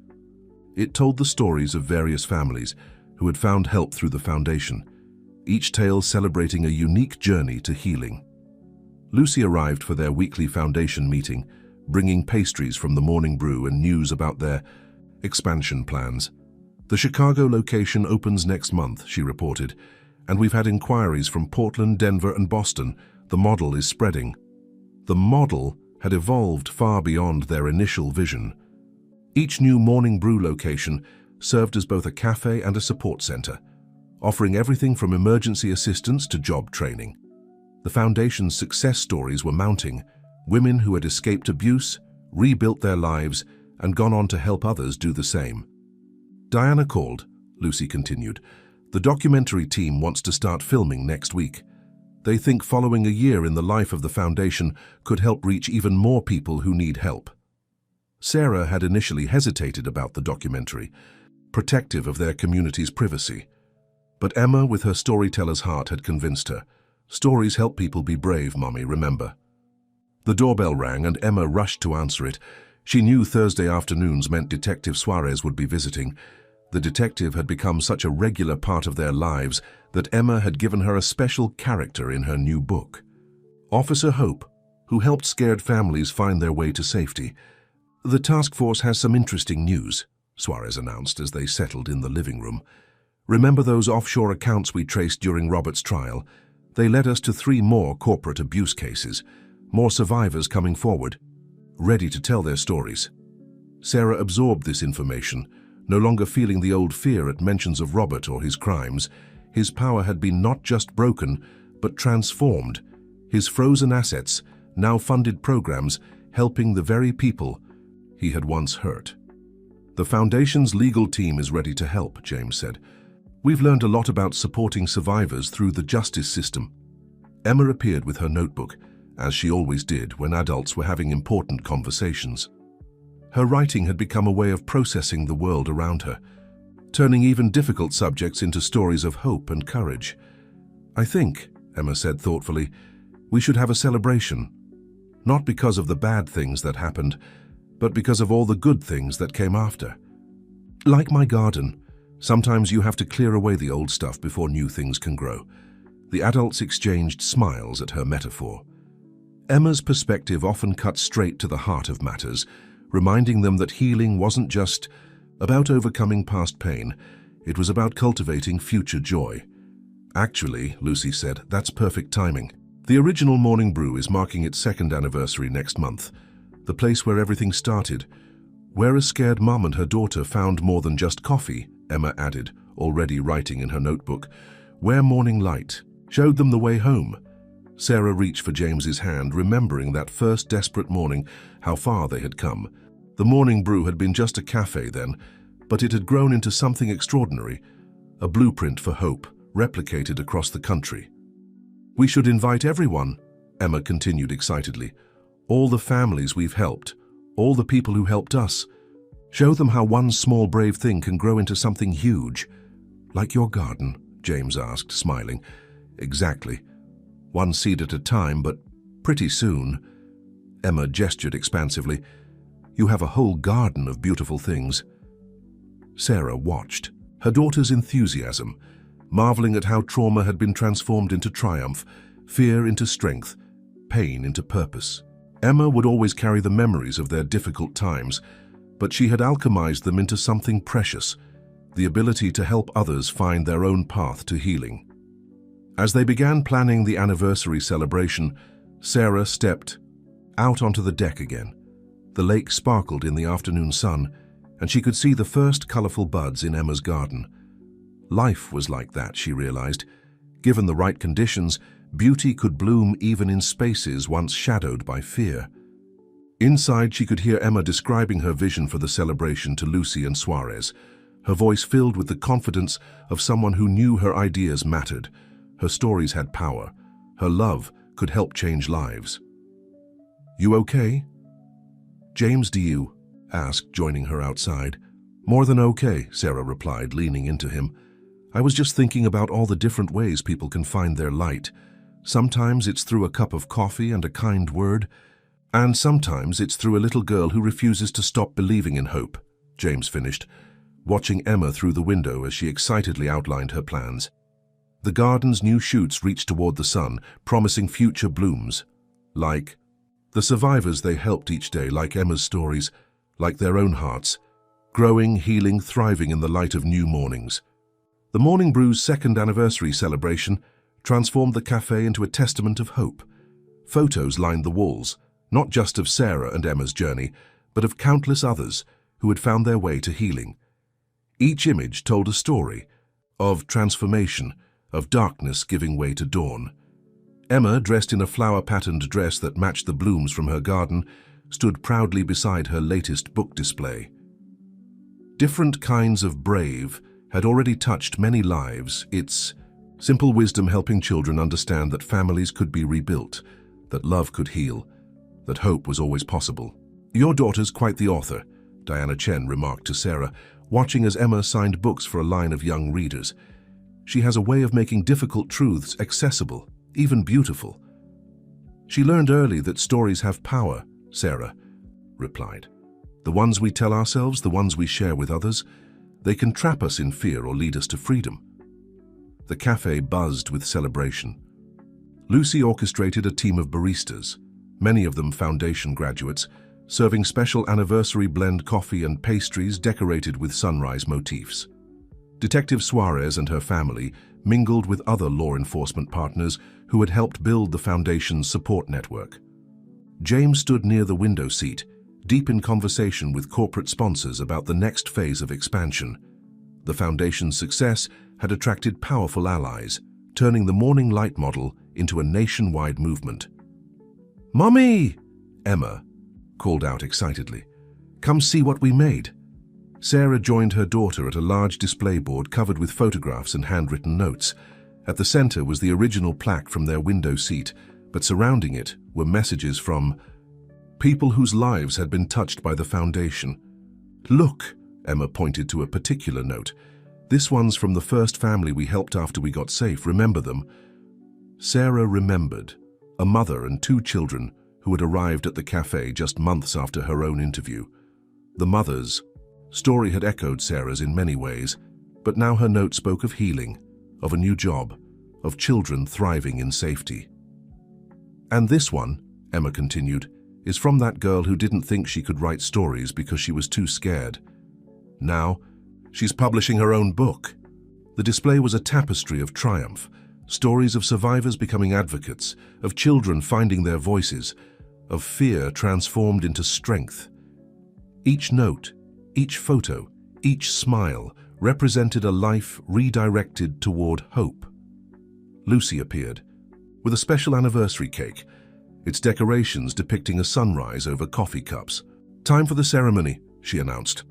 It told the stories of various families who had found help through the Foundation, each tale celebrating a unique journey to healing. Lucy arrived for their weekly Foundation meeting, bringing pastries from the morning brew and news about their expansion plans. "The Chicago location opens next month," she reported, "and we've had inquiries from Portland, Denver, and Boston. The model is spreading." The model had evolved far beyond their initial vision. Each new morning brew location served as both a cafe and a support center, offering everything from emergency assistance to job training. The Foundation's success stories were mounting, women who had escaped abuse, rebuilt their lives, and gone on to help others do the same. "Diana called," Lucy continued. "The documentary team wants to start filming next week. They think following a year in the life of the Foundation could help reach even more people who need help." Sarah had initially hesitated about the documentary, protective of their community's privacy. But Emma, with her storyteller's heart, had convinced her. Stories help people be brave, Mommy, remember. The doorbell rang and Emma rushed to answer it. She knew Thursday afternoons meant Detective Suarez would be visiting. The detective had become such a regular part of their lives that Emma had given her a special character in her new book. Officer Hope, who helped scared families find their way to safety. The task force has some interesting news, Suarez announced as they settled in the living room. Remember those offshore accounts we traced during Robert's trial? They led us to 3 more corporate abuse cases, more survivors coming forward, ready to tell their stories. Sarah absorbed this information, no longer feeling the old fear at mentions of Robert or his crimes. His power had been not just broken, but transformed. His frozen assets now funded programs helping the very people he had once hurt. The Foundation's legal team is ready to help, James said. We've learned a lot about supporting survivors through the justice system. Emma appeared with her notebook, as she always did when adults were having important conversations. Her writing had become a way of processing the world around her, turning even difficult subjects into stories of hope and courage. I think, Emma said thoughtfully, we should have a celebration. Not because of the bad things that happened, but because of all the good things that came after. Like my garden, sometimes you have to clear away the old stuff before new things can grow. The adults exchanged smiles at her metaphor. Emma's perspective often cut straight to the heart of matters, reminding them that healing wasn't just about overcoming past pain, it was about cultivating future joy. Actually, Lucy said, that's perfect timing. The original Morning Brew is marking its 2nd anniversary next month. The place where everything started, where a scared mum and her daughter found more than just coffee, Emma added, already writing in her notebook, where morning light showed them the way home. Sarah reached for James's hand, remembering that first desperate morning, how far they had come. The Morning Brew had been just a cafe then, but it had grown into something extraordinary, a blueprint for hope, replicated across the country. We should invite everyone, Emma continued excitedly. All the families we've helped, all the people who helped us. Show them how one small brave thing can grow into something huge. Like your garden, James asked, smiling. Exactly. One seed at a time, but pretty soon. Emma gestured expansively. You have a whole garden of beautiful things. Sarah watched, her daughter's enthusiasm, marveling at how trauma had been transformed into triumph, fear into strength, pain into purpose. Emma would always carry the memories of their difficult times, but she had alchemized them into something precious, the ability to help others find their own path to healing. As they began planning the anniversary celebration, Sarah stepped out onto the deck again. The lake sparkled in the afternoon sun, and she could see the first colorful buds in Emma's garden. Life was like that, she realized. Given the right conditions, beauty could bloom even in spaces once shadowed by fear. Inside, she could hear Emma describing her vision for the celebration to Lucy and Suarez, her voice filled with the confidence of someone who knew her ideas mattered. Her stories had power. Her love could help change lives. You okay? James, do you? Asked, joining her outside. More than okay, Sarah replied, leaning into him. I was just thinking about all the different ways people can find their light. Sometimes it's through a cup of coffee and a kind word, and sometimes it's through a little girl who refuses to stop believing in hope, James finished, watching Emma through the window as she excitedly outlined her plans. The garden's new shoots reached toward the sun, promising future blooms. Like the survivors they helped each day, like Emma's stories, like their own hearts, growing, healing, thriving in the light of new mornings. The Morning Brew's 2nd anniversary celebration transformed the cafe into a testament of hope. Photos lined the walls, not just of Sarah and Emma's journey, but of countless others who had found their way to healing. Each image told a story of transformation, of darkness giving way to dawn. Emma, dressed in a flower-patterned dress that matched the blooms from her garden, stood proudly beside her latest book display. Different kinds of brave had already touched many lives, its simple wisdom helping children understand that families could be rebuilt, that love could heal, that hope was always possible. "Your daughter's quite the author," Diana Chen remarked to Sarah, watching as Emma signed books for a line of young readers. "She has a way of making difficult truths accessible, even beautiful." "She learned early that stories have power," Sarah replied. "The ones we tell ourselves, the ones we share with others, they can trap us in fear or lead us to freedom." The cafe buzzed with celebration. Lucy orchestrated a team of baristas, many of them foundation graduates, serving special anniversary blend coffee and pastries decorated with sunrise motifs. Detective Suarez and her family mingled with other law enforcement partners who had helped build the foundation's support network. James stood near the window seat, deep in conversation with corporate sponsors about the next phase of expansion. The foundation's success had attracted powerful allies, turning the Morning Light model into a nationwide movement. "Mommy!" Emma called out excitedly. "Come see what we made." Sarah joined her daughter at a large display board covered with photographs and handwritten notes. At the center was the original plaque from their window seat, but surrounding it were messages from people whose lives had been touched by the foundation. "Look," Emma pointed to a particular note. "This one's from the first family we helped after we got safe. Remember them?" Sarah remembered, a mother and 2 children who had arrived at the cafe just months after her own interview. The mother's story had echoed Sarah's in many ways, but now her note spoke of healing, of a new job, of children thriving in safety. "And this one," Emma continued, "is from that girl who didn't think she could write stories because she was too scared. Now, she's publishing her own book." The display was a tapestry of triumph, stories of survivors becoming advocates, of children finding their voices, of fear transformed into strength. Each note, each photo, each smile represented a life redirected toward hope. Lucy appeared, with a special anniversary cake, its decorations depicting a sunrise over coffee cups. "Time for the ceremony," she announced.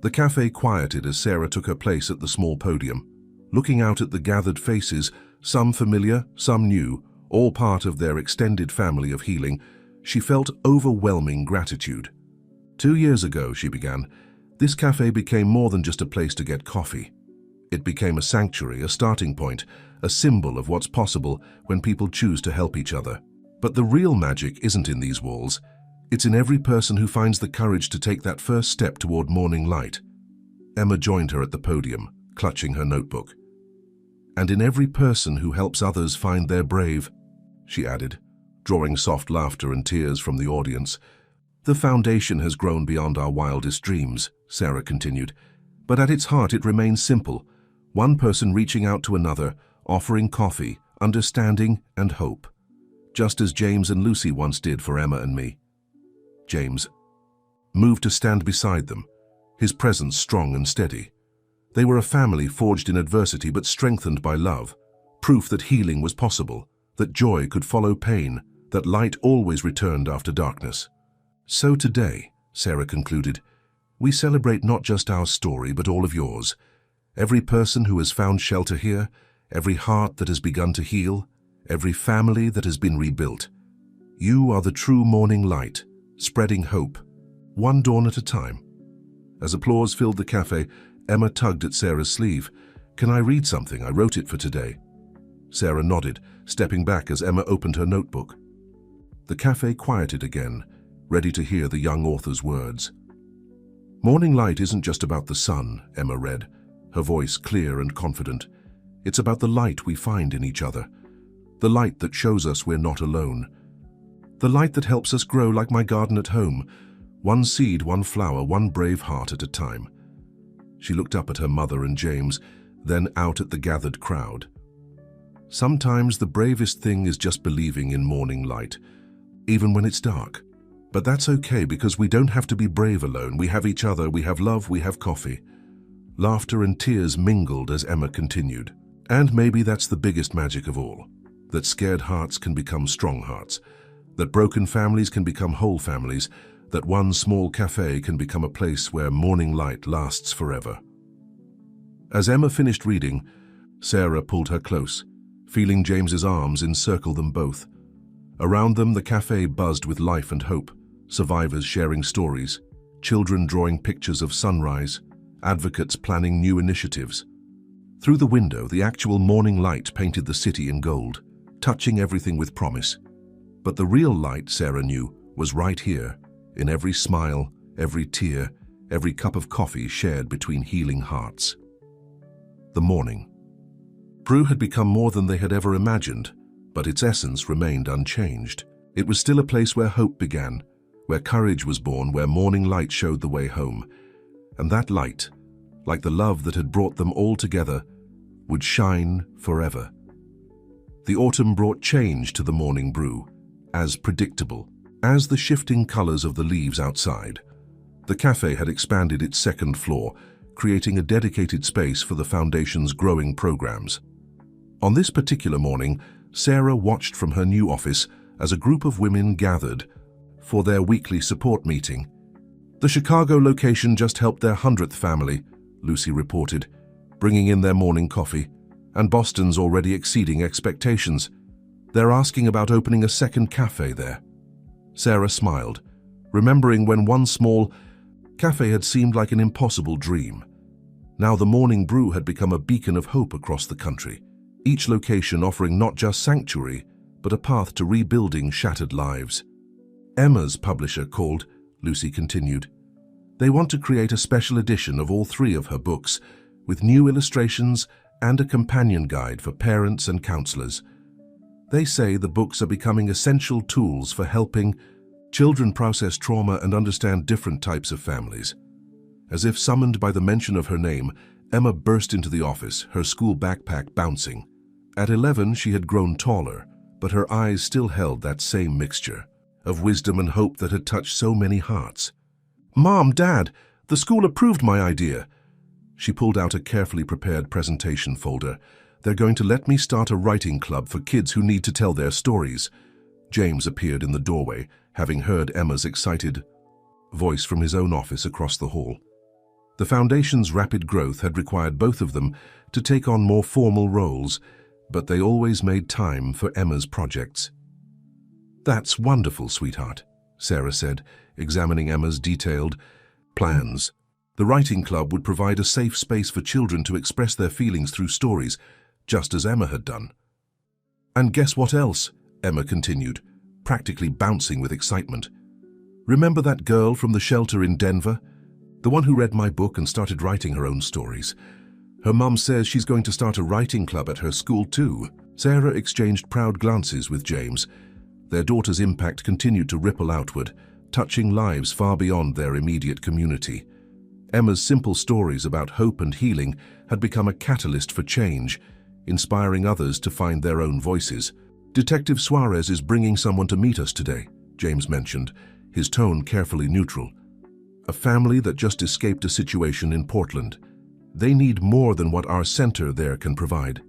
The cafe quieted as Sarah took her place at the small podium. Looking out at the gathered faces, some familiar, some new, all part of their extended family of healing, she felt overwhelming gratitude. 2 years ago, she began, this cafe became more than just a place to get coffee. It became a sanctuary, a starting point, a symbol of what's possible when people choose to help each other. But the real magic isn't in these walls. It's in every person who finds the courage to take that first step toward morning light. Emma joined her at the podium, clutching her notebook. "And in every person who helps others find their brave," she added, drawing soft laughter and tears from the audience. "The foundation has grown beyond our wildest dreams," Sarah continued, "but at its heart it remains simple. One person reaching out to another, offering coffee, understanding, and hope. Just as James and Lucy once did for Emma and me." James moved to stand beside them, his presence strong and steady. They were a family forged in adversity but strengthened by love, proof that healing was possible, that joy could follow pain, that light always returned after darkness. "So today," Sarah concluded, "we celebrate not just our story but all of yours. Every person who has found shelter here, every heart that has begun to heal, every family that has been rebuilt. You are the true morning light, spreading hope, one dawn at a time." As applause filled the cafe, Emma tugged at Sarah's sleeve. "Can I read something? I wrote it for today." Sarah nodded, stepping back as Emma opened her notebook. The cafe quieted again, ready to hear the young author's words. "Morning light isn't just about the sun," Emma read, her voice clear and confident. "It's about the light we find in each other. The light that shows us we're not alone. The light that helps us grow like my garden at home, one seed, one flower, one brave heart at a time." She looked up at her mother and James, then out at the gathered crowd. "Sometimes the bravest thing is just believing in morning light, even when it's dark. But that's okay because we don't have to be brave alone. We have each other, we have love, we have coffee." Laughter and tears mingled as Emma continued. "And maybe that's the biggest magic of all, that scared hearts can become strong hearts, that broken families can become whole families, that one small cafe can become a place where morning light lasts forever." As Emma finished reading, Sarah pulled her close, feeling James's arms encircle them both. Around them, the cafe buzzed with life and hope, survivors sharing stories, children drawing pictures of sunrise, advocates planning new initiatives. Through the window, the actual morning light painted the city in gold, touching everything with promise. But the real light, Sarah knew, was right here, in every smile, every tear, every cup of coffee shared between healing hearts. The morning. Peru had become more than they had ever imagined, but its essence remained unchanged. It was still a place where hope began, where courage was born, where morning light showed the way home. And that light, like the love that had brought them all together, would shine forever. The autumn brought change to the morning brew, as predictable. As the shifting colors of the leaves outside, the cafe had expanded its second floor, creating a dedicated space for the Foundation's growing programs. On this particular morning, Sarah watched from her new office as a group of women gathered for their weekly support meeting. The Chicago location just helped their 100th family, Lucy reported, bringing in their morning coffee, and Boston's already exceeding expectations. They're asking about opening a second cafe there. Sarah smiled, remembering when one small cafe had seemed like an impossible dream. Now the Morning Brew had become a beacon of hope across the country, each location offering not just sanctuary, but a path to rebuilding shattered lives. Emma's publisher called, Lucy continued. They want to create a special edition of all 3 of her books, with new illustrations and a companion guide for parents and counselors. They say the books are becoming essential tools for helping children process trauma and understand different types of families. As if summoned by the mention of her name, Emma burst into the office, her school backpack bouncing. At 11, she had grown taller, but her eyes still held that same mixture of wisdom and hope that had touched so many hearts. "Mom, Dad, the school approved my idea." She pulled out a carefully prepared presentation folder. "They're going to let me start a writing club for kids who need to tell their stories." James appeared in the doorway, having heard Emma's excited voice from his own office across the hall. The Foundation's rapid growth had required both of them to take on more formal roles, but they always made time for Emma's projects. "That's wonderful, sweetheart," Sarah said, examining Emma's detailed plans. The writing club would provide a safe space for children to express their feelings through stories, just as Emma had done. "And guess what else?" Emma continued, practically bouncing with excitement. "Remember that girl from the shelter in Denver? The one who read my book and started writing her own stories. Her mum says she's going to start a writing club at her school too." Sarah exchanged proud glances with James. Their daughter's impact continued to ripple outward, touching lives far beyond their immediate community. Emma's simple stories about hope and healing had become a catalyst for change, inspiring others to find their own voices. "Detective Suarez is bringing someone to meet us today," James mentioned, his tone carefully neutral. "A family that just escaped a situation in Portland. They need more than what our center there can provide."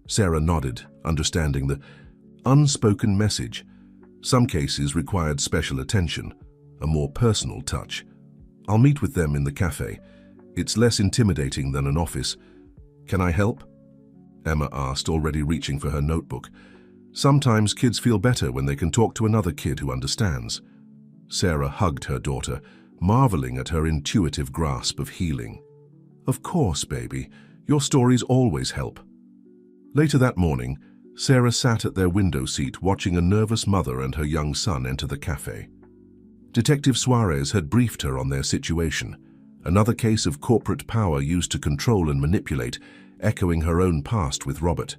Sarah nodded, understanding the unspoken message. Some cases required special attention, a more personal touch. "I'll meet with them in the cafe. It's less intimidating than an office. Can I help?" Emma asked, already reaching for her notebook. "Sometimes kids feel better when they can talk to another kid who understands." Sarah hugged her daughter, marveling at her intuitive grasp of healing. "Of course, baby. Your stories always help." Later that morning, Sarah sat at their window seat watching a nervous mother and her young son enter the cafe. Detective Suarez had briefed her on their situation, another case of corporate power used to control and manipulate, echoing her own past with Robert.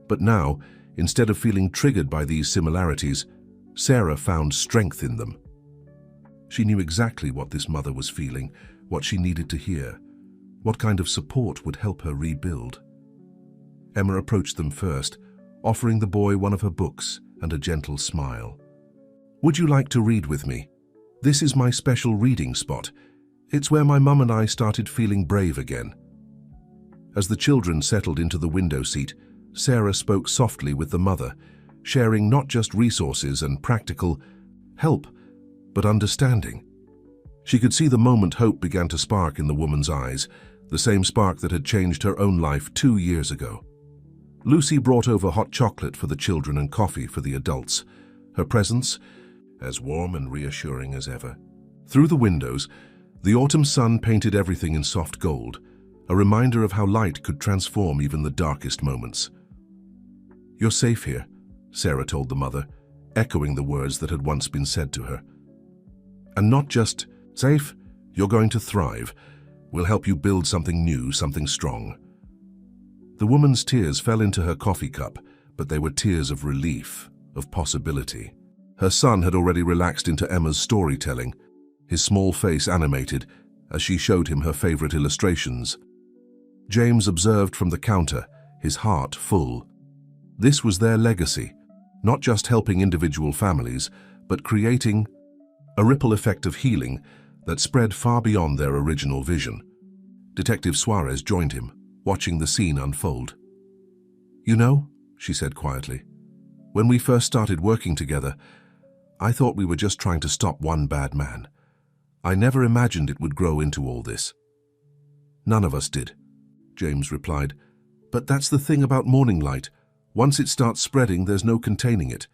But now, instead of feeling triggered by these similarities, Sarah found strength in them. She knew exactly what this mother was feeling, what she needed to hear, what kind of support would help her rebuild. Emma approached them first, offering the boy one of her books and a gentle smile. "Would you like to read with me? This is my special reading spot. It's where my mum and I started feeling brave again." As the children settled into the window seat, Sarah spoke softly with the mother, sharing not just resources and practical help, but understanding. She could see the moment hope began to spark in the woman's eyes, the same spark that had changed her own life 2 years ago. Lucy brought over hot chocolate for the children and coffee for the adults. Her presence, as warm and reassuring as ever. Through the windows, the autumn sun painted everything in soft gold, a reminder of how light could transform even the darkest moments. "You're safe here," Sarah told the mother, echoing the words that had once been said to her. "And not just safe, you're going to thrive. We'll help you build something new, something strong." The woman's tears fell into her coffee cup, but they were tears of relief, of possibility. Her son had already relaxed into Emma's storytelling, his small face animated as she showed him her favorite illustrations. James observed from the counter, his heart full. This was their legacy, not just helping individual families, but creating a ripple effect of healing that spread far beyond their original vision. Detective Suarez joined him, watching the scene unfold. "You know," she said quietly, "when we first started working together, I thought we were just trying to stop one bad man. I never imagined it would grow into all this." "None of us did," James replied. "But that's the thing about morning light. Once it starts spreading, there's no containing it."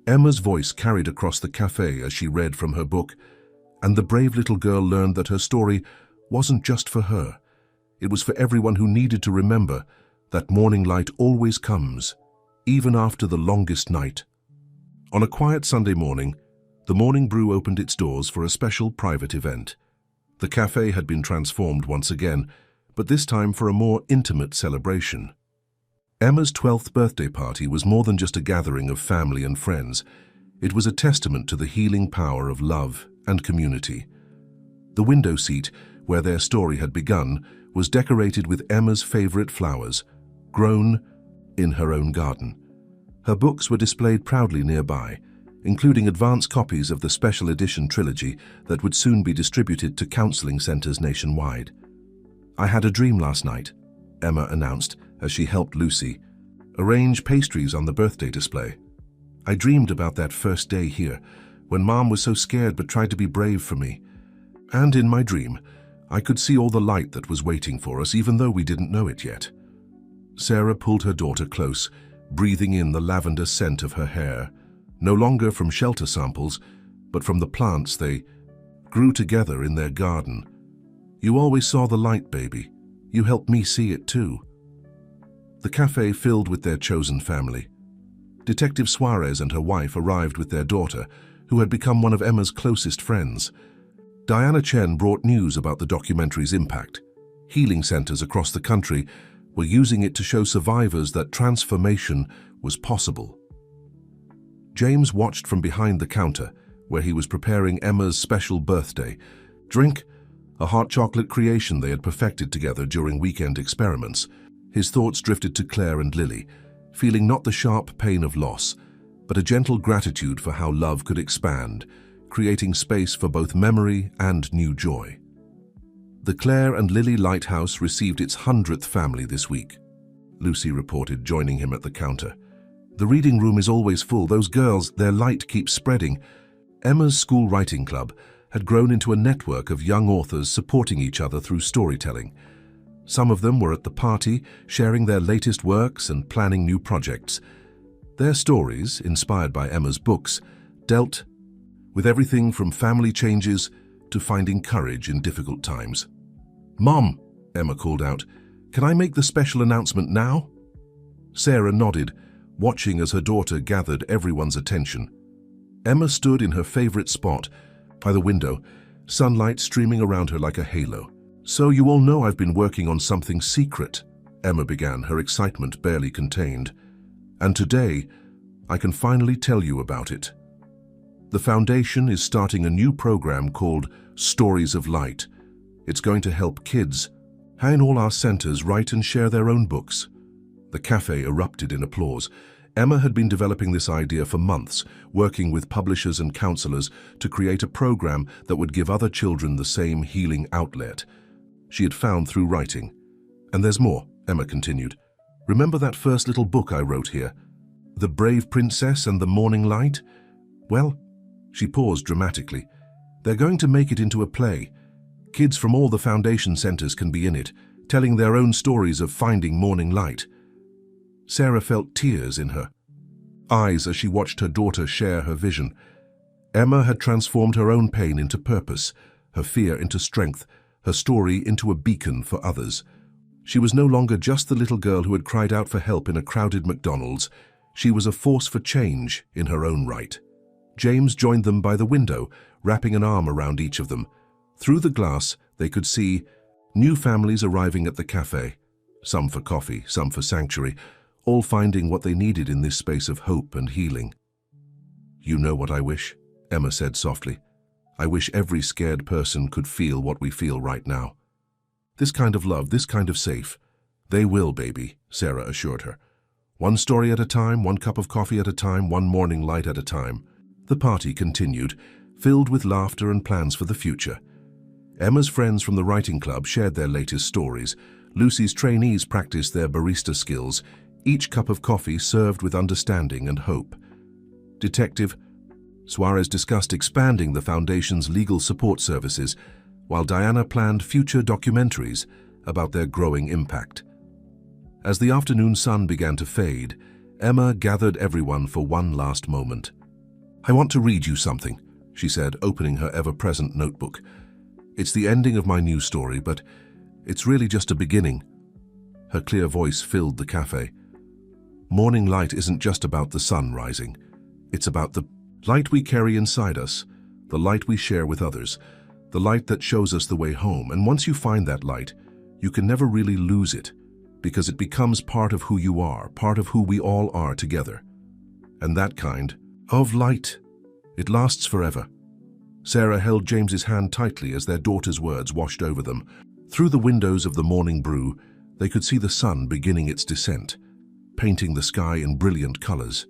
Emma's voice carried across the cafe as she read from her book, and the brave little girl learned that her story wasn't just for her. It was for everyone who needed to remember that morning light always comes, even after the longest night. On a quiet Sunday morning, the Morning Brew opened its doors for a special private event. The cafe had been transformed once again, but this time for a more intimate celebration. Emma's 12th birthday party was more than just a gathering of family and friends. It was a testament to the healing power of love and community. The window seat, where their story had begun, was decorated with Emma's favorite flowers, grown in her own garden. Her books were displayed proudly nearby, including advance copies of the special edition trilogy that would soon be distributed to counseling centers nationwide. "I had a dream last night," Emma announced as she helped Lucy arrange pastries on the birthday display. "I dreamed about that first day here, when Mom was so scared but tried to be brave for me. And in my dream, I could see all the light that was waiting for us, even though we didn't know it yet." Sarah pulled her daughter close, breathing in the lavender scent of her hair, no longer from shelter samples, but from the plants they grew together in their garden. "You always saw the light, baby. You helped me see it too." The cafe filled with their chosen family. Detective Suarez and her wife arrived with their daughter, who had become one of Emma's closest friends. Diana Chen brought news about the documentary's impact. Healing centers across the country were using it to show survivors that transformation was possible. James watched from behind the counter, where he was preparing Emma's special birthday drink, a hot chocolate creation they had perfected together during weekend experiments. His thoughts drifted to Claire and Lily, feeling not the sharp pain of loss, but a gentle gratitude for how love could expand, creating space for both memory and new joy. The Claire and Lily Lighthouse received its 100th family this week, Lucy reported, joining him at the counter. "The reading room is always full. Those girls, their light keeps spreading." Emma's school writing club had grown into a network of young authors supporting each other through storytelling. Some of them were at the party, sharing their latest works and planning new projects. Their stories, inspired by Emma's books, dealt with everything from family changes to finding courage in difficult times. "Mom," Emma called out, "can I make the special announcement now?" Sarah nodded, watching as her daughter gathered everyone's attention. Emma stood in her favorite spot, by the window, sunlight streaming around her like a halo. "So you all know I've been working on something secret," Emma began, her excitement barely contained. "And today, I can finally tell you about it. The Foundation is starting a new program called Stories of Light. It's going to help kids in all our centers write and share their own books." The cafe erupted in applause. Emma had been developing this idea for months, working with publishers and counselors to create a program that would give other children the same healing outlet she had found through writing. "And there's more," Emma continued. "Remember that first little book I wrote here? The Brave Princess and the Morning Light? Well," she paused dramatically, "they're going to make it into a play. Kids from all the Foundation centers can be in it, telling their own stories of finding morning light." Sarah felt tears in her eyes as she watched her daughter share her vision. Emma had transformed her own pain into purpose, her fear into strength, her story into a beacon for others. She was no longer just the little girl who had cried out for help in a crowded McDonald's. She was a force for change in her own right. James joined them by the window, wrapping an arm around each of them. Through the glass, they could see new families arriving at the cafe, some for coffee, some for sanctuary, all finding what they needed in this space of hope and healing. "You know what I wish?" Emma said softly. "I wish every scared person could feel what we feel right now. This kind of love, this kind of safe." "They will, baby," Sarah assured her. "One story at a time, one cup of coffee at a time, one morning light at a time." The party continued, filled with laughter and plans for the future. Emma's friends from the writing club shared their latest stories. Lucy's trainees practiced their barista skills, each cup of coffee served with understanding and hope. Detective Suarez discussed expanding the Foundation's legal support services, while Diana planned future documentaries about their growing impact. As the afternoon sun began to fade, Emma gathered everyone for one last moment. "I want to read you something," she said, opening her ever-present notebook. "It's the ending of my new story, but it's really just a beginning." Her clear voice filled the cafe. "Morning light isn't just about the sun rising. It's about the light we carry inside us, the light we share with others, the light that shows us the way home. And once you find that light, you can never really lose it, because it becomes part of who you are, part of who we all are together. And that kind of light, it lasts forever." Sarah held James's hand tightly as their daughter's words washed over them. Through the windows of the morning brew, they could see the sun beginning its descent, painting the sky in brilliant colors.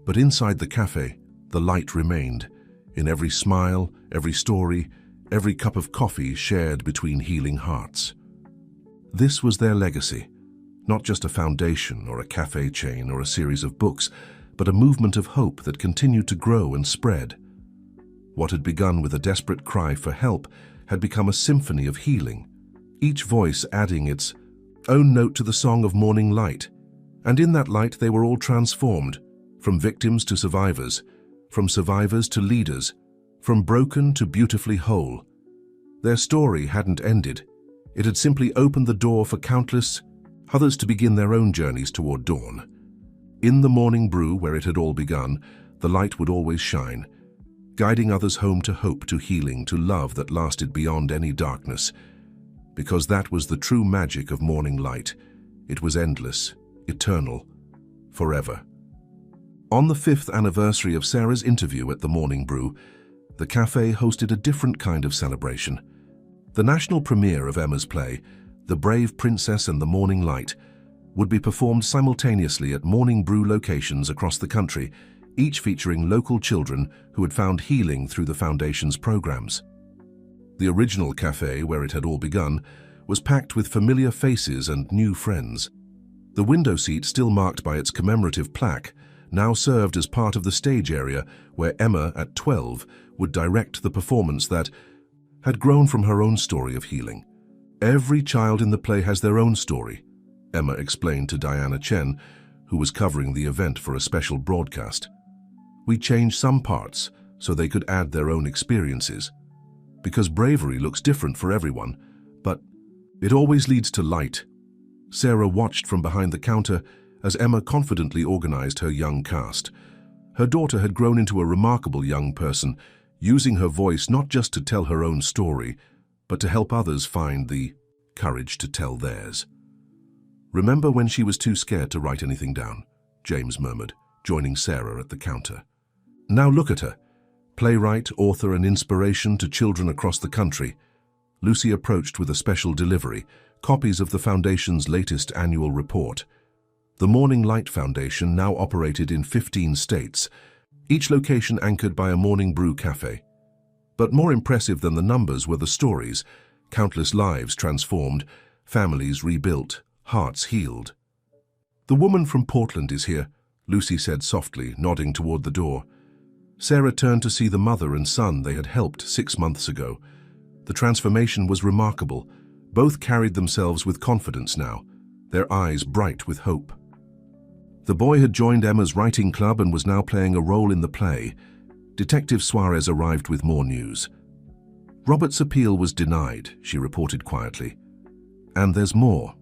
But inside the cafe, the light remained, in every smile, every story, every cup of coffee shared between healing hearts. This was their legacy, not just a foundation or a cafe chain or a series of books, but a movement of hope that continued to grow and spread. What had begun with a desperate cry for help had become a symphony of healing, each voice adding its own note to the song of morning light. And in that light they were all transformed, from victims to survivors, from survivors to leaders, from broken to beautifully whole. Their story hadn't ended. It had simply opened the door for countless others to begin their own journeys toward dawn. In the morning brew, where it had all begun, the light would always shine, guiding others home to hope, to healing, to love that lasted beyond any darkness. Because that was the true magic of morning light. It was endless, eternal, forever. On the 5th anniversary of Sarah's interview at the Morning Brew, the cafe hosted a different kind of celebration. The national premiere of Emma's play, The Brave Princess and the Morning Light, would be performed simultaneously at Morning Brew locations across the country, each featuring local children who had found healing through the Foundation's programs. The original cafe, where it had all begun, was packed with familiar faces and new friends. The window seat, still marked by its commemorative plaque, now served as part of the stage area where Emma, at 12, would direct the performance that had grown from her own story of healing. "Every child in the play has their own story," Emma explained to Diana Chen, who was covering the event for a special broadcast. "We changed some parts so they could add their own experiences. Because bravery looks different for everyone, but it always leads to light." Sarah watched from behind the counter as Emma confidently organized her young cast. Her daughter had grown into a remarkable young person, using her voice not just to tell her own story, but to help others find the courage to tell theirs. "Remember when she was too scared to write anything down?" James murmured, joining Sarah at the counter. "Now look at her. Playwright, author, and inspiration to children across the country." Lucy approached with a special delivery, copies of the Foundation's latest annual report. The Morning Light Foundation now operated in 15 states, each location anchored by a Morning Brew cafe. But more impressive than the numbers were the stories: countless lives transformed, families rebuilt, hearts healed. "The woman from Portland is here," Lucy said softly, nodding toward the door. Sarah turned to see the mother and son they had helped 6 months ago. The transformation was remarkable. Both carried themselves with confidence now, their eyes bright with hope. The boy had joined Emma's writing club and was now playing a role in the play. Detective Suarez arrived with more news. Robert's appeal was denied, she reported quietly. And there's more.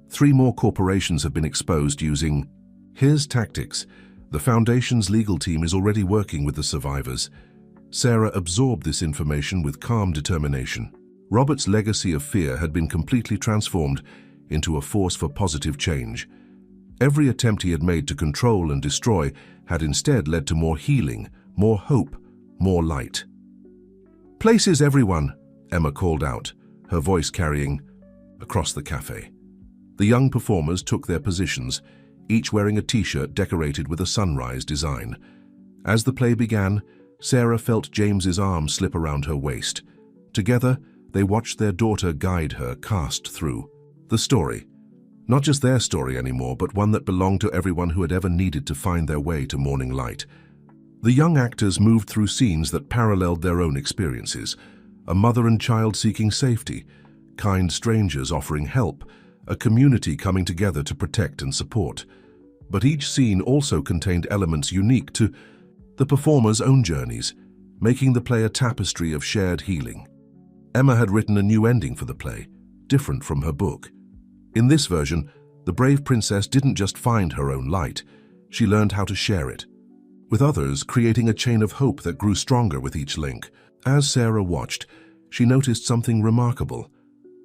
3 more corporations have been exposed using his tactics. The Foundation's legal team is already working with the survivors. Sarah absorbed this information with calm determination. Robert's legacy of fear had been completely transformed into a force for positive change. Every attempt he had made to control and destroy had instead led to more healing, more hope, more light. "Places, everyone," Emma called out, her voice carrying across the cafe. The young performers took their positions, each wearing a t-shirt decorated with a sunrise design. As the play began, Sarah felt James's arm slip around her waist. Together, they watched their daughter guide her cast through the story. Not just their story anymore, but one that belonged to everyone who had ever needed to find their way to morning light. The young actors moved through scenes that paralleled their own experiences. A mother and child seeking safety, kind strangers offering help, a community coming together to protect and support. But each scene also contained elements unique to the performers' own journeys, making the play a tapestry of shared healing. Emma had written a new ending for the play, different from her book. In this version, the brave princess didn't just find her own light, she learned how to share it with others, creating a chain of hope that grew stronger with each link. As Sarah watched, she noticed something remarkable.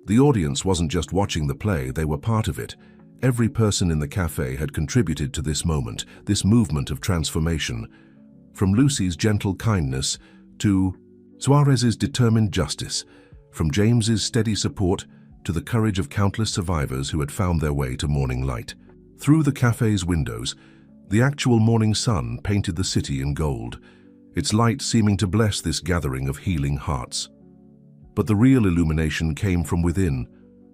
The audience wasn't just watching the play, they were part of it. Every person in the cafe had contributed to this moment, this movement of transformation. From Lucy's gentle kindness to Suarez's determined justice, from James's steady support to the courage of countless survivors who had found their way to morning light. Through the cafe's windows, the actual morning sun painted the city in gold, its light seeming to bless this gathering of healing hearts. But the real illumination came from within,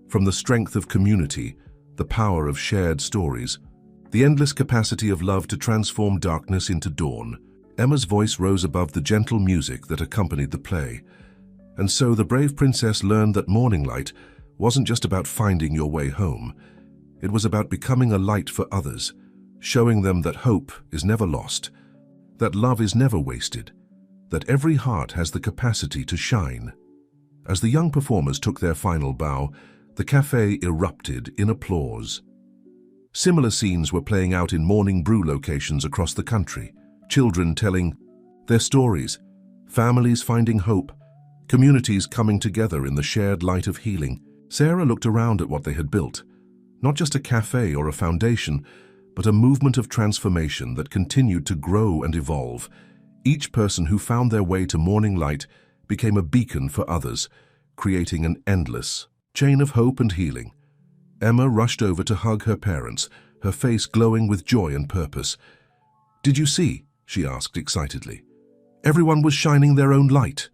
from the strength of community, the power of shared stories, the endless capacity of love to transform darkness into dawn. Emma's voice rose above the gentle music that accompanied the play. And so the brave princess learned that morning light wasn't just about finding your way home. It was about becoming a light for others, showing them that hope is never lost, that love is never wasted, that every heart has the capacity to shine. As the young performers took their final bow, the cafe erupted in applause. Similar scenes were playing out in morning brew locations across the country, children telling their stories, families finding hope, communities coming together in the shared light of healing. Sarah looked around at what they had built, not just a cafe or a foundation, but a movement of transformation that continued to grow and evolve. Each person who found their way to morning light became a beacon for others, creating an endless chain of hope and healing. Emma rushed over to hug her parents, her face glowing with joy and purpose. "Did you see?" she asked excitedly. "Everyone was shining their own light."